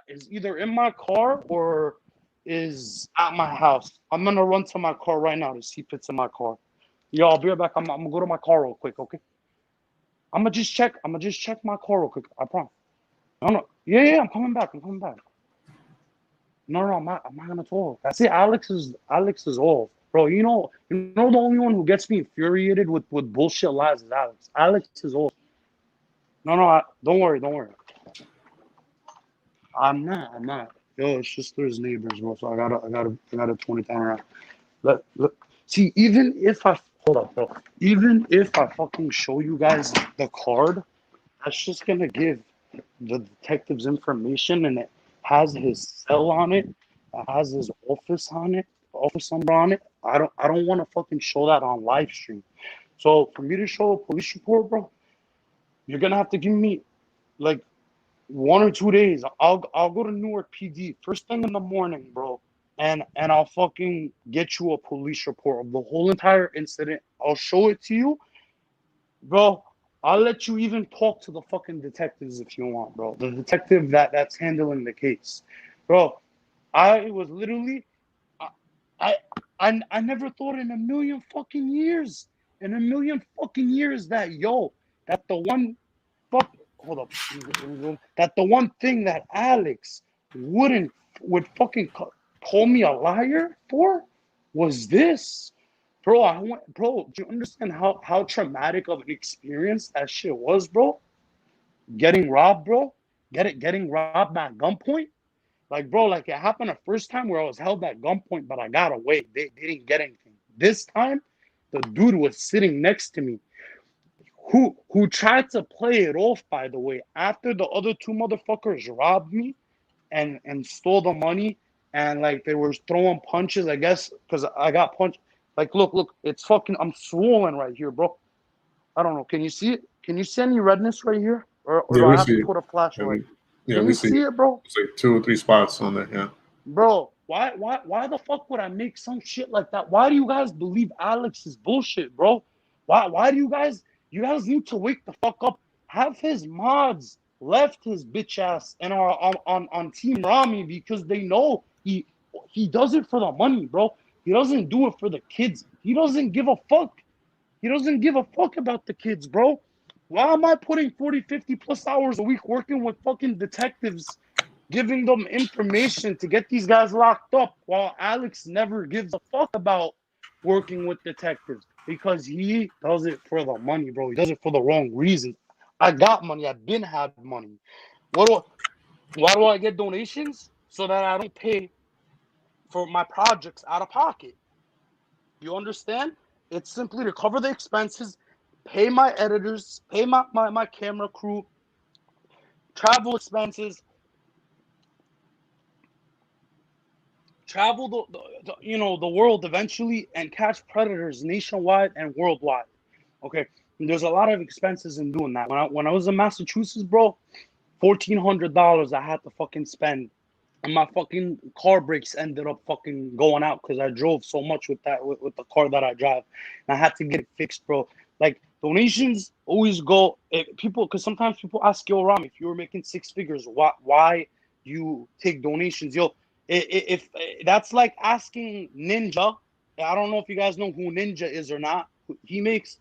is either in my car or is at my house. I'm gonna run to my car right now to see if it's in my car. Yo, I'll be right back. I'm gonna go to my car real quick, okay? I'm gonna just check my car real quick. I promise. No. Yeah, I'm coming back. No, I'm not gonna talk. I see Alex is off. Bro, you know the only one who gets me infuriated with bullshit lies is Alex. Alex is off. No, don't worry. I'm not. Yo, it's just there's neighbors, bro. So I gotta tone it down around. Look. See, even if I hold up, bro. Even if I fucking show you guys the card, that's just gonna give the detective's information, and it has his cell on it. It has his office number on it. I don't want to fucking show that on live stream. So for me to show a police report, bro, you're gonna have to give me like 1 or 2 days. I'll go to Newark PD first thing in the morning, bro, and I'll fucking get you a police report of the whole entire incident. I'll show it to you, bro. I'll let you even talk to the fucking detectives if you want, bro. The detective that's handling the case, bro. I was literally, I I never thought in a million fucking years, that that the one fuck hold up, that the one thing that Alex would fucking call me a liar for was this. Bro, do you understand how traumatic of an experience that shit was, bro? Getting robbed, bro. Getting robbed at gunpoint. Like, bro, like it happened the first time where I was held at gunpoint, but I got away. They didn't get anything. This time, the dude was sitting next to me, who tried to play it off, by the way, after the other two motherfuckers robbed me and stole the money, and like they were throwing punches, I guess, because I got punched. Like, look, it's fucking, I'm swollen right here, bro. I don't know. Can you see it? Can you see any redness right here? Or Yeah, do I we have see to it. put a flashlight? Yeah, Can we you see see it. it, bro? It's like 2 or 3 spots on there. Yeah. Bro, why the fuck would I make some shit like that? Why do you guys believe Alex is bullshit, bro? Why do you guys need to wake the fuck up? Have his mods left his bitch ass and are on Team Rami because they know he does it for the money, bro. He doesn't do it for the kids. He doesn't give a fuck. He doesn't give a fuck about the kids, bro. Why am I putting 40, 50 plus hours a week working with fucking detectives, giving them information to get these guys locked up, while Alex never gives a fuck about working with detectives? Because he does it for the money, bro. He does it for the wrong reasons. I got money. I've been had money. Why do I get donations? So that I don't pay for my projects out of pocket. You understand? It's simply to cover the expenses, pay my editors, pay my camera crew, travel expenses, travel the world eventually, and catch predators nationwide and worldwide. Okay, and there's a lot of expenses in doing that. When I was in Massachusetts, bro, $1,400 I had to fucking spend, and my fucking car brakes ended up fucking going out because I drove so much with with the car that I drive, and I had to get it fixed, bro. Like, donations always go, people, because sometimes people ask, yo, Rami, if you were making 6 figures, why you take donations? Yo, if that's like asking Ninja. I don't know if you guys know who Ninja is or not. He makes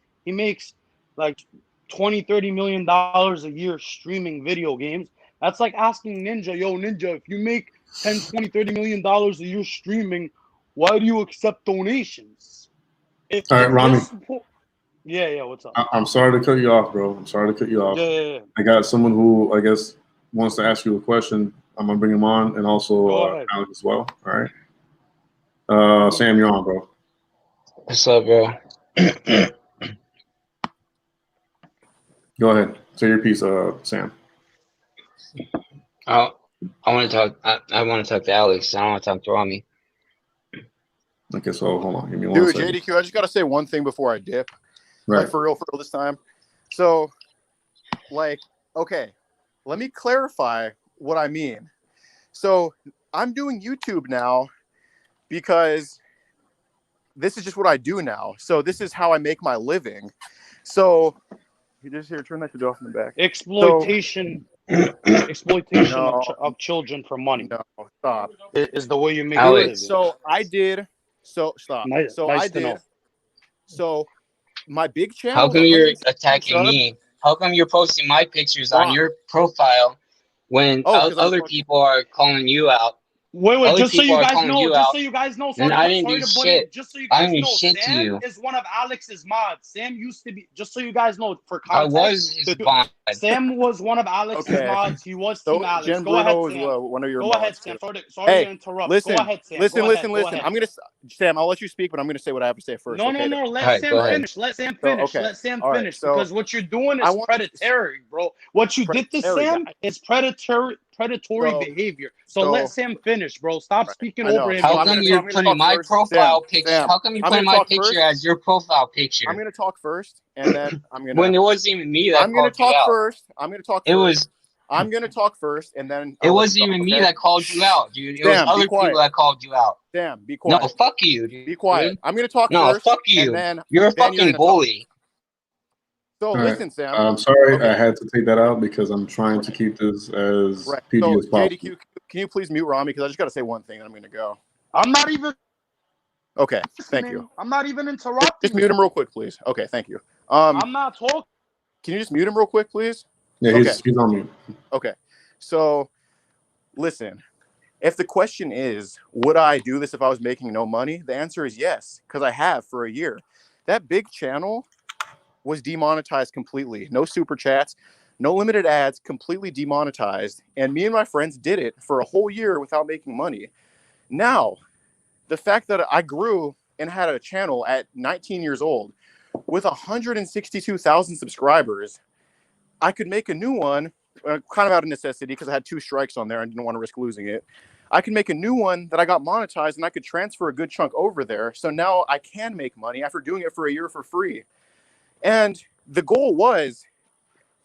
like 20-30 million a year streaming video games. That's like asking Ninja, yo, Ninja, if you make 10-20-30 million a year streaming, why do you accept donations? If All right, Rami. yeah, what's up? I'm sorry to cut you off, bro. I'm sorry to cut you off. Yeah. I got someone who I guess wants to ask you a question. I'm gonna bring him on, and also Alex as well. All right. Sam, you're on, bro. What's up, bro? Go ahead. Say your piece, Sam. I want to talk. I want to talk to Alex. I don't want to talk to Rami. Okay, so hold on. Give me one Dude, second. JDQ, I just got to say one thing before I dip. Right. Like, for real this time. So, like, okay, let me clarify what I mean. So, I'm doing YouTube now because this is just what I do now. So, this is how I make my living. So, you just here, turn that shit off in the back. Exploitation of children for money. No, stop. Is the way you make Alex. it. So, I did. So, stop. Nice I to know. did. So, my big channel. How come you're attacking me? How come you're posting my pictures on your profile when other people are calling you out Wait, Other just so people you are guys calling know, you out, and I didn't sorry do to butt in. shit. Just so you I guys didn't do know, shit to Sam you. is one of Alex's mods. Sam used to be, just so you guys know, for I context. was his bond. Sam was one of Alex's Okay. mods. He was So Team Alex. Jim Go ahead, Bruno is Sam. one of your Go mods ahead, too. Sam. Sorry Hey, to interrupt. listen, Go ahead, Sam. listen, Go listen, ahead. listen. Go ahead. I'm gonna, Sam. I'll let you speak, but I'm gonna say what I have to say first. No, okay? no, no. Let Alright, Sam go ahead. finish. Let Sam So, finish. okay. Let Sam All right, finish. so Because what you're doing I is want predatory, bro. What you did to predatory Sam guy. is predatory So, behavior. So let Sam finish, bro. Stop right, speaking I know. over him. So How I'm come gonna you're talk putting my first. profile picture? Sam, How come you're I'm putting gonna my talk picture first. as your profile picture? I'm gonna talk first, and then I'm When gonna. it wasn't even me that I'm gonna called you talk out. first. I'm gonna talk It first. was. I'm gonna talk first, and then It I'll let you wasn't talk. even me Okay? that called you out, dude. It was Sam, be other people quiet. that called you out. Sam, be No, quiet. fuck you, dude. Be quiet. I'm gonna talk No, first, fuck and you. then You're a you're fucking gonna talk. bully. So All listen, right. Sam. I'm sorry Okay. I had to take that out because I'm trying to keep this as Right. PG So as possible. JDQ, can you please mute Rami? Because I just got to say one thing, and I'm going to go. I'm not even Okay. listening. Thank you. I'm not even interrupting. Just mute him real quick, please. Okay. Thank you. I'm not talking. Can you just mute him real quick, please? Yeah, Okay. he's on mute. Okay. So listen, if the question is, would I do this if I was making no money? The answer is yes, because I have for a year. That big channel was demonetized completely. No super chats, no limited ads, completely demonetized. And me and my friends did it for a whole year without making money. Now, the fact that I grew and had a channel at 19 years old with 162,000 subscribers, I could make a new one, kind of out of necessity because I had 2 strikes on there and didn't want to risk losing it. I could make a new one that I got monetized and I could transfer a good chunk over there. So now I can make money after doing it for a year for free. And the goal was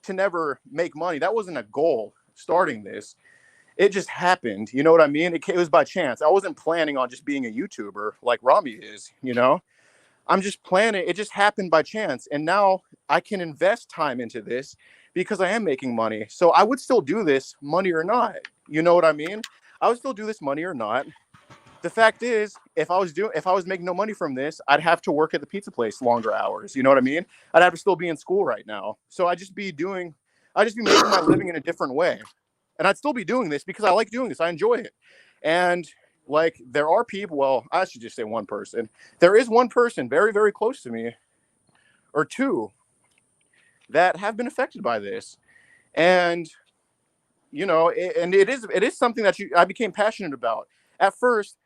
to never make money. That wasn't a goal starting this. It just happened. You know what I mean? It was by chance. I wasn't planning on just being a YouTuber like Rami is, you know? I'm just planning. It just happened by chance. And now I can invest time into this because I am making money. So I would still do this money or not. You know what I mean? I would still do this money or not. The fact is, if I was making no money from this, I'd have to work at the pizza place longer hours. You know what I mean? I'd have to still be in school right now. So I'd just be making my living in a different way. And I'd still be doing this because I like doing this. I enjoy it. And like there are people, well, I should just say one person. There is one person very, very close to me, or two, that have been affected by this. And you know, it is something that I became passionate about at first.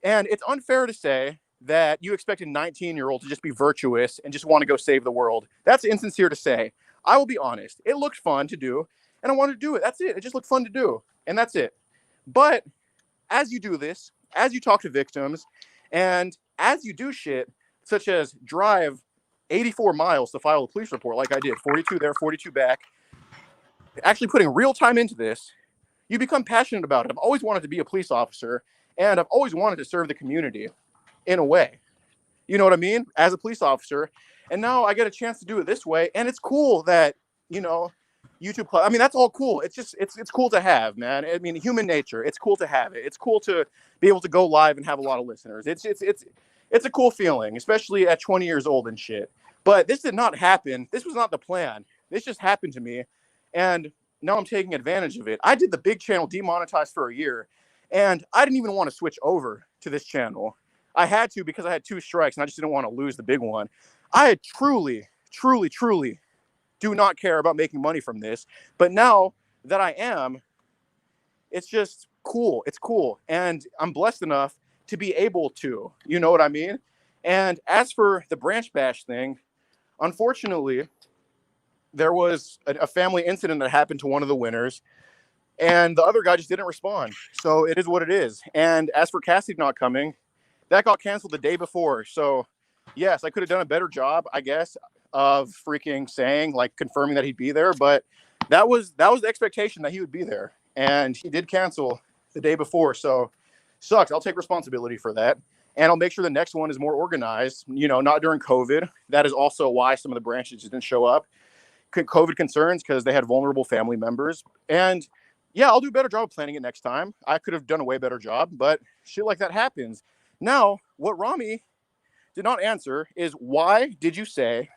And it's unfair to say that you expect a 19-year-old to just be virtuous and just want to go save the world. That's insincere to say. I will be honest. It looked fun to do, and I wanted to do it. That's it. It just looked fun to do, and that's it. But as you do this, as you talk to victims, and as you do shit such as drive 84 miles to file a police report like I did, 42 there, 42 back, actually putting real time into this, you become passionate about it. I've always wanted to be a police officer, and I've always wanted to serve the community in a way. You know what I mean? As a police officer. And now I get a chance to do it this way. And it's cool that, you know, YouTube, I mean, that's all cool. It's just, it's cool to have, man. I mean, human nature, it's cool to have it. It's cool to be able to go live and have a lot of listeners. It's a cool feeling, especially at 20 years old and shit. But this did not happen. This was not the plan. This just happened to me. And now I'm taking advantage of it. I did the big channel demonetized for a year, and I didn't even want to switch over to this channel. I had to because I had 2 strikes and I just didn't want to lose the big one. I truly, truly, truly do not care about making money from this. But now that I am, it's just cool. It's cool. And I'm blessed enough to be able to, you know what I mean? And as for the branch bash thing, unfortunately, there was a family incident that happened to one of the winners, and the other guy just didn't respond. So it is what it is. And as for Cassidy not coming, that got canceled the day before. So yes, I could have done a better job, I guess, of freaking saying, like, confirming that he'd be there. But that was the expectation that he would be there. And he did cancel the day before. So sucks. I'll take responsibility for that. And I'll make sure the next one is more organized, you know, not during COVID. That is also why some of the branches just didn't show up. COVID concerns because they had vulnerable family members. And yeah, I'll do a better job of planning it next time. I could have done a way better job, but shit like that happens. Now, what Rami did not answer is, why did you say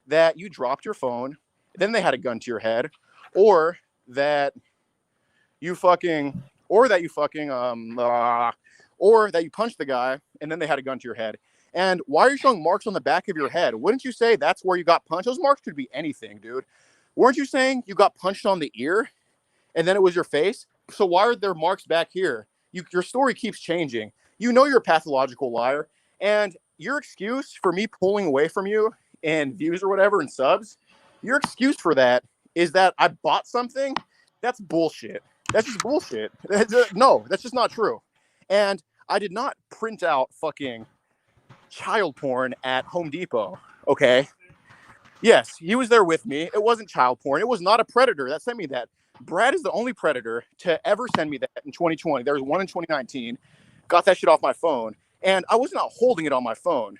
that you dropped your phone, then they had a gun to your head, or that you fucking or that you fucking or that you punched the guy and then they had a gun to your head. And why are you showing marks on the back of your head? Wouldn't you say that's where you got punched? Those marks could be anything, dude. Weren't you saying you got punched on the ear and then it was your face? So why are there marks back here? Your story keeps changing. You know you're a pathological liar. And your excuse for me pulling away from you in views or whatever and subs, your excuse for that is that I bought something. That's bullshit. That's just bullshit. No, that's just not true. And I did not print out fucking child porn at Home Depot. Okay. Yes, he was there with me. It wasn't child porn. It was not a predator that sent me that. Brad is the only predator to ever send me that in 2020. There was one in 2019. Got that shit off my phone. And I was not holding it on my phone.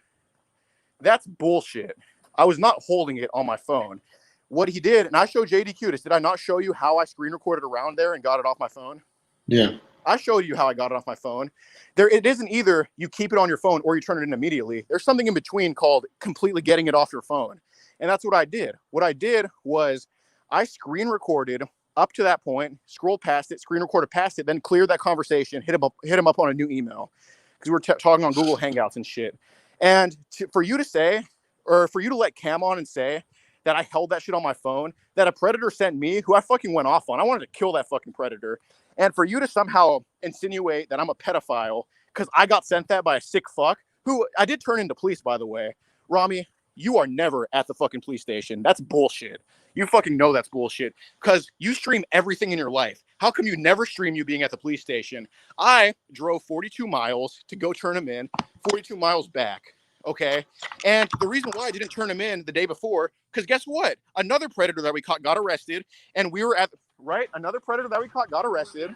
That's bullshit. I was not holding it on my phone. What he did, and I showed JD Cutis. Did I not show you how I screen recorded around there and got it off my phone? Yeah. I showed you how I got it off my phone. It isn't either you keep it on your phone or you turn it in immediately. There's something in between called completely getting it off your phone. And that's what I did. What I did was I screen recorded up to that point, scrolled past it, screen recorded past it, then cleared that conversation, hit him up on a new email because we were talking on Google Hangouts and shit. And for you to say, or for you to let Cam on and say that I held that shit on my phone, that a predator sent me, who I fucking went off on. I wanted to kill that fucking predator. And for you to somehow insinuate that I'm a pedophile because I got sent that by a sick fuck, who I did turn into police, by the way. Rami, you are never at the fucking police station. That's bullshit. You fucking know that's bullshit because you stream everything in your life. How come you never stream you being at the police station? I drove 42 miles to go turn him in, 42 miles back. Okay. And the reason why I didn't turn him in the day before, because guess what? Another predator that we caught got arrested. And we were at, right? Another predator that we caught got arrested.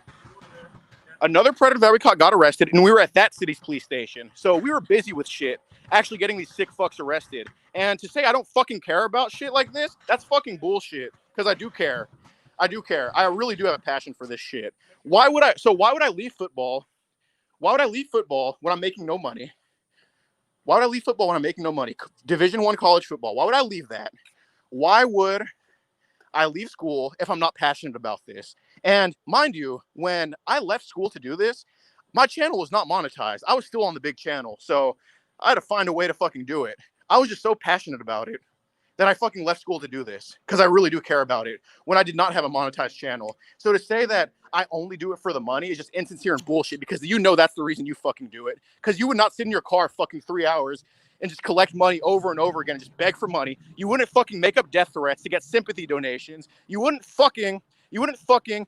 Another predator that we caught got arrested. And we were at that city's police station. So we were busy with shit, actually getting these sick fucks arrested. And to say I don't fucking care about shit like this, that's fucking bullshit. Because I do care. I do care. I really do have a passion for this shit. Why would I leave football? Why would I leave football when I'm making no money? Why would I leave football when I'm making no money? Division I college football. Why would I leave that? Why would I leave school if I'm not passionate about this? And mind you, when I left school to do this, my channel was not monetized. I was still on the big channel. So I had to find a way to fucking do it. I was just so passionate about it that I fucking left school to do this because I really do care about it when I did not have a monetized channel. So to say that I only do it for the money is just insincere and bullshit because you know that's the reason you fucking do it. Because you would not sit in your car fucking 3 hours and just collect money over and over again and just beg for money. You wouldn't fucking make up death threats to get sympathy donations. You wouldn't fucking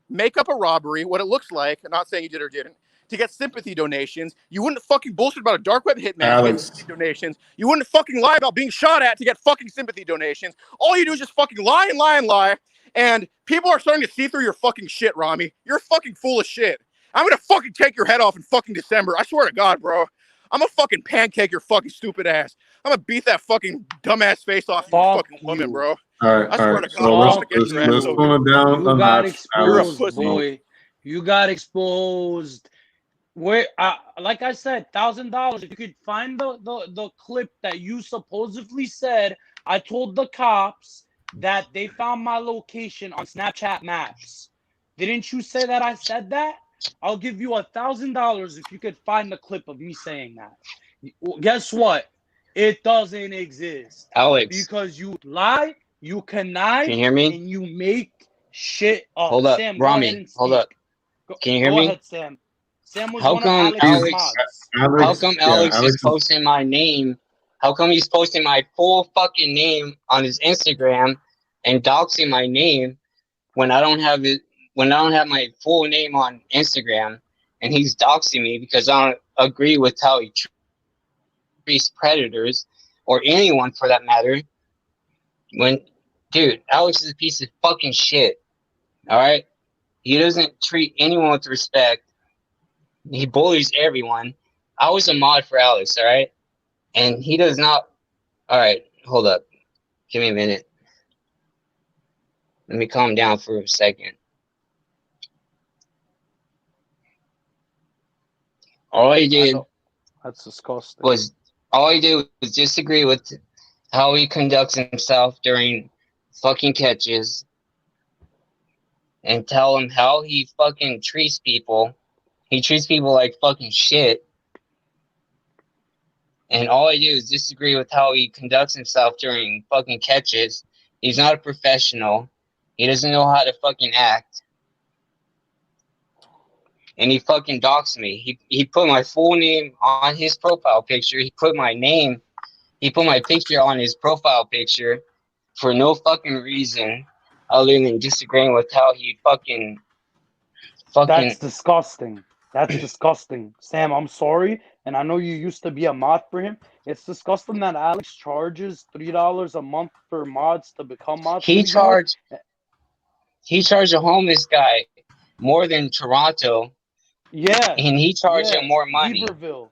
make up a robbery, what it looks like. I'm not saying you did or didn't, to get sympathy donations. You wouldn't fucking bullshit about a dark web hitman to get sympathy donations. You wouldn't fucking lie about being shot at to get fucking sympathy donations. All you do is just fucking lie and lie and lie. And people are starting to see through your fucking shit, Rami. You're fucking full of shit. I'm gonna fucking take your head off in fucking December. I swear to God, bro. I'm gonna fucking pancake your fucking stupid ass. I'm gonna beat that fucking dumbass face off you fucking woman, bro. All right, I swear to God, so I'm gonna get let's your ass so tone it down. You got You're a exposed, pussy. boy. You got exposed. Where, like I said, $1,000. If you could find the clip that you supposedly said, I told the cops that they found my location on Snapchat maps. Didn't you say that I said that? I'll give you $1,000 if you could find the clip of me saying that. Guess what? It doesn't exist. Alex, Because you lie, you connive, can you hear me? and you make shit up. Hold up, Sam, go Rami, ahead and speak. hold up. Can you hear go me? ahead, Sam. Sam was How one come of Alex's Alex- mods. How come Alex is posting my name? How come he's posting my full fucking name on his Instagram and doxing my name when I don't have it? When I don't have my full name on Instagram, and he's doxing me because I don't agree with how he treats predators or anyone for that matter. Dude, Alex is a piece of fucking shit. All right, he doesn't treat anyone with respect. He bullies everyone. I was a mod for Alex, all right? And he does not. All right, hold up. Give me a minute. Let me calm down for a second. All he did That's disgusting. was disagree with how he conducts himself during fucking catches. and tell him how he fucking treats people. He treats people like fucking shit. And all I do is disagree with how he conducts himself during fucking catches. He's not a professional. He doesn't know how to fucking act. And he fucking doxed me. He put my full name on his profile picture. He put my name. He put my picture on his profile picture for no fucking reason other than disagreeing with how he fucking. That's disgusting. That's disgusting. Sam, I'm sorry. And I know you used to be a mod for him. It's disgusting that Alex charges $3 a month for mods to become mods. He charged a homeless guy more than Toronto. Yeah. And he charged him more money. Beaverville.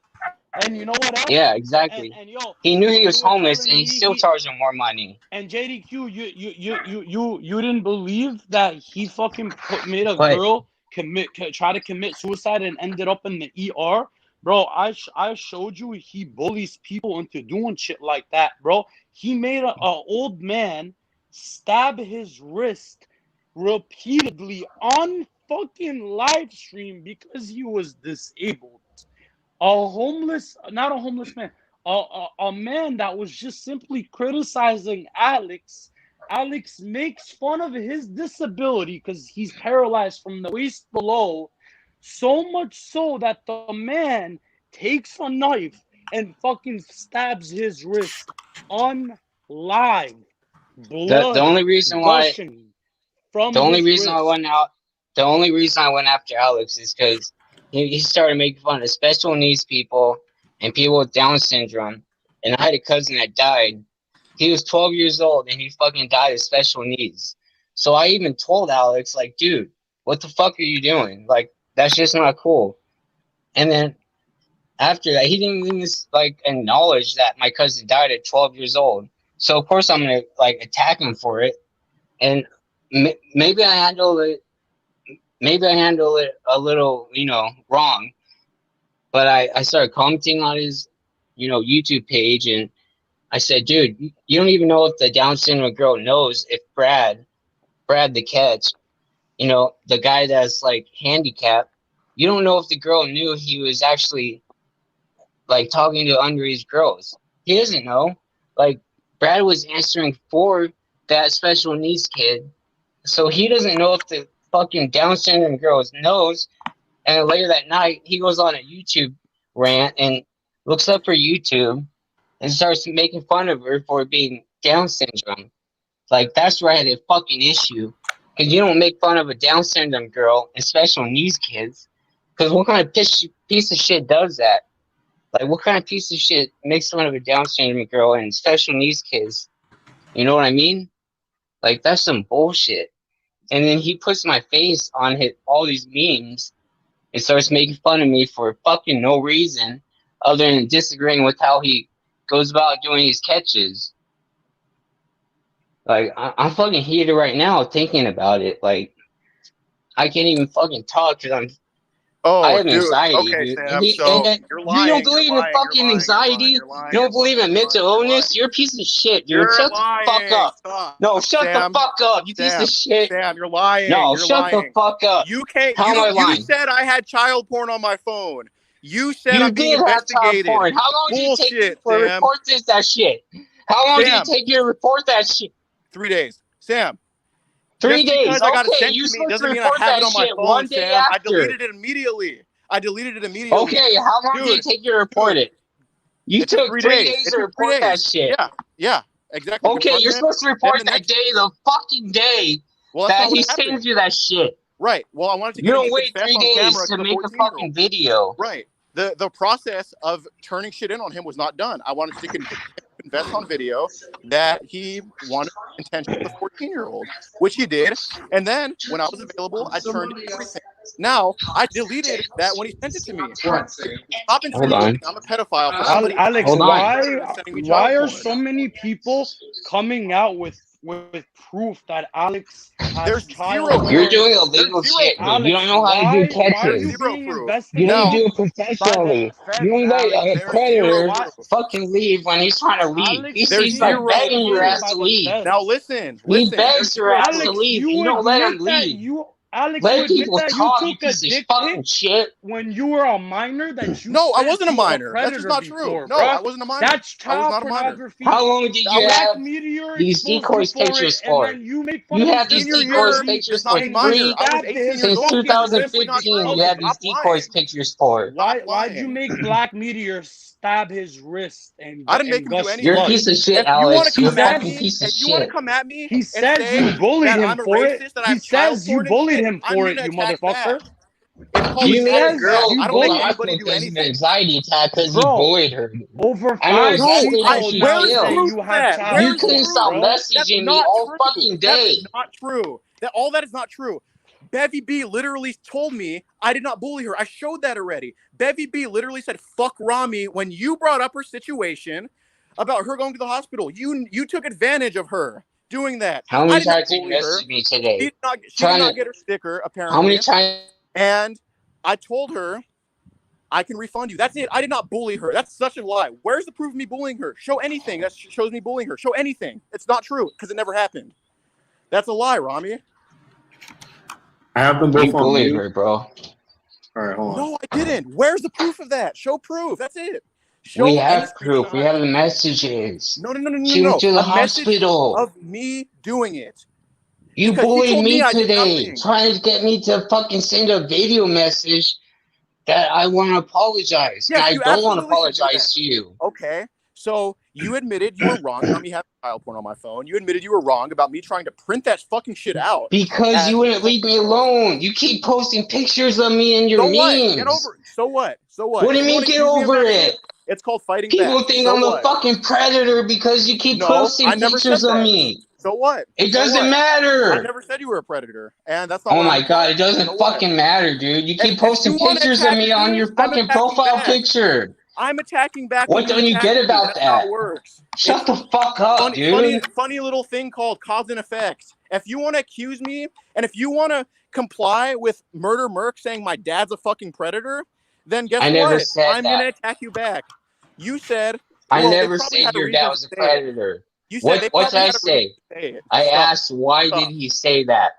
And you know what else? Yeah, exactly. And yo, he knew he was homeless, and he still charged him more money. And JDQ, you didn't believe that he fucking made a girl try to commit suicide and ended up in the ER, bro. I showed you he bullies people into doing shit like that, bro. He made a old man stab his wrist repeatedly on fucking live stream because he was disabled. Not a homeless man, a man that was just simply criticizing Alex. Alex makes fun of his disability because he's paralyzed from the waist below, so much so that the man takes a knife and fucking stabs his wrist on live. Blood the only reason why the only reason I went after Alex is because he started making fun of special needs people and people with Down syndrome. And I had a cousin that died. He was 12 years old and he fucking died of special needs. So I even told Alex, like, dude, what the fuck are you doing? Like, that's just not cool. And then after that, he didn't even like acknowledge that my cousin died at 12 years old. So of course I'm gonna like attack him for it. And maybe I handle it a little, wrong. But I started commenting on his, YouTube page, and I said, dude, you don't even know if the Down syndrome girl knows if Brad the catch, the guy that's like handicapped, you don't know if the girl knew he was actually like talking to underage girls. He doesn't know. Like, Brad was answering for that special needs kid. So he doesn't know if the fucking Down syndrome girl knows. And later that night, he goes on a YouTube rant and looks up her YouTube and starts making fun of her for being Down syndrome. Like, that's where I had a fucking issue. Because you don't make fun of a Down syndrome girl and special needs kids. Because what kind of piece of shit does that? Like, what kind of piece of shit makes fun of a Down syndrome girl and special needs kids? You know what I mean? Like, that's some bullshit. And then he puts my face on all these memes and starts making fun of me for fucking no reason other than disagreeing with how he goes about doing his catches. Like, I'm fucking heated right now thinking about it. Like, I can't even fucking talk because I have anxiety. Okay, dude. Sam, you're lying. You don't believe in fucking anxiety? You don't believe in mental illness? You're a piece of shit, dude. Shut the fuck up. Stop. No, shut Sam, the fuck up, you piece of shit. Sam, you're lying. No, you're shut lying. the fuck up. You can't. How am I lying? You said I had child porn on my phone. You said You I'm being did have child investigated. porn. How long did it take you to report that shit? How long did it take you to report that shit? 3 days. Sam. 3 days. Because I got it Okay, sent you to me supposed to doesn't mean I report have it that on my shit phone, one day Sam. I after. deleted it immediately. Okay, how long did it take you to report it? You took 3 days to report that shit. Yeah, exactly. Okay, you're supposed to report that day, the fucking day that he sends you that shit. Right. Well, I wanted to get you don't wait 3 days to make a fucking video. Right. The process of turning shit in on him was not done. I wanted to confess on video that he wanted intention with a 14-year-old, which he did. And then when I was available, I turned everything. Now, I deleted that when he sent it to me. Stop insinuating I'm a pedophile. Alex, why are so many people coming out with proof that Alex has child porn? You're doing illegal shit. Alex, you don't know how to do catches. You don't do it professionally. You don't let a predator fucking leave when he's trying to leave. He's like begging your ass to leave. Now listen. He begs your ass to leave. You don't let him leave. Alex, you Let admit people that you talk, you took a piece of dick fucking pic shit. when you were a minor that you No, I sent wasn't a to minor. That's predator just not true. before, No, bruh. I wasn't a minor. That's I was child not a minor. pornography. How long did you Black have Meteor these exposed you decoys for pictures it, for? and then you make fun You of have his these Senior decoys year disability, pictures does for not and mean you minor. free I was stabbed 18 his years since old. fucking That's wrist. simply not 2015. true. You have these Stop decoys lying. pictures for. Why Stop did you lying. make Black Meteor stab his wrist and I didn't make him do gush You're a blood? anything. piece of shit, If you want to Alex. He You're a come at fucking says me, piece of if you want to shit. come at me he and says say you bullied that him I'm a for it. racist, that I He have child says you porn and bullied shit, him I'm for gonna it, you attack back. motherfucker. It's called You He made a attacking says back. girl you I don't make go bullied, anybody hospital do because of an anything. anxiety attack because you bro. bullied her. Over I know 5 No, exactly how people she now where's feels. say proof you of have that? child Where You is the couldn't porn, stop proof? bro. That's messaging me not all true. fucking That is day. not true. All that is not true. Bevy B literally told me I did not bully her. I showed that already. Bevy B literally said "fuck Rami" when you brought up her situation about her going to the hospital. You took advantage of her doing that. How I many did not times did you bully her. message me today? She did Trying not to. get her sticker How many apparently, times? and I told her I can refund you. That's it. I did not bully her. That's such a lie. Where's the proof of me bullying her? Show anything that shows me bullying her. Show anything. It's not true because it never happened. That's a lie, Rami. I have them You both on bullied mute. her, bro. All right, hold on. No, I didn't. Where's the proof of that? Show proof. That's it. We Show any have proof. We screenshot. have the messages. She went No. to the A message hospital. of me doing it. You Because she bullied told me me I did today, nothing. trying to get me to fucking send a video message that I want to apologize. And Yes, I you don't want to absolutely should do that. apologize to you. Okay. So you admitted you were wrong about me having child porn on my phone. You admitted you were wrong about me trying to print that fucking shit out. Because At, you wouldn't leave me alone. You keep posting pictures of me and your so what? Get memes. over it. So what? So what? What do If you you mean want to get accuse me of over that it? shit, it's called fighting People back. think So I'm the what? fucking predator because you keep No, I posting never said pictures of that. me. So what? It So doesn't what? I matter. never said you were a predator, and that's not Oh why I'm my in god, court. it doesn't So what? fucking matter, dude. You keep If you posting want to pictures of attack me on me, your I'm fucking attacking profile back. picture. I'm attacking back when What you don't you attack get me. about That's not how that? it works. Shut the fuck up, dude. Funny little thing called cause and effect. If you want to accuse me, and if you want to comply with Murder Merc saying my dad's a fucking predator, then guess I never what? said I'm that. gonna attack you back. You said, I well, they never probably said had a your dad reason to was a say it. predator. You said they What did probably I had a reason say? to say it. I Stop. asked why Stop. did he say that?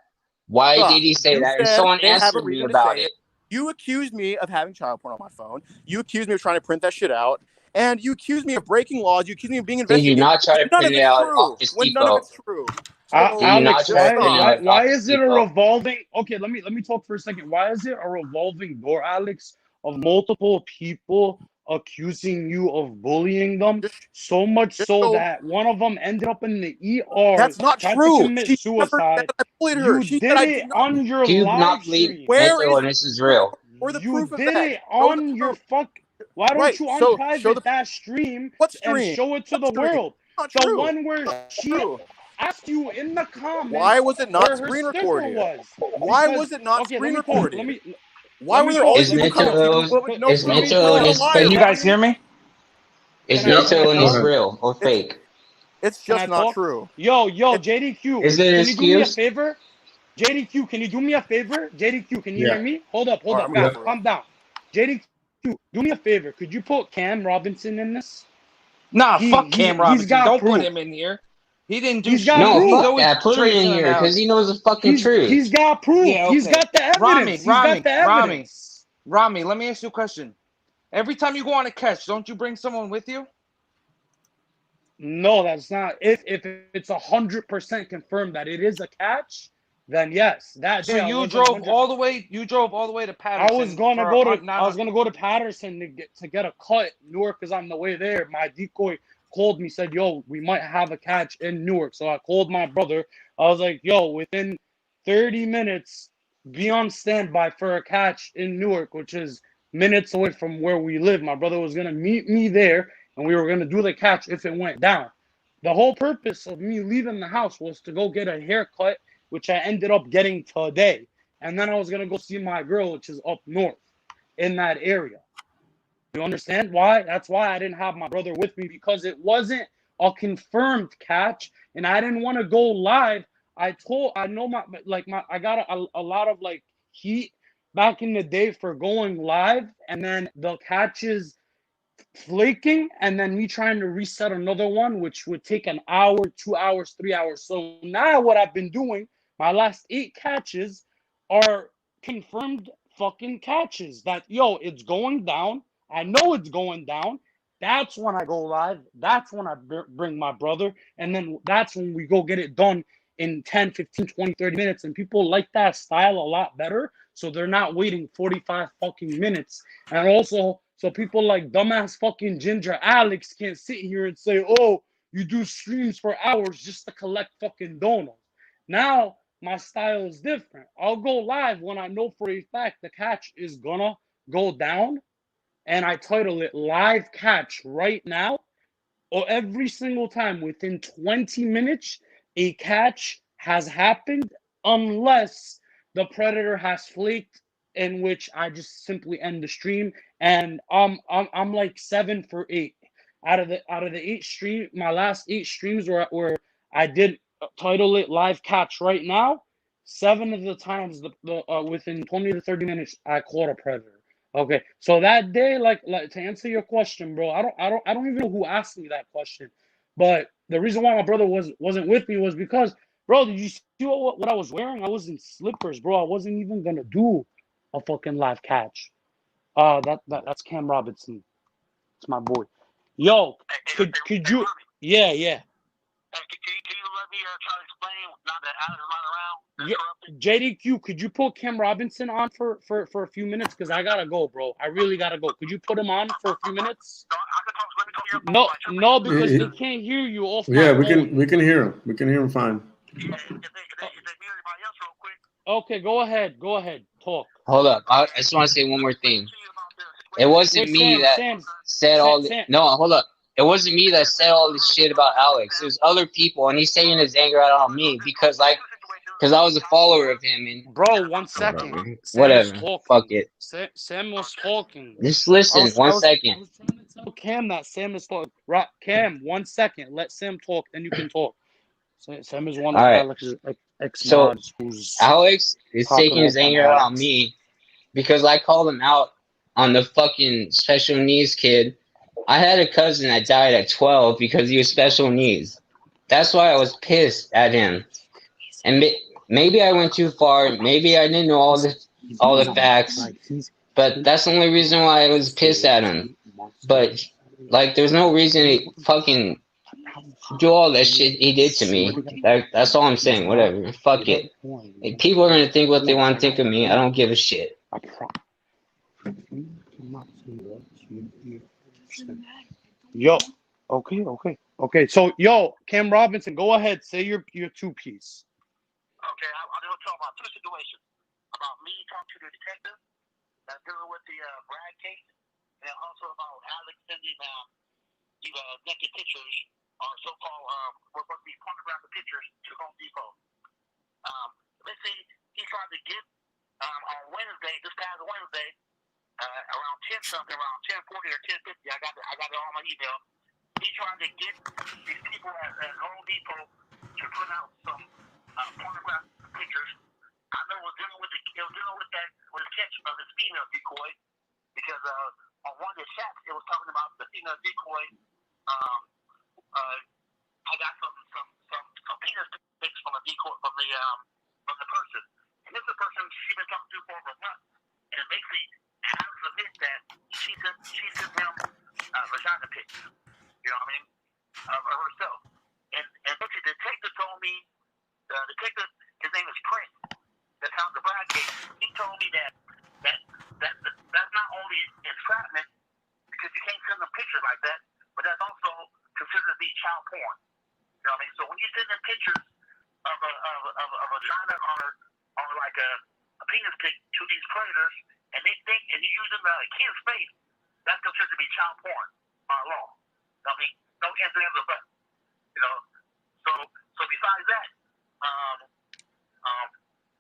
Why Stop. did he say You that? And said someone they have a answered me reason to about say it. it. You accused me of having child porn on my phone. You accused me of trying to print that shit out. And you accused me of breaking laws. You accused me of being Did you investigated. not try to None print of it it's out true. off this When none of depot? it's true. So Did you not just try to print it stop. out Why off this is it a depot? revolving? Okay, let me talk for a second. Why is it a revolving door, Alex, of multiple people accusing you of bullying them? So much so that one of them ended up in the ER, That's not tried to true. commit She never said suicide. I bullied her. You She said did I it did not. on your Do you live not believe stream. Where mental is illness is real? or the You proof of did that? it Show the on your proof. fuck. Why don't Right. you So show unprivate the that stream what and stream? show it to What the stream? world? Not The true. one where she True. asked you in the comments Why was it not where her screen sticker recorded? was. Why Because was it not okay, screen let me talk. recorded? Let Why were there all these Is people mental coming to you illness with no is proof? mental You're a illness liar, Can you fake? guys Rami. hear me? Is Can I mental talk? illness ahead. real or fake? It's Can just I not talk? true. Yo, JDQ, Is it an can you do me a excuse? favor? JDQ, can you do me a favor? JDQ, can you Yeah. hear me? Hold up, All right, I'm guys, gonna go for it. calm down. JDQ, do me a favor. Could you put Cam Robinson in this? Nah, fuck Cam He's Robinson. got Don't proof. put him in here. He didn't do He's got shit. No, proof. He's fuck always that. Put him in tracing him here out. because he knows the fucking He's truth. got proof. Yeah, He's okay. got the evidence. He's got the evidence. Rami, let me ask you a question. Every time you go on a catch, don't you bring someone with you? No, that's not. If it's 100% confirmed that it is a catch, then yes. That So day I you wasn't drove 100. all the way. You drove all the way to Patterson. I was gonna go to. not I was gonna go to Patterson to get a cut. Newark is on the way there. My decoy called me, said, "Yo, we might have a catch in Newark." So I called my brother. I was like, "Yo, within 30 minutes, be on standby for a catch in Newark, which is minutes away from where we live." My brother was gonna meet me there, and we were gonna do the catch if it went down. The whole purpose of me leaving the house was to go get a haircut, which I ended up getting today. And then I was going to go see my girl, which is up north in that area. You understand why? That's why I didn't have my brother with me, because it wasn't a confirmed catch. And I didn't want to go live. I got a lot of like heat back in the day for going live. And then the catches flaking, and then me trying to reset another one, which would take an hour, 2 hours, 3 hours. So now what I've been doing, my last 8 catches, are confirmed fucking catches that, yo, it's going down. I know it's going down. That's when I go live. That's when I bring my brother. And then that's when we go get it done in 10, 15, 20, 30 minutes. And people like that style a lot better. So they're not waiting 45 fucking minutes. And also, so people like dumbass fucking Ginger Alex can't sit here and say, oh, you do streams for hours just to collect fucking donuts. Now, my style is different. I'll go live when I know for a fact the catch is gonna go down, and I title it live catch right now, or every single time within 20 minutes a catch has happened, unless the predator has flaked, in which I just simply end the stream. And I'm like 7 for 8 out of the 8 stream. My last 8 streams where I did title it live catch right now. 7 of the times the within 20 to 30 minutes I caught a predator. Okay, so that day, like to answer your question, bro, I don't even know who asked me that question, but the reason why my brother wasn't with me was because, bro, did you see what I was wearing? I was in slippers, bro. I wasn't even gonna do a fucking live catch. That's Cam Robinson. It's my boy. Yo, could you? Yeah, yeah. Hey, can you let me try to explain now that Alex is not around? JDQ, could you put Cam Robinson on for a few minutes? Because I gotta go, bro. I really gotta go. Could you put him on for a few minutes? No, because they can't hear you off my Yeah, phone. we can hear him. We can hear him fine. Okay, go ahead. Talk. Hold up. I just want to say one more thing. It wasn't me that said all the. No, hold up. It wasn't me that said all this shit about Alex. It was other people, and he's taking his anger out on me because I was a follower of him. And bro, 1 second. Whatever. Fuck it. Sam was talking. Just listen. 1 second. I was trying to tell Cam that Sam is talking. Cam, 1 second. Let Sam talk, then you can talk. Sam is one of Alex's ex-mods. So Alex is taking his anger out on me because I called him out on the fucking special needs kid. I had a cousin that died at 12 because he was special needs. That's why I was pissed at him. And maybe I went too far. Maybe I didn't know all the facts. But that's the only reason why I was pissed at him. But like, there's no reason to fucking do all that shit he did to me. That's all I'm saying. Whatever. Fuck it. Like, people are gonna think what they want to think of me. I don't give a shit. Yo, okay. So, yo, Cam Robinson, go ahead. Say your 2-piece. Okay, I'm going to talk about 2 situations. About me talking to the detective that's dealing with the Brad case, and also about Alex sending these naked pictures, or so-called, what would be pornographic pictures, to Home Depot. Let's see, he tried to get, on Wednesday, this past Wednesday, around 10-something, around 10:40 or 10:50, I got it on my email. He tried to get these people at Home Depot to put out some pornographic pictures. I know it was dealing with the catch of this female decoy, because on one of the chats it was talking about the female decoy. I got some penis pics from the decoy from the person, and this is the person she's been talking to for over a month, and basically has to admit that she sent him vagina pics. You know what I mean? Of herself. And the detective told me, his name is Prince, that's on the Brad case. He told me that's not only entrapment, because you can't send them pictures like that, but that's also considered to be child porn. You know what I mean? So when you send them pictures of a vagina or like a penis pic to these predators, and they think, and you use them a kid's face, that's considered to be child porn by law. I mean, no ifs, ands, or buts. You know, so besides that,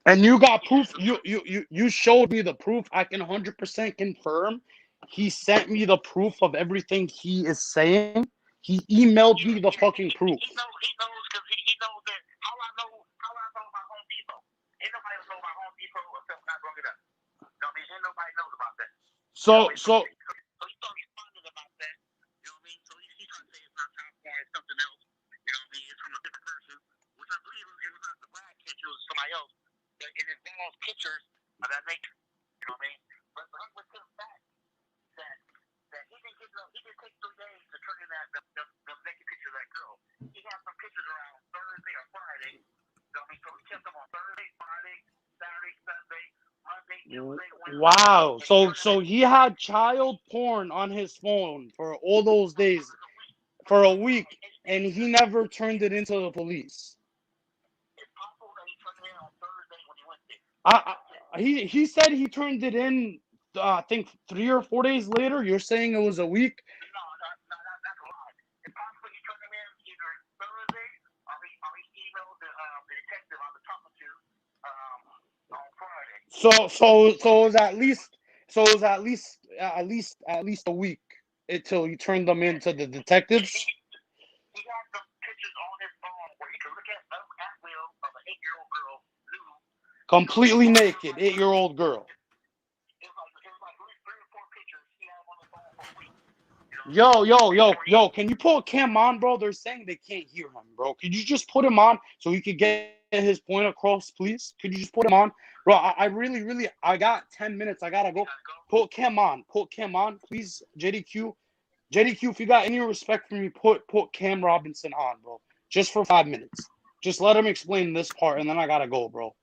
and you got proof. You showed me the proof. I can 100% confirm. He sent me the proof of everything he is saying. He emailed me the fucking proof. He knows because he knows that how I know about Home Depot. Ain't nobody knows about Home Depot except when I bring it up. You know what I mean? Ain't nobody knows about that. So he started responding about that. You know what I mean? So he's trying to say it's not child porn, it's something else. You know what I mean? It's from a different person, which I believe it was not the Brad catch, it was somebody else. But it involves pictures of that nature. You know what I mean? But look to the fact that he didn't take 3 days to turn in the naked picture of that girl. He had some pictures around Thursday or Friday. You know what I mean? So he kept them on Thursday, Friday, Saturday, Sunday, Monday, Tuesday, Wednesday. Wow. So he had child porn on his phone for all those days, for a week, and he never turned it into the police. It's possible that he turned it in on Thursday when he went there. He said he turned it in. I think 3 or 4 days later. You're saying it was a week. No, that's a lie. It's possible he turned them in either Thursday or he emailed the detective I was talking to on Friday. So it was at least a week until he turned them in to the detectives. He had some pictures on his phone where he could look at will of an 8-year-old girl, Lou. Completely naked, 8-year-old girl. It was like at least 3 or 4 pictures he had on his phone for a week. Yo, can you put Cam on, bro? They're saying they can't hear him, bro. Could you just put him on so he could get his point across, please? Could you just put him on? Bro, I really, I got 10 minutes. I gotta go. Put Cam on, please, JDQ. JDQ, if you got any respect for me, put Cam Robinson on, bro. Just for 5 minutes. Just let him explain this part, and then I gotta go, bro.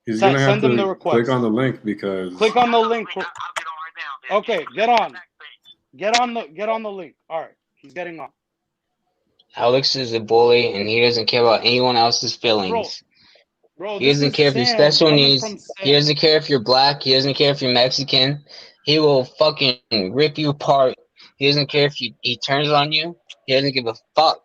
He's gonna have Send him the to request. click on the link because Click on the link. I'll get on right now. Okay, get on. Get on the link. All right, he's getting on. Alex is a bully, and he doesn't care about anyone else's feelings. Bro, he doesn't care if you're special needs. He doesn't care if you're black. He doesn't care if you're Mexican. He will fucking rip you apart. He doesn't care if he turns on you. He doesn't give a fuck.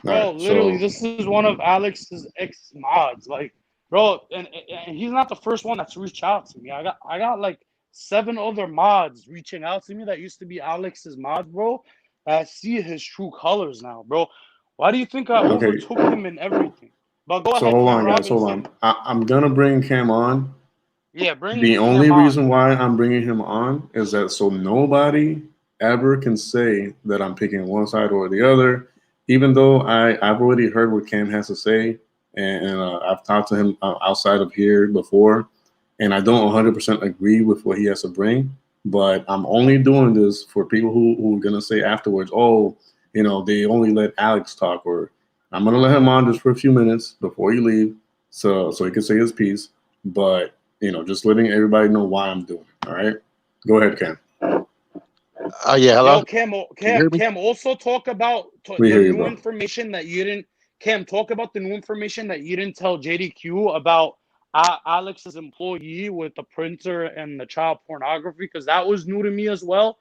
Bro, literally, this is one of Alex's ex-mods. Like, bro, and he's not the first one that's reached out to me. I got like 7 other mods reaching out to me that used to be Alex's mods, bro. I see his true colors now, bro. Why do you think I overtook him and everything? But go ahead. So hold on, guys. Hold on. I'm gonna bring Cam on. Yeah, bring the Cam only on. reason why I'm bringing him on is that so nobody ever can say that I'm picking one side or the other. Even though I've already heard what Cam has to say, and I've talked to him outside of here before, and I don't 100% agree with what he has to bring. But I'm only doing this for people who are gonna say afterwards, oh, you know, they only let Alex talk, or I'm gonna let him on just for a few minutes before you leave, so he can say his piece. But you know, just letting everybody know why I'm doing it. All right, go ahead, Cam. Yeah, hello. Yo, Cam, also talk about the new information that you didn't. Cam, talk about the new information that you didn't tell JDQ about Alex's employee with the printer and the child pornography, because that was new to me as well.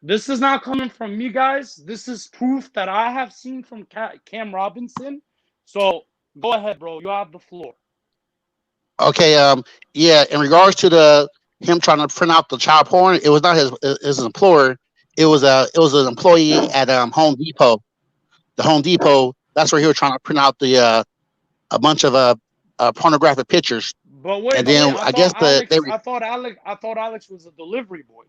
This is not coming from me, guys. This is proof that I have seen from Cam Robinson. So go ahead, bro. You have the floor. Okay. Yeah. In regards to him trying to print out the child porn, it was not his employer. It was an employee at Home Depot. The Home Depot. That's where he was trying to print out the a bunch of pornographic pictures. But wait, and then I guess I thought Alex was a delivery boy.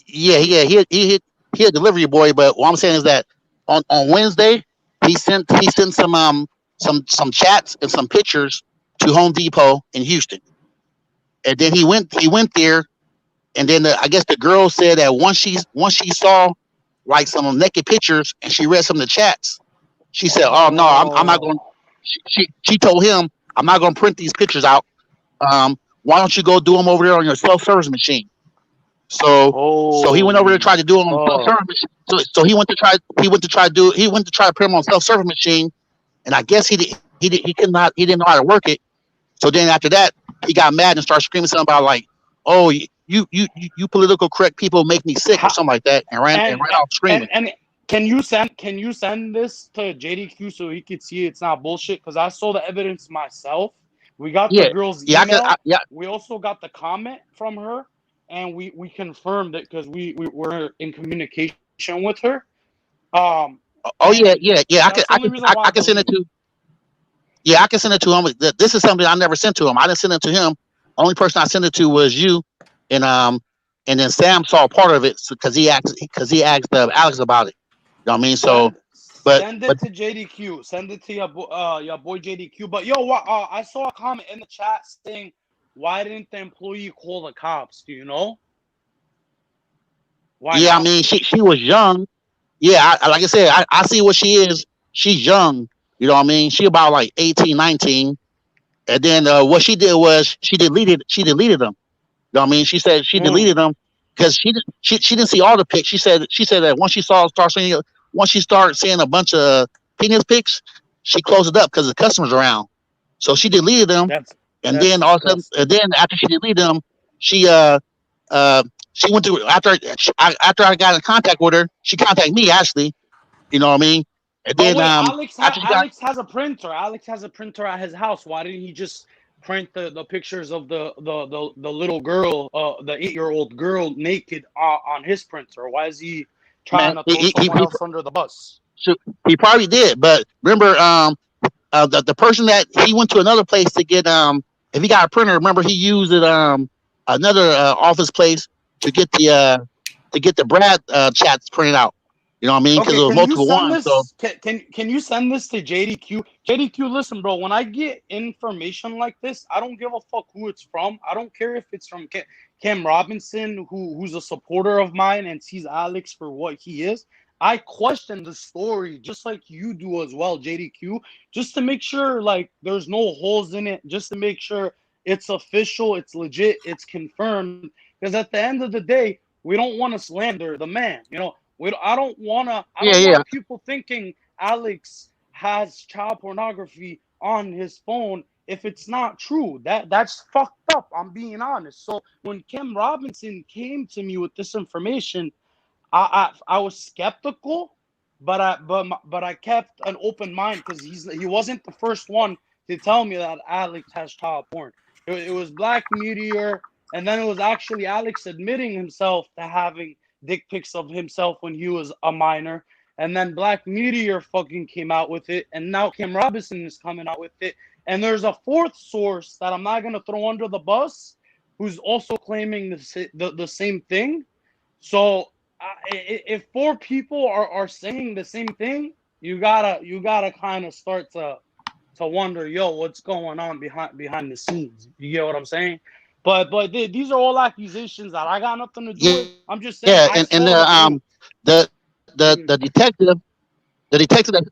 Yeah, he a delivery boy. But what I'm saying is that on Wednesday he sent some chats and some pictures to Home Depot in Houston, and then he went there, and then I guess the girl said that once she saw like some naked pictures and she read some of the chats, she said, "Oh no, I'm not going." She told him, "I'm not going to print these pictures out. Why don't you go do them over there on your self-service machine?" So he went over there to try to do them on self-service machine. So he went to try to print them on self-service machine, and I guess he didn't know how to work it. So then after that, he got mad and started screaming something about like, "Oh, you political correct people make me sick," or something like that, and ran off screaming. And can you send this to JDQ so he could see it's not bullshit? Because I saw the evidence myself. We got the girl's email. We also got the comment from her, and we confirmed it because we were in communication with her. Yeah. I can send it to. Yeah, I can send it to him. This is something I never sent to him. I didn't send it to him. Only person I sent it to was you, and then Sam saw part of it because he asked Alex about it. You know what I mean? So Send but it to JDQ. Send it to your boy JDQ. But yo, I saw a comment in the chat saying, "Why didn't the employee call the cops?" Do you know? Why yeah, I not? mean, she was young. Yeah, like I said, I see what she is. She's young. You know what I mean? She about like 18, 19. And then what she did was she deleted them. You know what I mean? She said she Mm, deleted them because she didn't see all the pics. She said that once she started seeing a bunch of penis pics, she closed it up because the customers around. So she deleted them, that's and that's then all of a sudden, and disgusting. then after she deleted them, she uh uh she went to after I got in contact with her, she contacted me actually. You know what I mean? And But then wait, after she got Alex has a printer. Alex has a printer at his house. Why didn't he just print the pictures of the little girl, the 8-year-old girl naked on his printer? Why is he man, trying to throw someone else under the bus? he probably did, but remember the person that he went to another place to get if he got a printer, remember he used it another office place to get the Brad chats printed out. You know what I mean? Because Okay, it was can you multiple send ones. So this? Can you send this to JDQ? JDQ, listen, bro. When I get information like this, I don't give a fuck who it's from. I don't care if it's from Cam Robinson, who's a supporter of mine and sees Alex for what he is. I question the story just like you do as well, JDQ, just to make sure like there's no holes in it, just to make sure it's official, it's legit, it's confirmed. Because at the end of the day, we don't want to slander the man. I don't wanna. I yeah, don't yeah, want people thinking Alex has child pornography on his phone if it's not true. That's fucked up. I'm being honest. So when Kim Robinson came to me with this information, I was skeptical, but I kept an open mind because he wasn't the first one to tell me that Alex has child porn. It was Black Meteor, and then it was actually Alex admitting himself to having dick pics of himself when he was a minor. And then Black Meteor fucking came out with it, and now Kim Robinson is coming out with it. And there's a fourth source that I'm not gonna throw under the bus, who's also claiming the same thing. So if four people are saying the same thing, you gotta kind of start to wonder, yo, what's going on behind the scenes? You get what I'm saying? But these are all accusations that I got nothing to do with. I'm just saying yeah. I And saw the proof. the Mhm. the detective that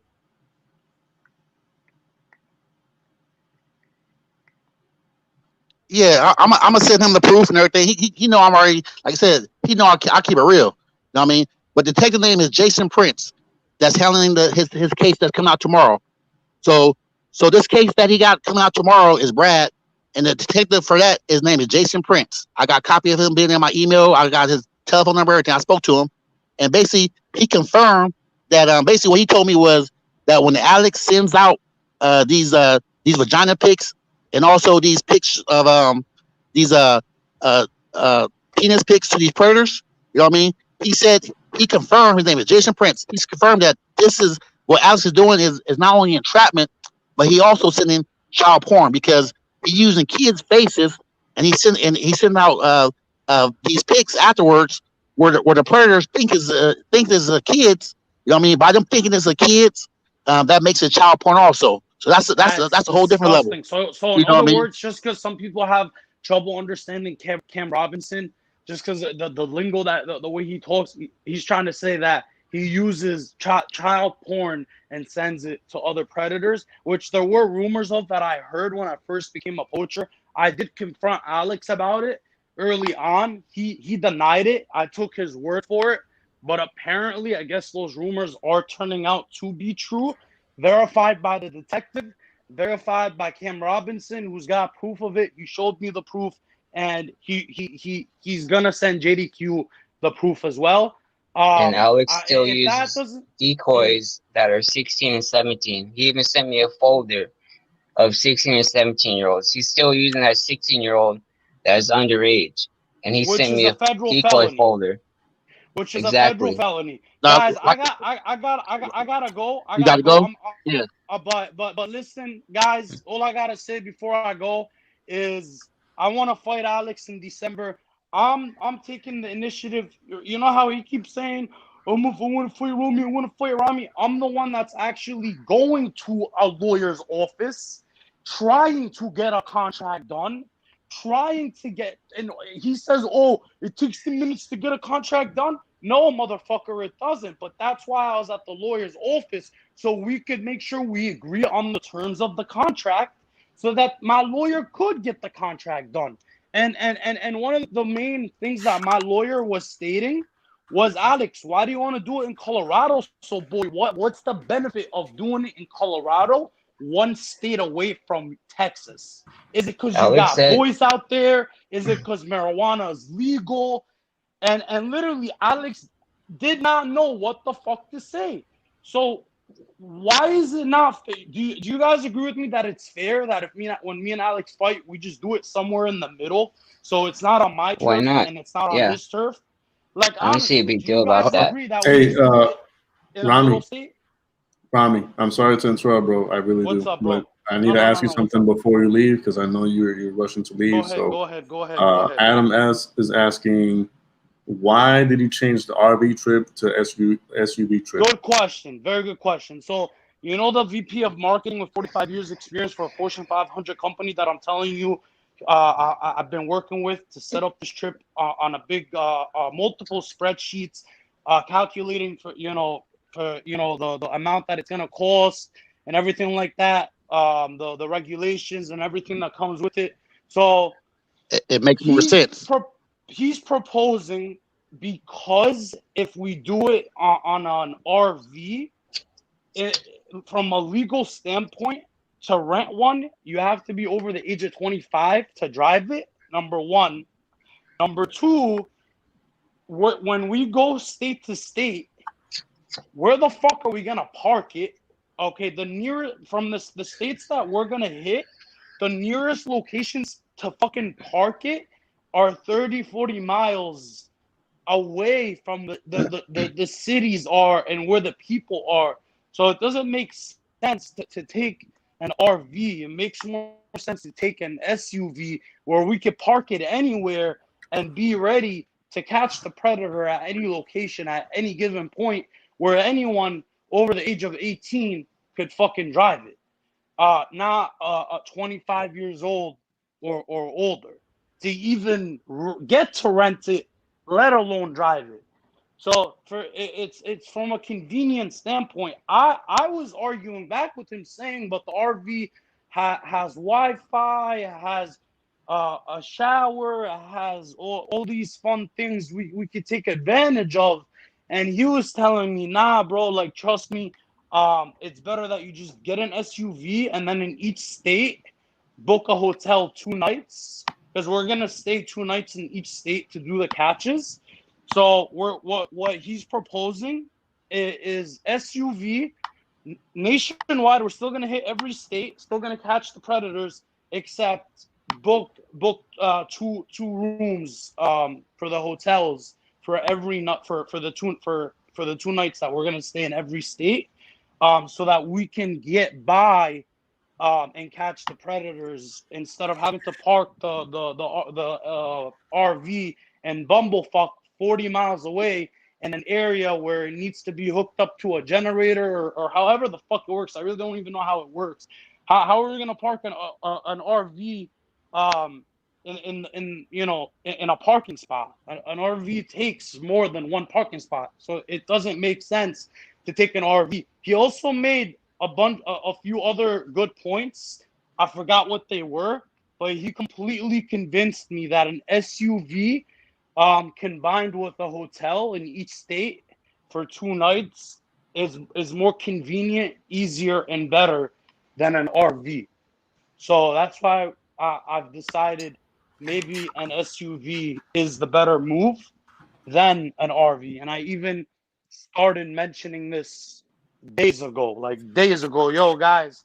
yeah, I'm gonna send him the proof and everything. He know I'm already like I said. He know I keep it real. You know what I mean? But the detective name is Jason Prince. That's handling his case that's coming out tomorrow. So so this case that he got coming out tomorrow is Brad, and the detective for that his name is Jason Prince. I got a copy of him being in my email. I got his telephone number, everything. I spoke to him, and basically he confirmed that basically what he told me was that when Alex sends out these vagina pics and also these pics of these uh uh penis pics to these predators, you know what I mean? He said he confirmed his name is Jason Prince. He's confirmed that this is what Alex is doing is not only entrapment, but he also sending child porn because he's using kids' faces and he's sending out these pics afterwards where the predators think is kids. You know what I mean? By them thinking it's a kids, that makes it child porn also. So That's that's a whole different level. disgusting. So in You know what other I mean? words, just because some people have trouble understanding Cam Robinson, just because the lingo that the way he talks, he's trying to say that he uses child porn and sends it to other predators, which there were rumors of that I heard when I first became a poacher. I did confront Alex about it early on. He denied it. I took his word for it. But apparently, I guess those rumors are turning out to be true, verified by the detective, verified by Cam Robinson, who's got proof of it. He showed me the proof, and he's gonna send JDQ the proof as well. And Alex still If that uses doesn't, Mhm. decoys that are 16 and 17. He even sent me a folder of 16 and 17-year-olds. He's still using that 16-year-old that is underage. And he which sent is me a a federal decoy felony. folder. Which is a federal Exactly. felony. Now, Guys, like I gotta go. I you gotta got to go. go. Yeah, But listen, guys. All I gotta say before I go is I want to fight Alex in December. I'm taking the initiative. You know how he keeps saying, if I want to fight Rami, I want to fight Rami. I'm the one that's actually going to a lawyer's office, trying to get a contract done, trying to get. And he says, "Oh, it takes 10 minutes to get a contract done." No, motherfucker, it doesn't. But that's why I was at the lawyer's office, so we could make sure we agree on the terms of the contract, so that my lawyer could get the contract done. And one of the main things that my lawyer was stating was, Alex, why do you want to do it in Colorado? So, boy, what's the benefit of doing it in Colorado, one state away from Texas? Is it because you Alex got said, boys out there? Is it because marijuana is legal? And literally, Alex did not know what the fuck to say. So why is it not fair? Do you guys agree with me that it's fair that when me and Alex fight, we just do it somewhere in the middle, so it's not on my why turf not? and it's not on Yeah, his turf? Like, I don't see a honestly, big do deal you guys about that. agree that we Hey, just do it in a Rami. middle state? Rami, I'm sorry to interrupt, bro. I really What's do. up, bro? But I need No, to no, ask no, you no. What's something up? before you leave because I know you're rushing to leave. Go ahead, So, go ahead, go ahead, go ahead. Adam S is asking, why did he change the RV trip to SUV trip? Good question. Very good question. So, you know the VP of marketing with 45 years experience for a Fortune 500 company that I'm telling you I've been working with to set up this trip on a big multiple spreadsheets, calculating for the amount that it's gonna cost and everything like that, the regulations and everything that comes with it. So It makes more sense. he's proposing, because if we do it on an RV, from a legal standpoint, to rent one, you have to be over the age of 25 to drive it. Number one. Number two, when we go state to state, where the fuck are we gonna park it? Okay, from the states that we're gonna hit, the nearest locations to fucking park it are 30, 40 miles away from the cities are and where the people are. So it doesn't make sense to take an RV. It makes more sense to take an SUV where we could park it anywhere and be ready to catch the predator at any location at any given point, where anyone over the age of 18 could fucking drive it. Not 25 years old or older to even get to rent it, let alone drive it. So it's from a convenience standpoint. I was arguing back with him saying, but the RV has Wi-Fi, has a shower, has all these fun things we could take advantage of. And he was telling me, nah, bro, like, trust me, it's better that you just get an SUV and then in each state book a hotel 2 nights, because we're gonna stay 2 nights in each state to do the catches. So what he's proposing is SUV nationwide. We're still gonna hit every state, still gonna catch the predators, except book two rooms for the hotels for every nut for the 2 nights that we're gonna stay in every state, so that we can get by and catch the predators instead of having to park the RV and bumblefuck 40 miles away in an area where it needs to be hooked up to a generator, or however the fuck it works. I really don't even know how it works. How are we gonna park an RV in a parking spot? An RV takes more than one parking spot, so it doesn't make sense to take an RV. He also made a few other good points. I forgot what they were, but he completely convinced me that an SUV combined with a hotel in each state for 2 nights is more convenient, easier, and better than an RV. So that's why I've decided maybe an SUV is the better move than an RV. And I even started mentioning this days ago. Yo, guys,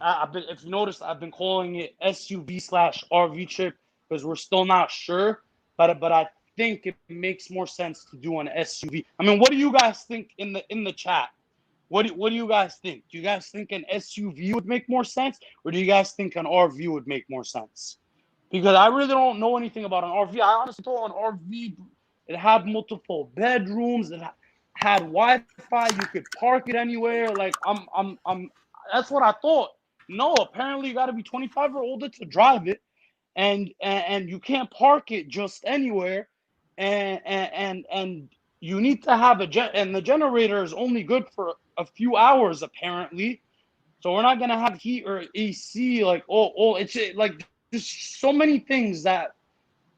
if you noticed, I've been calling it SUV/RV trip because we're still not sure. But I think it makes more sense to do an SUV. I mean, what do you guys think in the chat? What do you guys think? Do you guys think an SUV would make more sense, or do you guys think an RV would make more sense? Because I really don't know anything about an RV. I honestly thought an RV, it had multiple bedrooms. had Wi-Fi. You could park it anywhere. Like I'm. That's what I thought. No, apparently you got to be 25 or older to drive it, and you can't park it just anywhere, and you need to have and the generator is only good for a few hours apparently. So we're not gonna have heat or AC. Like it's like there's so many things that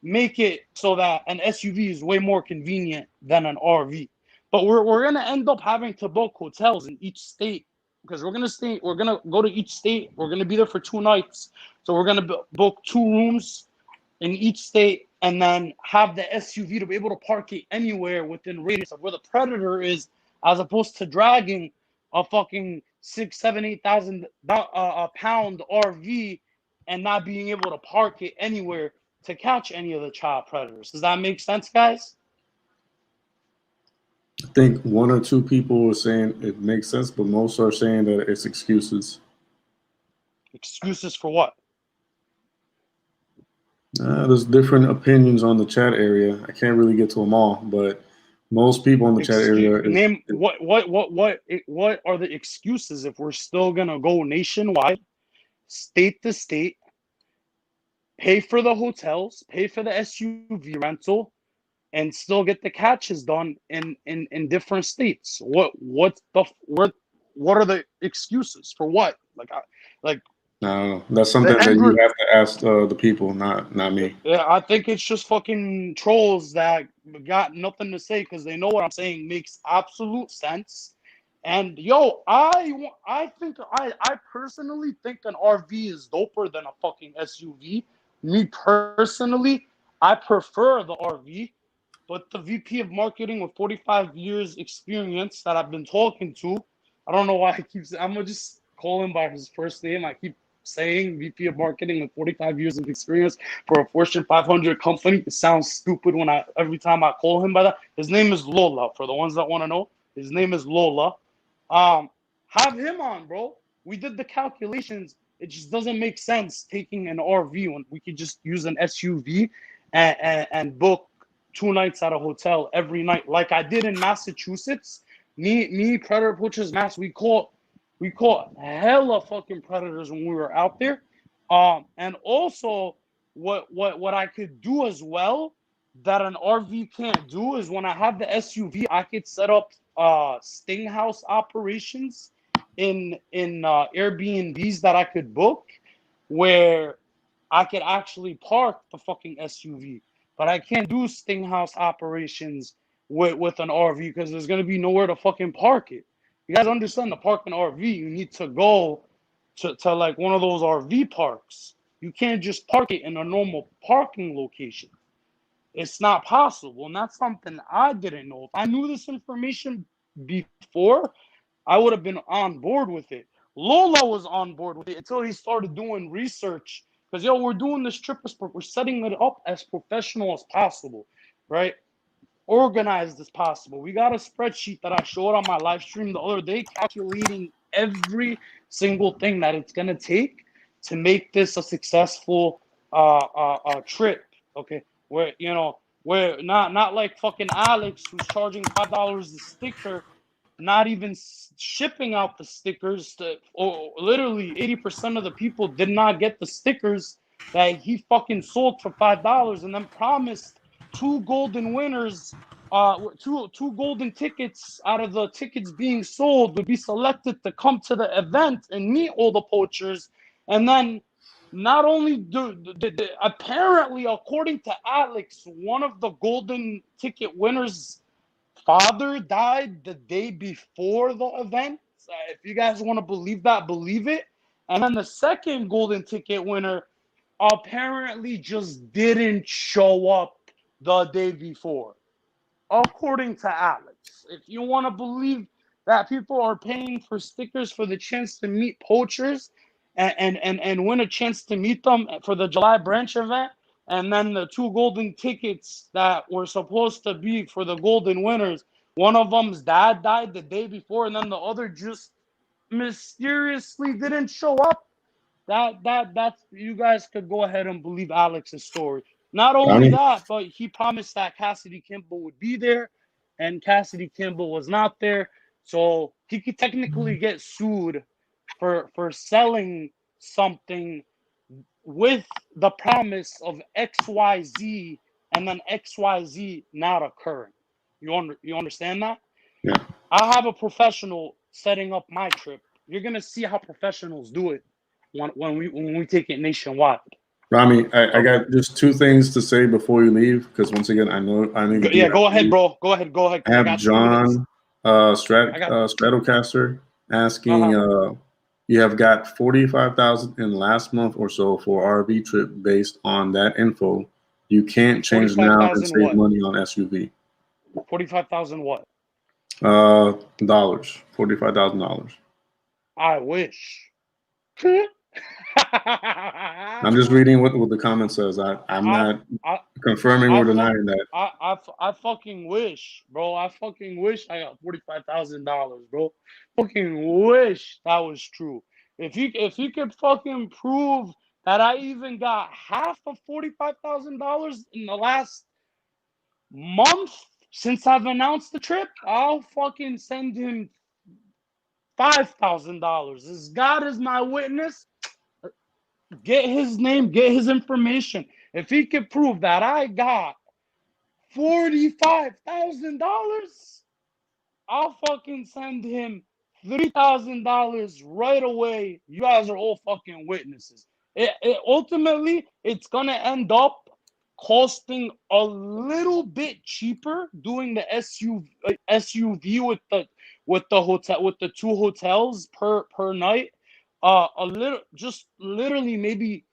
make it so that an SUV is way more convenient than an RV. But we're gonna end up having to book hotels in each state because we're gonna go to each state. We're gonna be there for 2 nights, so we're gonna book 2 rooms in each state, and then have the SUV to be able to park it anywhere within radius of where the Predator is, as opposed to dragging a fucking 6, 7, 8,000 pound RV and not being able to park it anywhere to catch any of the child predators. Does that make sense, guys? I think 1 or 2 people are saying it makes sense, but most are saying that it's excuses. Excuses for what? There's different opinions on the chat area. I can't really get to them all, but most people in the chat area. Name what are the excuses if we're still gonna go nationwide, state to state, pay for the hotels, pay for the SUV rental, and still get the catches done in different states? What are the excuses for what? No, that's something that you have to ask the people, not me. Yeah, I think it's just fucking trolls that got nothing to say because they know what I'm saying makes absolute sense. And yo, I personally think an RV is doper than a fucking SUV. Me personally, I prefer the RV. But the VP of marketing with 45 years experience that I've been talking to, I don't know why I'm gonna just call him by his first name. I keep saying VP of marketing with 45 years of experience for a Fortune 500 company. It sounds stupid every time I call him by that. His name is Lola. For the ones that want to know, his name is Lola. Have him on, bro. We did the calculations. It just doesn't make sense taking an RV when we could just use an SUV and book 2 nights at a hotel every night, like I did in Massachusetts. Me, Predator Poachers, Mass. We caught hella fucking predators when we were out there. And also, what I could do as well that an RV can't do is when I have the SUV, I could set up sting house operations in Airbnbs that I could book, where I could actually park the fucking SUV. But I can't do sting house operations with an RV because there's gonna be nowhere to fucking park it. You guys understand, to park an RV, you need to go to like one of those RV parks. You can't just park it in a normal parking location. It's not possible, and that's something I didn't know. If I knew this information before, I would have been on board with it. Lola was on board with it until he started doing research. Because, yo, we're doing this trip, we're setting it up as professional as possible, right? Organized as possible. We got a spreadsheet that I showed on my live stream the other day, calculating every single thing that it's going to take to make this a successful trip, okay? Where not like fucking Alex, who's charging $5 a sticker, not even shipping out the stickers. Or literally 80% of the people did not get the stickers that he fucking sold for $5, and then promised 2 golden winners, two golden tickets out of the tickets being sold would be selected to come to the event and meet all the poachers. And then not only apparently, according to Alex, one of the golden ticket winners' father died the day before the event. If you guys want to believe that, believe it. And then the second golden ticket winner apparently just didn't show up the day before, according to Alex. If you want to believe that people are paying for stickers for the chance to meet poachers and win a chance to meet them for the July branch event, and then the 2 golden tickets that were supposed to be for the golden winners, one of them's dad died the day before, and then the other just mysteriously didn't show up. That's, you guys could go ahead and believe Alex's story. Not only that, but he promised that Cassidy Kimball would be there. and Cassidy Campbell was not there. So he could technically get sued for selling something with the promise of XYZ and then XYZ not occurring. You understand that? Yeah. I have a professional setting up my trip. You're gonna see how professionals do it when we take it nationwide. Rami, I got just two things to say before you leave, because once again, I know you do Yeah, have go to ahead, leave. bro. Go ahead. I 'Cause I have got 2 minutes. John I got Stratocaster asking, you have got 45,000 in last month or so for RV trip based on that info. You can't change now and 45,000 save what? money on SUV. 45,000 what? Dollars, $45,000. I wish. I'm just reading what the comment says. I'm not I, confirming I, or fuck, denying that. I fucking wish, bro. I fucking wish I got $45,000, bro. Fucking wish that was true. If you could fucking prove that I even got half of $45,000 in the last month since I've announced the trip, I'll fucking send him $5,000. As God is my witness, get his name, get his information. If he could prove that I got $45,000, I'll fucking send him $3,000 right away. You guys are all fucking witnesses. Ultimately, it's gonna end up costing a little bit cheaper doing the SUV with the hotel, with the 2 hotels per night. A little, just literally maybe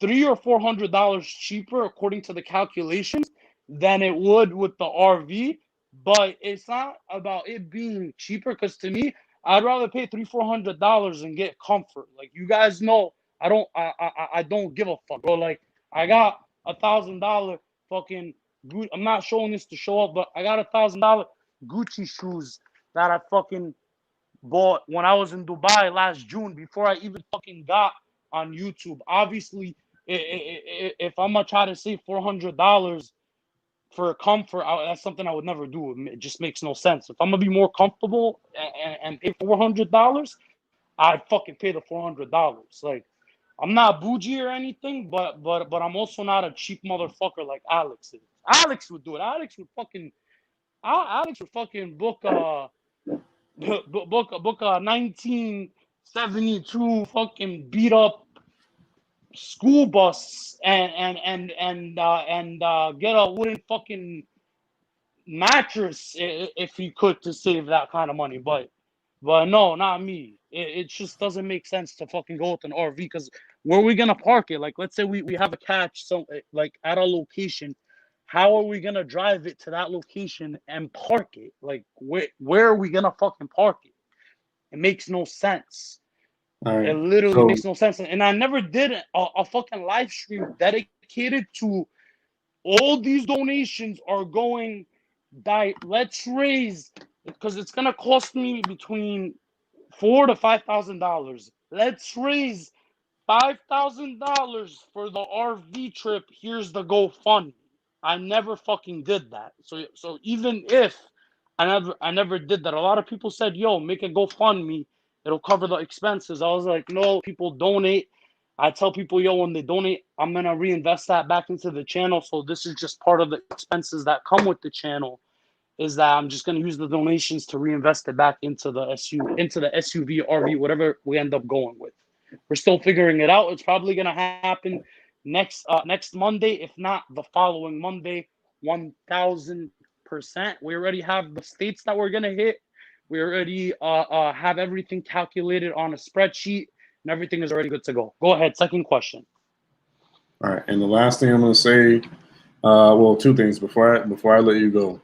$300 or $400 cheaper according to the calculations than it would with the RV. But it's not about it being cheaper, because to me, I'd rather pay $300-400 and get comfort. Like, you guys know, I don't give a fuck, bro. Like, I got $1,000 fucking I'm not showing this to show up, but I got $1,000 Gucci shoes that I fucking bought when I was in Dubai last June before I even fucking got on YouTube. Obviously, if I'm gonna try to save $400 for comfort, that's something I would never do. It just makes no sense. If I'm gonna be more comfortable and pay $400, I'd fucking pay the $400. Like, I'm not bougie or anything, but I'm also not a cheap motherfucker like Alex is. Alex would do it. Alex would fucking book a 1972 fucking beat up school bus and get a wooden fucking mattress if he could, to save that kind of money. But no, not me. It just doesn't make sense to fucking go with an RV, because where are we gonna park it? Like, let's say we have a catch like at a location. How are we gonna drive it to that location and park it? Like, where are we gonna fucking park it? It makes no sense. All right. It literally So makes no sense. And I never did a fucking live stream dedicated to all these donations are going let's raise, because it's gonna cost me between $4,000 to $5,000. Let's raise $5,000 for the RV trip. Here's the GoFundMe. I never fucking did that. So even if I never did that, a lot of people said, "Yo, make a GoFundMe. It'll cover the expenses." I was like, "No, people donate." I tell people, "Yo, when they donate, I'm gonna reinvest that back into the channel. So this is just part of the expenses that come with the channel. Is that I'm just gonna use the donations to reinvest it back into the SUV, RV, whatever we end up going with." We're still figuring it out. It's probably gonna happen next Monday, if not the following Monday. 1,000%. We already have the states that we're gonna hit. We already have everything calculated on a spreadsheet, and everything is already good to go. Go ahead. Second question. all right, and the last thing I'm going to say, well, two things before I let you go.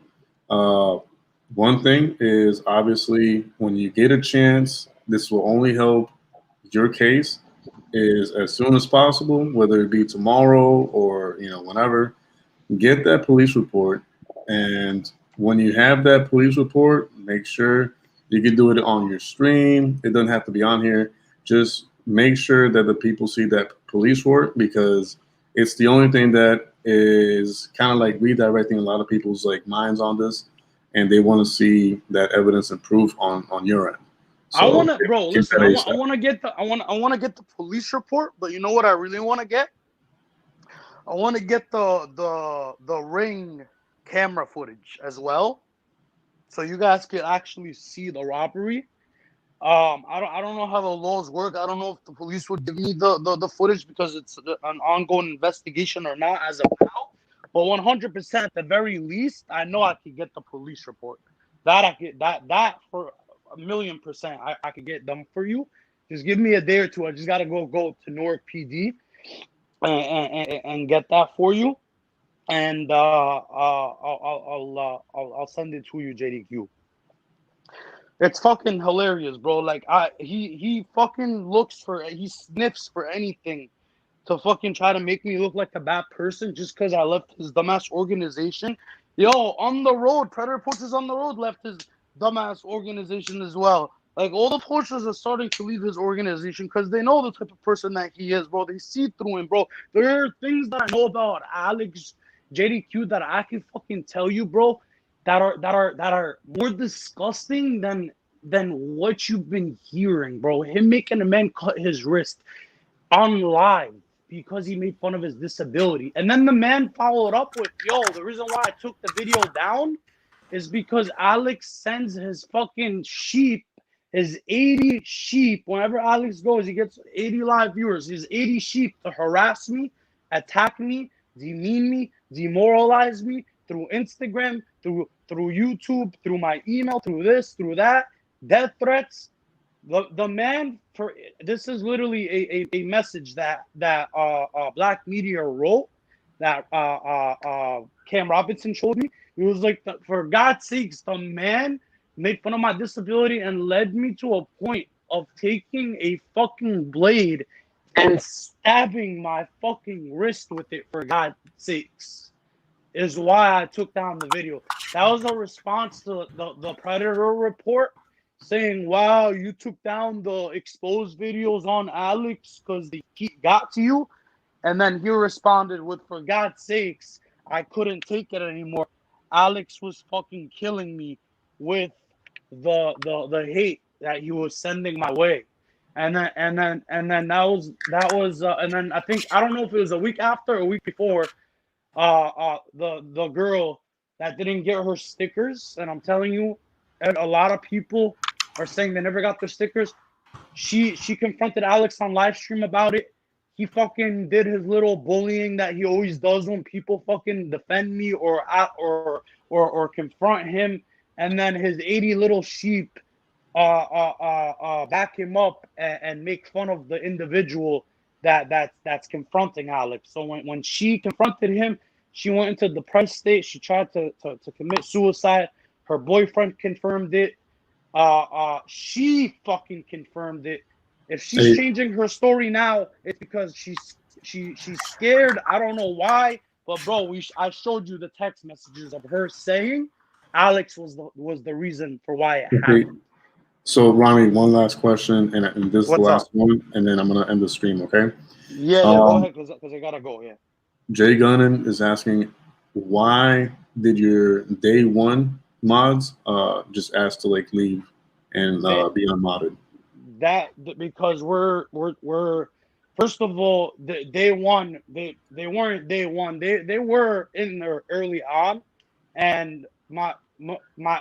One thing is, obviously, when you get a chance, this will only help your case, is as soon as possible, whether it be tomorrow or whenever, get that police report. And when you have that police report, make sure you can do it on your stream. It doesn't have to be on here. Just make sure that the people see that police report, because it's the only thing that is kind of like redirecting a lot of people's like minds on this. and they want to see that evidence and proof on your end. I So want to, bro. keep Listen, that I ASAP. want to get the, I want to get the police report. But you know what I really want to get? I want to get the ring camera footage as well, so you guys can actually see the robbery. I don't know how the laws work. I don't know if the police would give me the footage because it's an ongoing investigation or not as of now. But 100% at the very least, I know I could get the police report. That I could that for 1,000,000%, I could get them for you. Just give me a day or two. I just gotta go to Newark PD and get that for you. And I'll send it to you, JDQ. It's fucking hilarious, bro. Like he fucking he sniffs for anything to fucking try to make me look like a bad person just because I left his dumbass organization. Yo, on the road, Predator Posters on the road left his dumbass organization as well. Like all the posters are starting to leave his organization because they know the type of person that he is, bro. They see through him, bro. There are things that I know about Alex JDQ that I can fucking tell you, bro, that are more disgusting than what you've been hearing, bro. Him making a man cut his wrist on live because he made fun of his disability. And then the man followed up with, yo, the reason why I took the video down is because Alex sends his fucking sheep, his 80 sheep. Whenever Alex goes, he gets 80 live viewers. His 80 sheep to harass me, attack me, demean me, demoralize me through Instagram, through YouTube, through my email, through this, through that, death threats. The man, for this is literally a message that Black Media wrote that Cam Robinson showed me. It was like, for God's sakes, the man made fun of my disability and led me to a point of taking a fucking blade and stabbing my fucking wrist with it, for God's sakes, is why I took down the video. That was a response to the Predator report saying, wow, you took down the exposed videos on Alex because they got to you. And then he responded with, for God's sakes, I couldn't take it anymore. Alex was fucking killing me with the hate that he was sending my way. And then that was and then I think, I don't know if it was a week after or a week before, the girl that didn't get her stickers, and I'm telling you, a lot of people are saying they never got their stickers. She confronted Alex on live stream about it. He fucking did his little bullying that he always does when people fucking defend me or confront him, and then his 80 little sheep back him up and make fun of the individual that's confronting Alex. So when she confronted him, she went into the depressed state. She tried to commit suicide. Her boyfriend confirmed it. She fucking confirmed it. If she's changing her story now, it's because she's scared. I don't know why, but bro, I showed you the text messages of her saying Alex was the reason for why it happened. So Rami, one last question, and this is the last one, and then I'm gonna end the stream. Okay? Yeah, go ahead, because I gotta go. Yeah. Jay Gunnan is asking, why did your day one mods just ask to like leave and be unmodded? That because we're first of all, day one, they weren't day one. They were in there early on, and my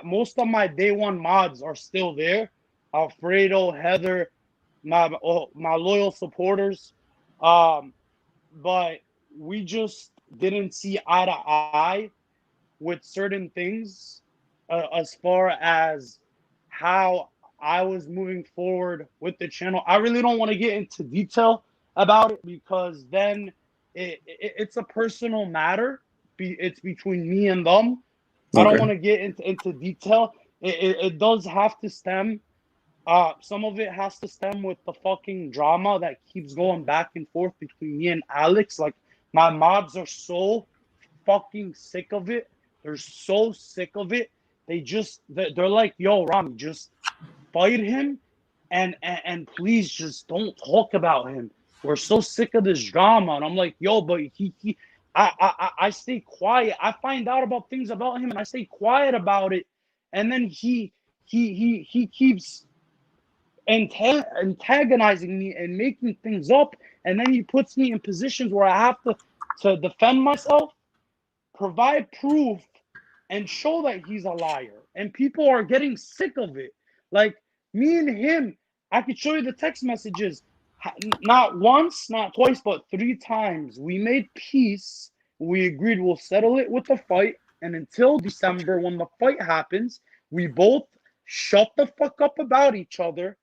most of my day one mods are still there. Alfredo, Heather, my loyal supporters, but we just didn't see eye to eye with certain things as far as how I was moving forward with the channel. I really don't want to get into detail about it because then it's a personal matter. It's between me and them. Okay. I don't want to get into detail. It does have to stem. Some of it has to stem with the fucking drama that keeps going back and forth between me and Alex. Like, my mods are so fucking sick of it. They're so sick of it. They're like, yo, Rami, just fight him and please just don't talk about him. We're so sick of this drama. And I'm like, yo, but I stay quiet. I find out about things about him and I stay quiet about it and then he keeps antagonizing me and making things up, and then he puts me in positions where I have to defend myself, provide proof, and show that he's a liar. And people are getting sick of it. Like me and him, I could show you the text messages. Not once, not twice, but 3 times. We made peace. We agreed we'll settle it with the fight. And until December, when the fight happens, we both shut the fuck up about each other.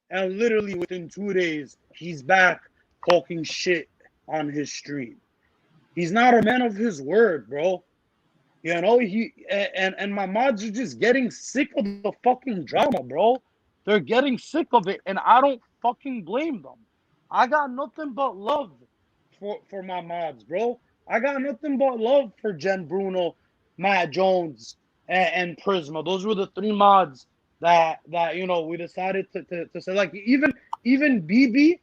And literally within 2 days, he's back talking shit on his stream. He's not a man of his word, bro. You know, and my mods are just getting sick of the fucking drama, bro. They're getting sick of it, and I don't fucking blame them. I got nothing but love for my mods, bro. I got nothing but love for Jen Bruno, Matt Jones, and Prisma. Those were the 3 mods that you know we decided to say. Like even BB,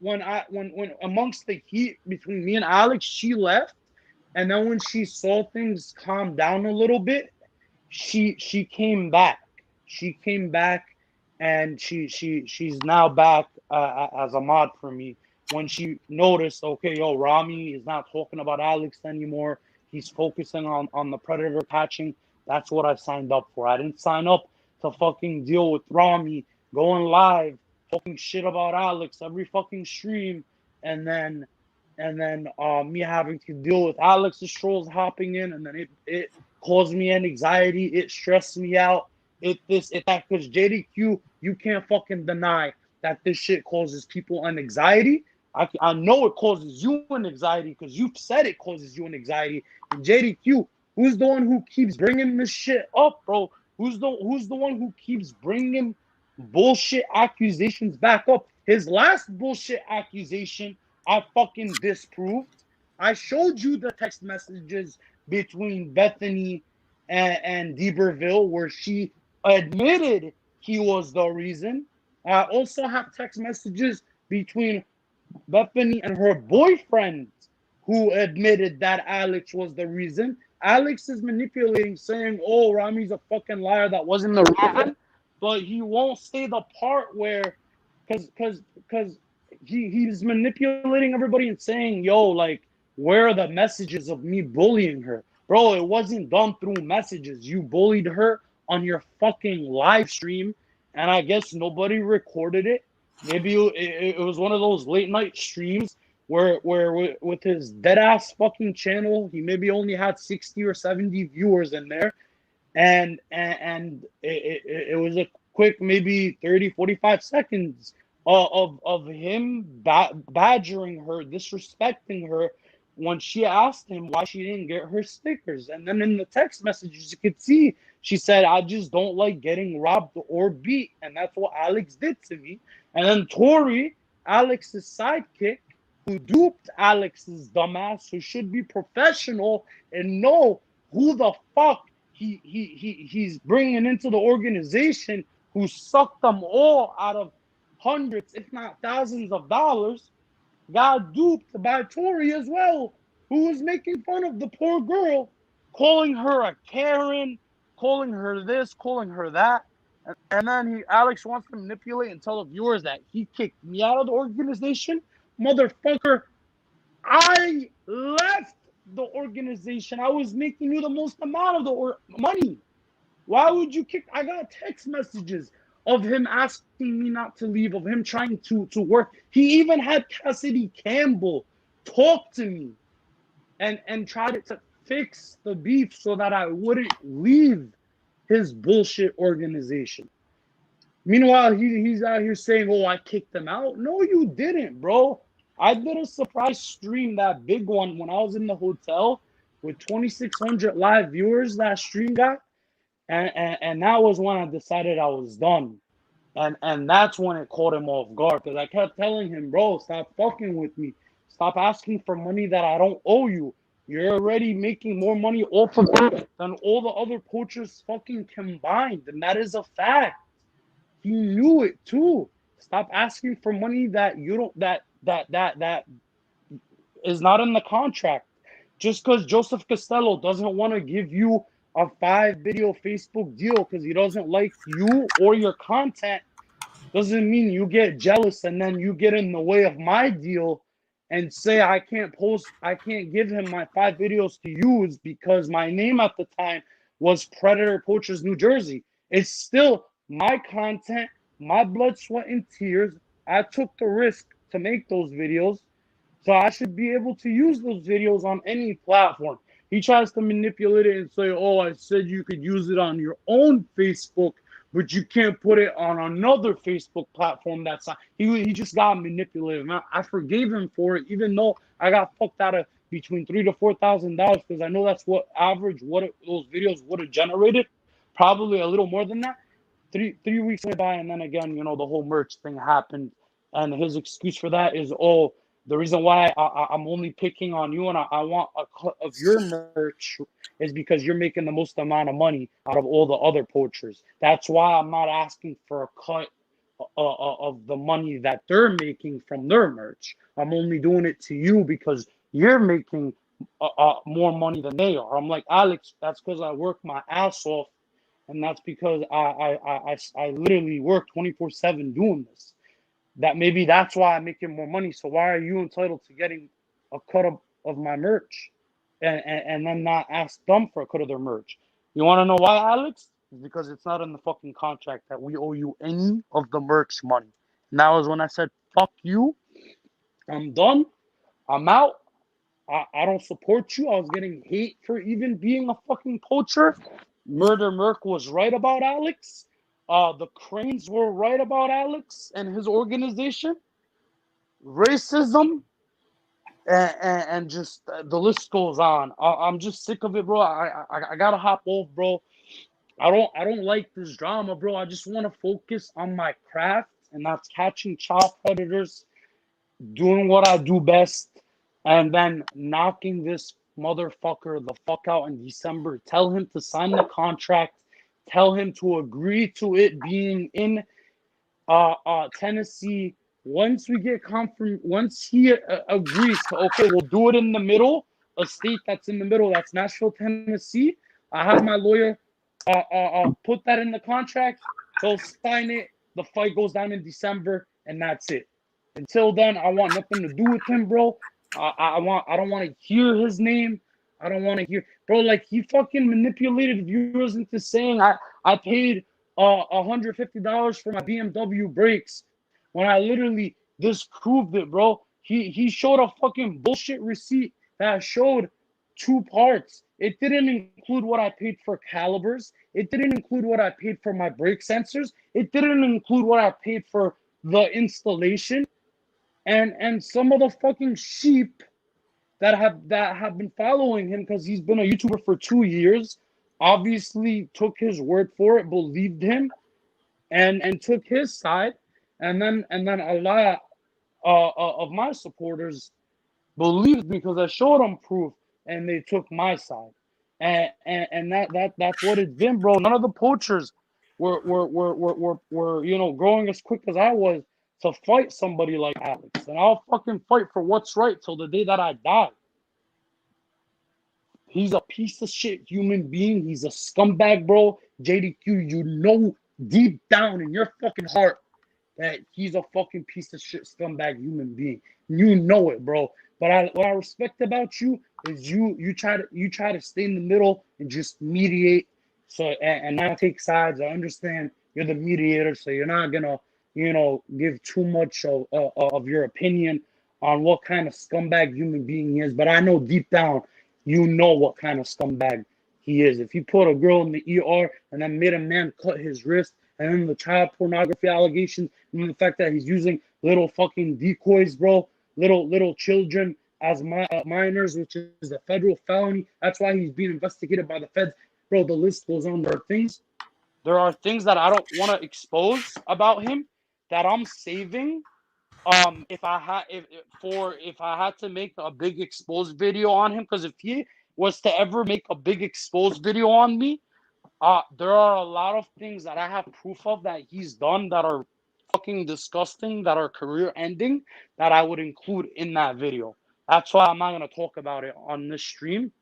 when amongst the heat between me and Alex, she left. And then when she saw things calm down a little bit, she came back. She came back, and she's now back as a mod for me. When she noticed, okay, yo, Rami is not talking about Alex anymore. He's focusing on the predator catching. That's what I signed up for. I didn't sign up to fucking deal with Rami going live, talking shit about Alex every fucking stream, and then me having to deal with Alex's trolls hopping in, and then it caused me anxiety. It stressed me out. It that, because JDQ, you can't fucking deny that this shit causes people an anxiety. I know it causes you an anxiety because you've said it causes you an anxiety. And JDQ, who's the one who keeps bringing this shit up, bro? Who's the one who keeps bringing bullshit accusations back up? His last bullshit accusation, I fucking disproved. I showed you the text messages between Bethany and D'Iberville where she admitted he was the reason. I also have text messages between Bethany and her boyfriend who admitted that Alex was the reason. Alex is manipulating, saying, oh, Rami's a fucking liar, that wasn't the reason. But he won't say the part where, because he's manipulating everybody and saying, yo, like, where are the messages of me bullying her? Bro, it wasn't done through messages. You bullied her on your fucking live stream, and I guess nobody recorded it. Maybe it was one of those late night streams where with his dead ass fucking channel, he maybe only had 60 or 70 viewers in there, and it was a quick maybe 30, 45 seconds of him badgering her, disrespecting her when she asked him why she didn't get her stickers. And then in the text messages, you could see she said, I just don't like getting robbed or beat, and that's what Alex did to me. And then Tori, Alex's sidekick, who duped Alex's dumbass, who should be professional and know who the fuck he's bringing into the organization, who sucked them all out of hundreds, if not thousands of dollars, got duped by Tori as well, who was making fun of the poor girl, calling her a Karen, calling her this, calling her that. And then Alex wants to manipulate and tell the viewers that he kicked me out of the organization. Motherfucker, I left the organization. I was making you the most amount of the money. Why would you kick? I got text messages of him asking me not to leave, of him trying to work. He even had Cassidy Campbell talk to me and try to fix the beef so that I wouldn't leave his bullshit organization. Meanwhile, he's out here saying, oh, I kicked him out. No, you didn't, bro. I did a surprise stream, that big one, when I was in the hotel with 2,600 live viewers that stream got. And that was when I decided I was done. And that's when it caught him off guard, because I kept telling him, bro, stop fucking with me. Stop asking for money that I don't owe you. You're already making more money off of it than all the other poachers fucking combined. And that is a fact. He knew it too. Stop asking for money that you don't, that is not in the contract. Just because Joseph Costello doesn't want to give you a 5-video Facebook deal because he doesn't like you or your content, doesn't mean you get jealous and then you get in the way of my deal and say I can't give him my 5 videos to use because my name at the time was Predator Poachers New Jersey. It's still my content, my blood, sweat, and tears. I took the risk to make those videos, so I should be able to use those videos on any platform. He tries to manipulate it and say, oh, I said you could use it on your own Facebook, but you can't put it on another Facebook platform. That's not. He just got manipulated. I forgave him for it, even though I got fucked out of between $3,000 to $4,000 because I know that's what average those videos would have generated, probably a little more than that. Three weeks went by, and then again, the whole merch thing happened, and his excuse for that is, oh, the reason why I'm only picking on you and I want a cut of your merch is because you're making the most amount of money out of all the other poachers. That's why I'm not asking for a cut of the money that they're making from their merch. I'm only doing it to you because you're making more money than they are. I'm like, Alex, that's because I work my ass off, and that's because I literally work 24/7 doing this. That maybe that's why I'm making more money. So why are you entitled to getting a cut of my merch and then not ask them for a cut of their merch? You want to know why, Alex? Because it's not in the fucking contract that we owe you any of the merch money. And that was when I said, fuck you. I'm done. I'm out. I don't support you. I was getting hate for even being a fucking poacher. Murder Merc was right about Alex. The Cranes were right about Alex and his organization. Racism and just the list goes on. I'm just sick of it, bro. I gotta hop off, bro. I don't like this drama, bro. I just want to focus on my craft, and that's catching child predators, doing what I do best, and then knocking this motherfucker the fuck out in December. Tell him to sign the contract. Tell him to agree to it being in Tennessee. Once we get once he agrees to, okay, we'll do it in the middle, a state that's in the middle, that's Nashville, Tennessee. I have my lawyer put that in the contract. He'll sign it. The fight goes down in December, and that's it. Until then, I want nothing to do with him, bro. I don't want to hear his name. I don't want to hear, bro. Like, he fucking manipulated viewers into saying I paid $150 for my BMW brakes when I literally disproved it, bro. He showed a fucking bullshit receipt that showed 2 parts. It didn't include what I paid for calibers. It didn't include what I paid for my brake sensors. It didn't include what I paid for the installation. And some of the fucking sheep that have been following him because he's been a YouTuber for 2 years obviously took his word for it, believed him, and took his side. And then a lot of my supporters believed me because I showed them proof, and they took my side. And that's what it's been, bro. None of the poachers were growing as quick as I was to fight somebody like Alex. And I'll fucking fight for what's right till the day that I die. He's a piece of shit human being. He's a scumbag, bro. JDQ, you know deep down in your fucking heart that he's a fucking piece of shit scumbag human being. You know it, bro. But what I respect about you is you try to stay in the middle and just mediate. So and not take sides. I understand you're the mediator, so you're not gonna give too much of your opinion on what kind of scumbag human being he is. But I know deep down you know what kind of scumbag he is. If he put a girl in the ER and then made a man cut his wrist, and then the child pornography allegations, and the fact that he's using little fucking decoys, bro, little children as minors, which is a federal felony. That's why he's being investigated by the feds, bro. The list goes on. There are things that I don't want to expose about him that I'm saving. If I had to make a big exposed video on him, because if he was to ever make a big exposed video on me, there are a lot of things that I have proof of that he's done that are fucking disgusting, that are career ending, that I would include in that video. That's why I'm not gonna talk about it on this stream,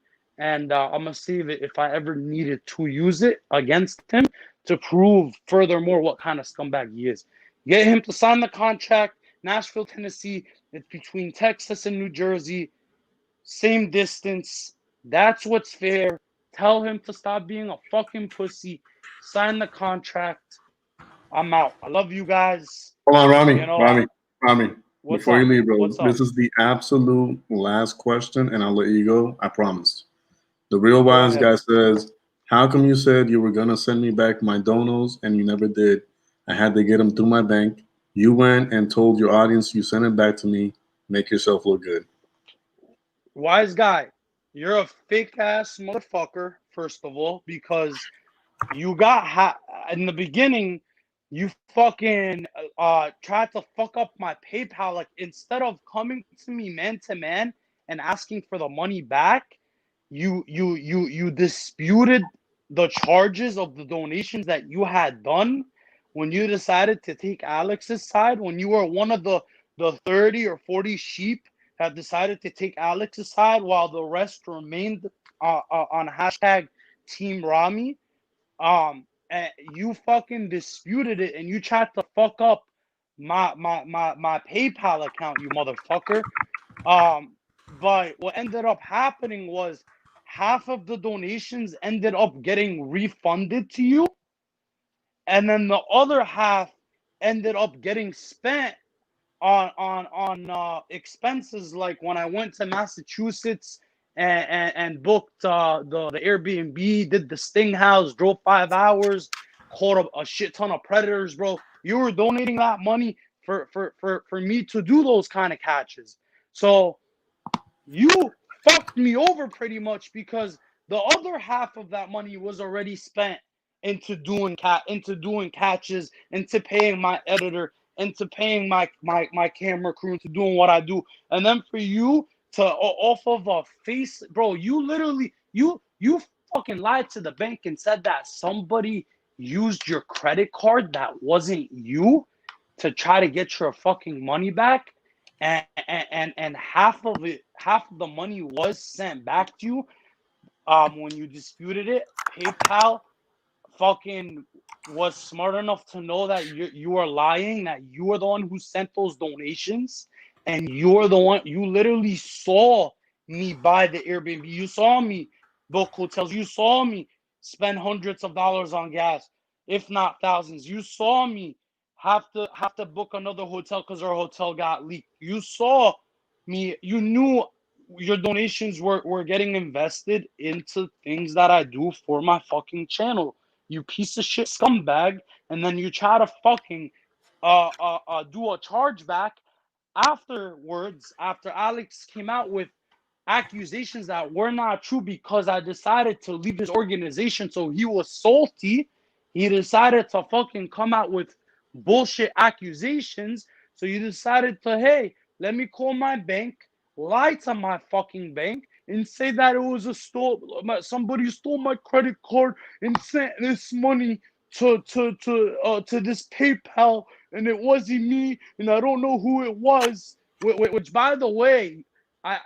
and I'm gonna save it if I ever needed to use it against him to prove furthermore what kind of scumbag he is. Get him to sign the contract. Nashville, Tennessee. It's between Texas and New Jersey. Same distance. That's what's fair. Tell him to stop being a fucking pussy. Sign the contract. I'm out. I love you guys. Hold on, Rami. You know, Rami. what's Before up? you leave, bro, What's up? this is the absolute last question, and I'll let you go. I promise. The real wise ahead. guy says, "How come you said you were gonna send me back my donos and you never did? I had to get them through my bank. You went and told your audience you sent it back to me. Make yourself look good." Wise guy, you're a fake ass motherfucker, first of all, because you got in the beginning, you fucking tried to fuck up my PayPal. Like, instead of coming to me man to man and asking for the money back, you disputed the charges of the donations that you had done when you decided to take Alex's side, when you were one of the 30 or 40 sheep that decided to take Alex's side while the rest remained on hashtag Team Rami. And you fucking disputed it and you tried to fuck up my PayPal account, you motherfucker. But what ended up happening was half of the donations ended up getting refunded to you, and then the other half ended up getting spent on expenses, like when I went to Massachusetts and booked the Airbnb, did the Sting House, drove 5 hours, caught a shit ton of predators, bro. You were donating that money for me to do those kind of catches. So you fucked me over pretty much, because the other half of that money was already spent into doing catches, into paying my editor, into paying my camera crew, into doing what I do. And then for you to off of a face, bro, you literally you fucking lied to the bank and said that somebody used your credit card that wasn't you to try to get your fucking money back. And half of the money was sent back to you when you disputed it. PayPal fucking was smart enough to know that you are lying, that you are the one who sent those donations, and you're the one. You literally saw me buy the Airbnb. You saw me book hotels. You saw me spend hundreds of dollars on gas, if not thousands. You saw me have to book another hotel because our hotel got leaked. You saw me. You knew your donations were getting invested into things that I do for my fucking channel, you piece of shit scumbag. And then you try to fucking do a chargeback afterwards, after Alex came out with accusations that were not true, because I decided to leave his organization. So he was salty. He decided to fucking come out with bullshit accusations. So you decided to, hey, let me call my bank, lie to my fucking bank, and say that it was somebody stole my credit card and sent this money to this PayPal, and it wasn't me, and I don't know who it was. Which, by the way,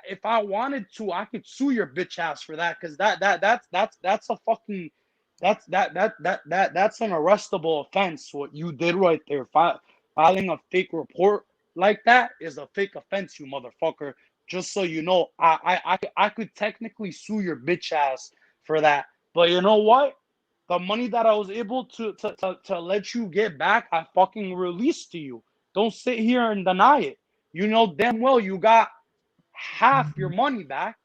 if I wanted to, I could sue your bitch ass for that, because that's a fucking that's an arrestable offense. What you did right there, filing a fake report like that is a fake offense, you motherfucker. Just so you know, I could technically sue your bitch ass for that. But you know what? The money that I was able to let you get back, I fucking released to you. Don't sit here and deny it. You know damn well you got half your money back,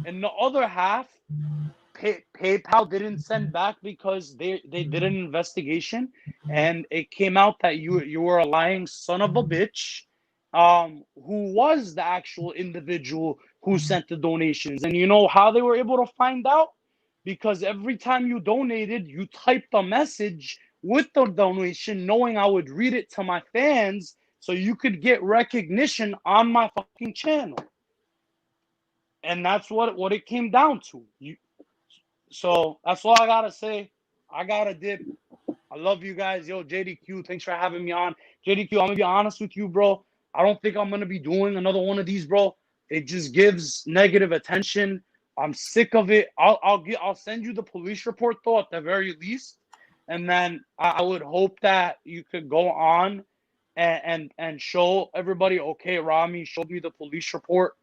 and the other half PayPal didn't send back because they did an investigation, and it came out that you were a lying son of a bitch, who was the actual individual who sent the donations. And you know how they were able to find out? Because every time you donated, you typed a message with the donation, knowing I would read it to my fans, so you could get recognition on my fucking channel. And that's what it came down to. So that's all I gotta say. I gotta dip. I love you guys. Yo, JDQ, thanks for having me on. JDQ, I'm gonna be honest with you, bro. I don't think I'm gonna be doing another one of these, bro. It just gives negative attention I'm sick of it. I'll send you the police report though at the very least, and then I would hope that you could go on and show everybody, okay, Rami showed me the police report,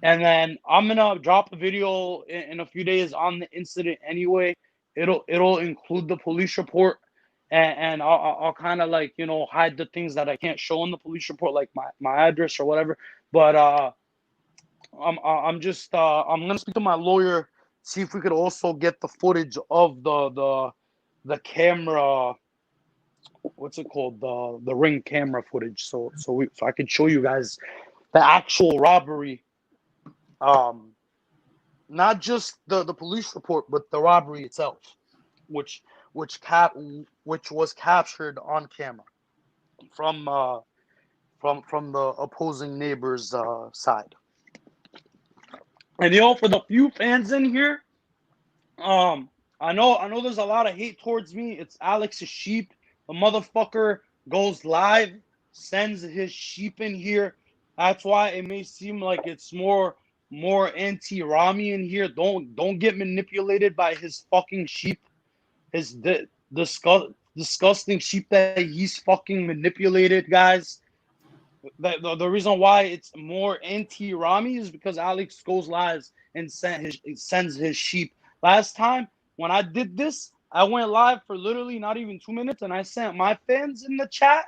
and then I'm gonna drop a video in a few days on the incident anyway. It'll include the police report, and I'll kind of like, you know, hide the things that I can't show in the police report, like my address or whatever. But I'm just I'm gonna speak to my lawyer, see if we could also get the footage of the camera, what's it called, the ring camera footage, so I could show you guys the actual robbery, not just the police report, but the robbery itself, which which was captured on camera from from the opposing neighbor's side. And you know, for the few fans in here, I know there's a lot of hate towards me. It's Alex's sheep. The motherfucker goes live, sends his sheep in here. That's why it may seem like it's more anti-Rami in here. Don't get manipulated by his fucking sheep. His disgusting sheep that he's fucking manipulated, guys. The reason why it's more anti-Rami is because Alex goes live and sends his sheep. Last time when I did this, I went live for literally not even 2 minutes, and I sent my fans in the chat,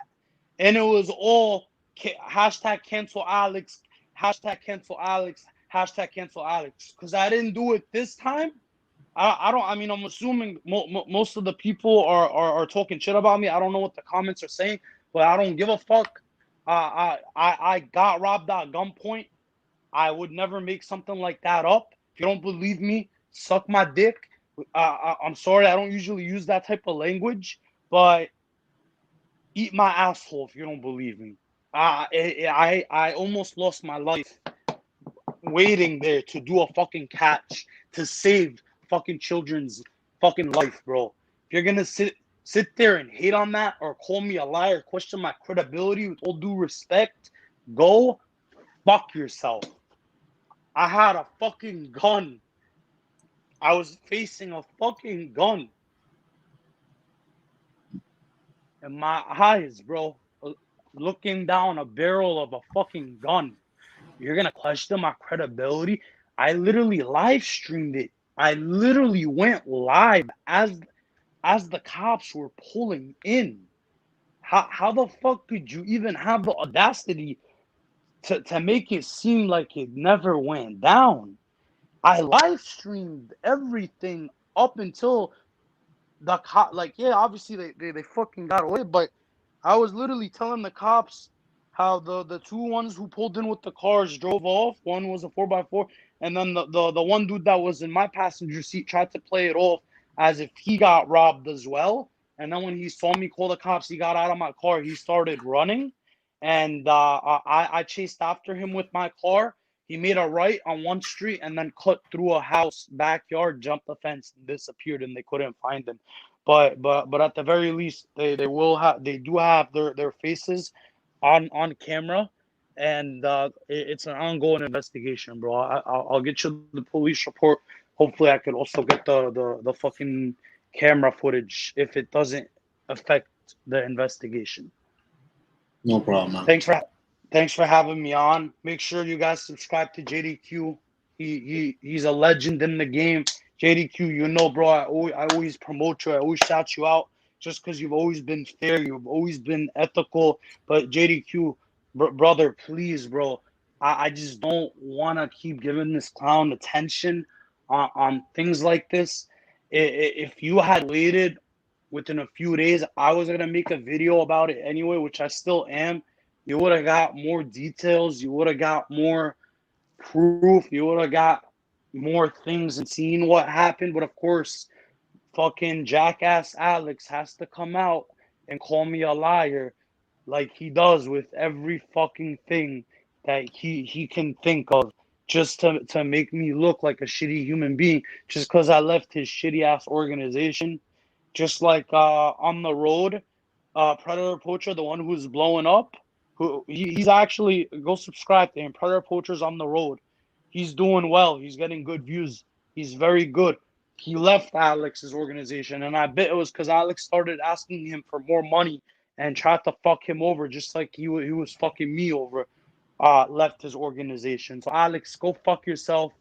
and it was all hashtag cancel Alex, hashtag cancel Alex, hashtag cancel Alex. Because I didn't do it this time. I don't. I mean, I'm assuming most of the people are talking shit about me. I don't know what the comments are saying, but I don't give a fuck. I got robbed at gunpoint. I would never make something like that up. If you don't believe me, suck my dick. I'm sorry, I don't usually use that type of language, but eat my asshole if you don't believe me. I almost lost my life waiting there to do a fucking catch to save fucking children's fucking life, bro. If you're gonna sit there and hate on that or call me a liar, question my credibility, with all due respect, go fuck yourself. I had a fucking gun. I was facing a fucking gun in my eyes, bro. Looking down a barrel of a fucking gun. You're gonna question my credibility? I literally live streamed it. I literally went live as the cops were pulling in. How the fuck could you even have the audacity to make it seem like it never went down? I live streamed everything up until the cop, like, yeah, obviously they fucking got away, but I was literally telling the cops how the two ones who pulled in with the cars drove off. One was a 4x4, and then the one dude that was in my passenger seat tried to play it off as if he got robbed as well. And then when he saw me call the cops, he got out of my car. He started running, and I chased after him with my car. He made a right on one street and then cut through a house backyard, jumped the fence, and disappeared, and they couldn't find him. But at the very least, they do have their faces on camera, and it's an ongoing investigation, bro. I'll get you the police report. Hopefully, I could also get the fucking camera footage if it doesn't affect the investigation. No problem, man. Thanks for having me on. Make sure you guys subscribe to JDQ. He's a legend in the game. JDQ, you know, bro, I always promote you. I always shout you out just because you've always been fair. You've always been ethical. But JDQ, brother, please, bro, I just don't want to keep giving this clown attention on things like this. If you had waited within a few days, I was going to make a video about it anyway, which I still am. You would have got more details. You would have got more proof. You would have got more things and seen what happened. But of course, fucking jackass Alex has to come out and call me a liar like he does with every fucking thing that he can think of, just to make me look like a shitty human being, just because I left his shitty ass organization. Just like on the road, Predator Poacher, the one who's blowing up, he's actually, go subscribe to him. Predator Poacher's on the road. He's doing well. He's getting good views. He's very good. He left Alex's organization, and I bet it was because Alex started asking him for more money and tried to fuck him over, just like he was fucking me over. Left his organization. So Alex, go fuck yourself.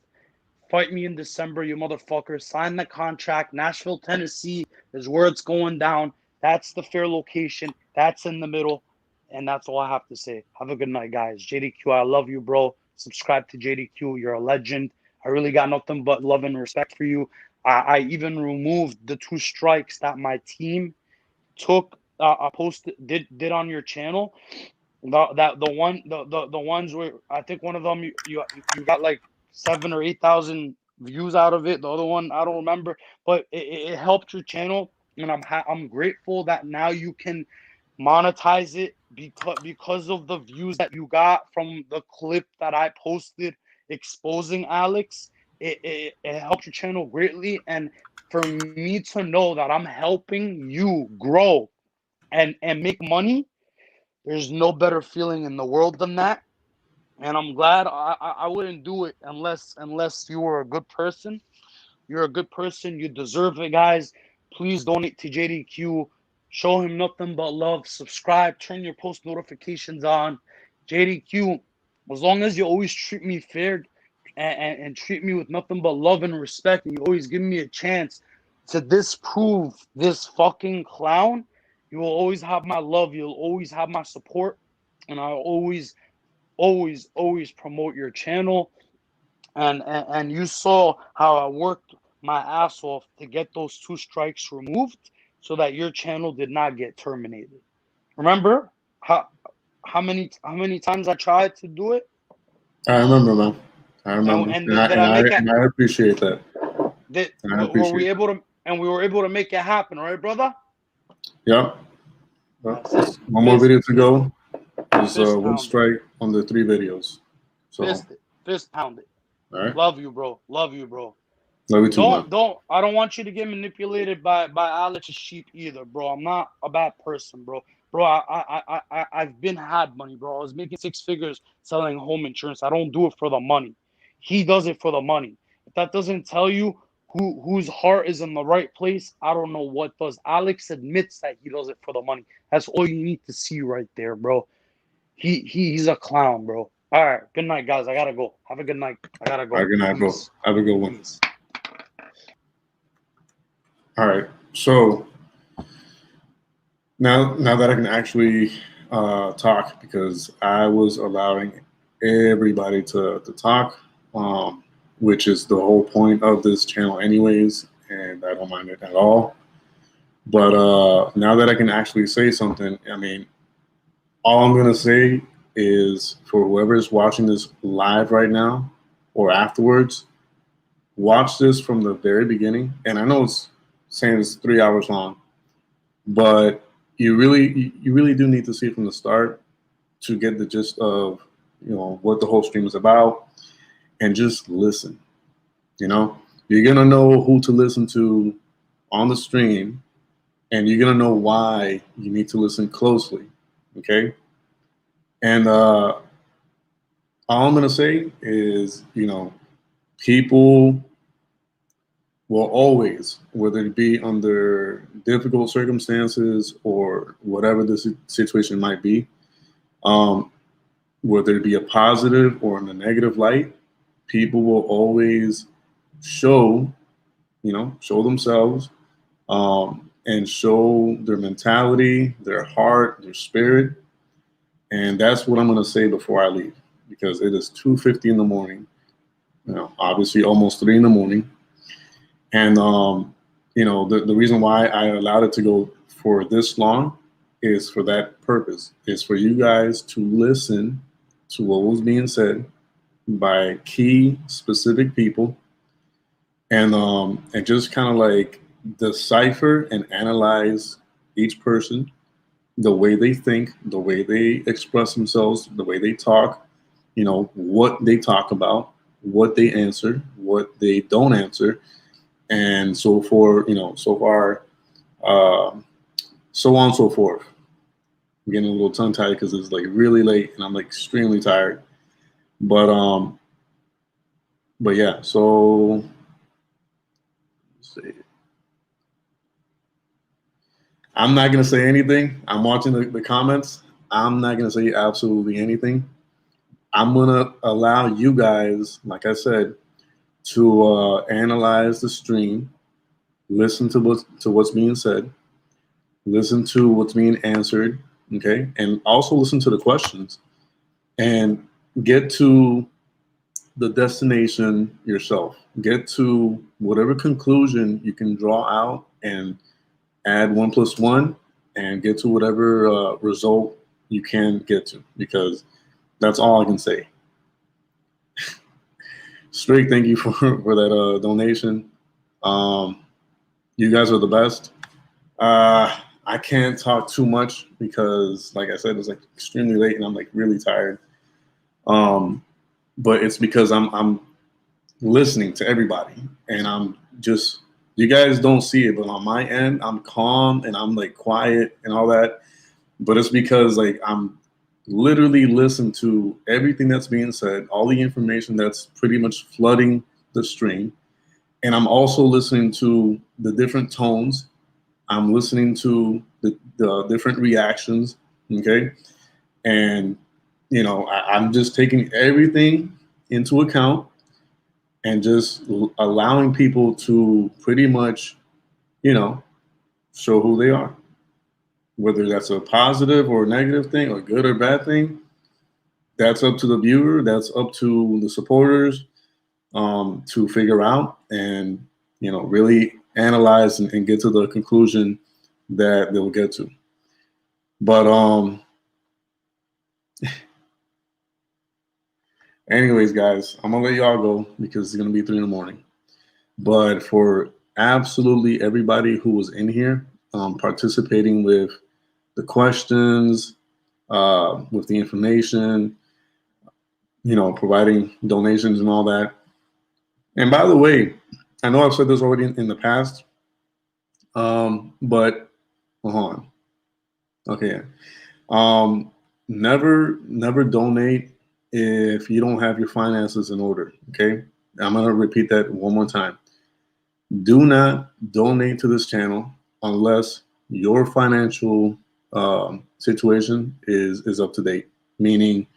Fight me in December, you motherfucker. Sign the contract. Nashville, Tennessee is where it's going down. That's the fair location. That's in the middle. And that's all I have to say. Have a good night, guys. JDQ, I love you, bro. Subscribe to JDQ. You're a legend. I really got nothing but love and respect for you. I even removed the 2 strikes that my team took. I posted did on your channel. The ones where I think one of them you got like 7 or 8,000 views out of it. The other one I don't remember, but it helped your channel, and I'm grateful that now you can monetize it because of the views that you got from the clip that I posted exposing Alex. It helped your channel greatly, and for me to know that I'm helping you grow and make money, there's no better feeling in the world than that. And I'm glad I wouldn't do it unless you were a good person. You're a good person. You deserve it, guys. Please donate to JDQ. Show him nothing but love. Subscribe. Turn your post notifications on. JDQ, as long as you always treat me fair and treat me with nothing but love and respect, and you always give me a chance to disprove this fucking clown, you will always have my love. You'll always have my support. And I'll always promote your channel. And you saw how I worked my ass off to get those 2 strikes removed so that your channel did not get terminated. Remember how many times I tried to do it? I remember, man. I remember, And did I make it? And I appreciate that. Were we able to make it happen, right, brother? Yep. That's it. One more video to go. There's Fist 1 pounded. strike on the 3 videos. So, Fist pounded. all right. Love you, bro. Love you, bro. Love you too, man. I don't want you to get manipulated by Alex's sheep either, bro. I'm not a bad person, bro. Bro, I've been had money, bro. I was making 6 figures selling home insurance. I don't do it for the money. He does it for the money. If that doesn't tell you whose heart is in the right place, I don't know what does. Alex admits that he does it for the money. That's all you need to see right there, bro. He's a clown, bro. All right, good night, guys. I gotta go. Have a good night. I gotta go. All right, good night, bro. Have a good one. Peace. All right. So now that I can actually talk, because I was allowing everybody to talk, which is the whole point of this channel anyways, and I don't mind it at all. But now that I can actually say something, I mean, all I'm going to say is, for whoever's watching this live right now or afterwards, watch this from the very beginning. And I know it's saying it's 3 hours long, but you really do need to see it from the start to get the gist of, you know, what the whole stream is about, and just listen. You know, you're going to know who to listen to on the stream, and you're going to know why you need to listen closely. Okay. And all I'm going to say is, you know, people will always, whether it be under difficult circumstances or whatever the situation might be, whether it be a positive or in a negative light, people will always show themselves, and show their mentality, their heart, their spirit. And that's what I'm going to say before I leave, because it is 2:50 in the morning, you know, obviously almost 3 in the morning. And, you know, the reason why I allowed it to go for this long is for that purpose, is for you guys to listen to what was being said by key specific people, and just kind of like decipher and analyze each person, the way they think, the way they express themselves, the way they talk, you know, what they talk about, what they answer, what they don't answer, and so forth, you know, so far, so on and so forth. I'm getting a little tongue tied because it's like really late and I'm like extremely tired. But yeah, so see. I'm not gonna say anything. I'm watching the comments. I'm not gonna say absolutely anything. I'm gonna allow you guys, like I said, to analyze the stream, listen to what's being said, listen to what's being answered, okay, and also listen to the questions, and get to the destination yourself. Get to whatever conclusion you can draw out and add 1 + 1 and get to whatever result you can get to, because that's all I can say. Straight, thank you for that donation. You guys are the best. I can't talk too much because, like I said, it's like extremely late and I'm like really tired. But it's because I'm listening to everybody, and I'm just, you guys don't see it, but on my end, I'm calm and I'm like quiet and all that. But it's because like I'm literally listening to everything that's being said, all the information that's pretty much flooding the stream. And I'm also listening to the different tones. I'm listening to the different reactions, okay? And, you know, I'm just taking everything into account and just allowing people to pretty much, you know, show who they are. Whether that's a positive or negative thing or good or bad thing, that's up to the viewer, that's up to the supporters to figure out and, you know, really analyze and get to the conclusion that they'll get to. But anyways, guys, I'm gonna let y'all go because it's gonna be 3 in the morning. But for absolutely everybody who was in here participating with the questions, with the information, you know, providing donations and all that. And by the way, I know I've said this already in the past, but hold on. Okay. Never donate if you don't have your finances in order. Okay. I'm going to repeat that one more time. Do not donate to this channel unless your financial situation is up to date. Meaning,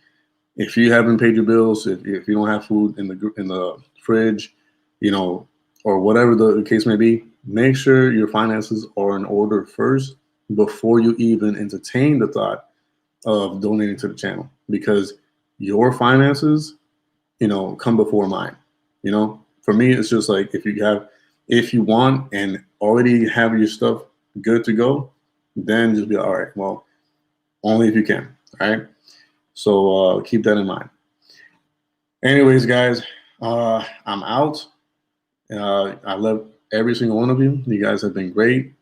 if you haven't paid your bills, if you don't have food in the fridge, you know, or whatever the case may be, make sure your finances are in order first before you even entertain the thought of donating to the channel, because your finances, you know, come before mine. You know, for me, it's just like if you want and already have your stuff good to go, then just be all right. Well, only if you can. All right. So keep that in mind. Anyways, guys, I'm out. I love every single one of you. You guys have been great.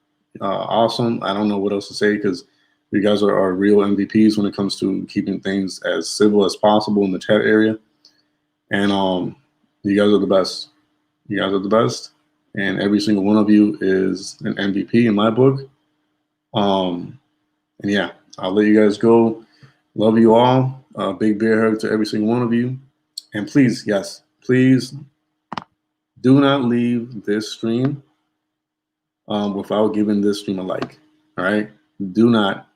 Awesome. I don't know what else to say because you guys are real MVPs when it comes to keeping things as civil as possible in the chat area. And you guys are the best. You guys are the best. And every single one of you is an MVP in my book. And yeah, I'll let you guys go. Love you all. Big bear hug to every single one of you. And please, yes, please do not leave this stream without giving this stream a like. All right? Do not.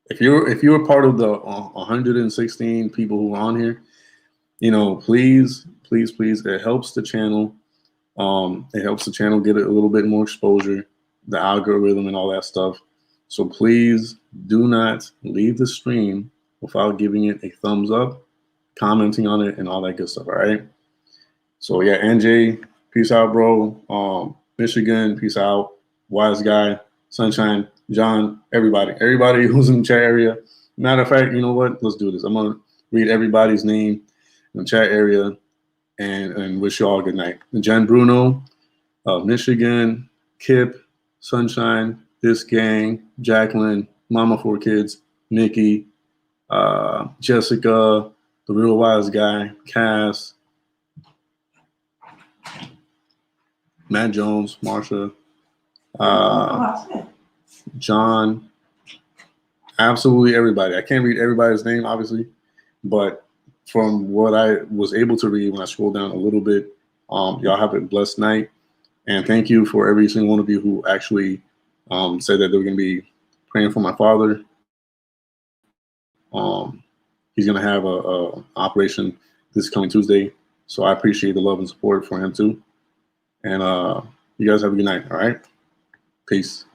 If you're part of the 116 people who are on here, you know, please, it helps the channel. It helps the channel get a little bit more exposure, the algorithm and all that stuff. So please do not leave the stream without giving it a thumbs up, commenting on it, and all that good stuff. All right. So yeah, NJ, peace out, bro. Michigan, peace out. Wise Guy, Sunshine, John, everybody who's in the chat area. Matter of fact, you know what? Let's do this. I'm gonna read everybody's name in the chat area and wish you all a good night. Jen Bruno, Michigan, Kip, Sunshine, This Gang, Jacqueline, Mama 4 Kids, Nikki, Jessica, The Real Wise Guy, Cass, Matt Jones, Marsha, John, absolutely everybody. I can't read everybody's name, obviously, but from what I was able to read when I scrolled down a little bit, y'all have a blessed night. And thank you for every single one of you who actually said that they were going to be praying for my father. He's going to have a operation this coming Tuesday. So I appreciate the love and support for him too. And you guys have a good night. All right. Peace.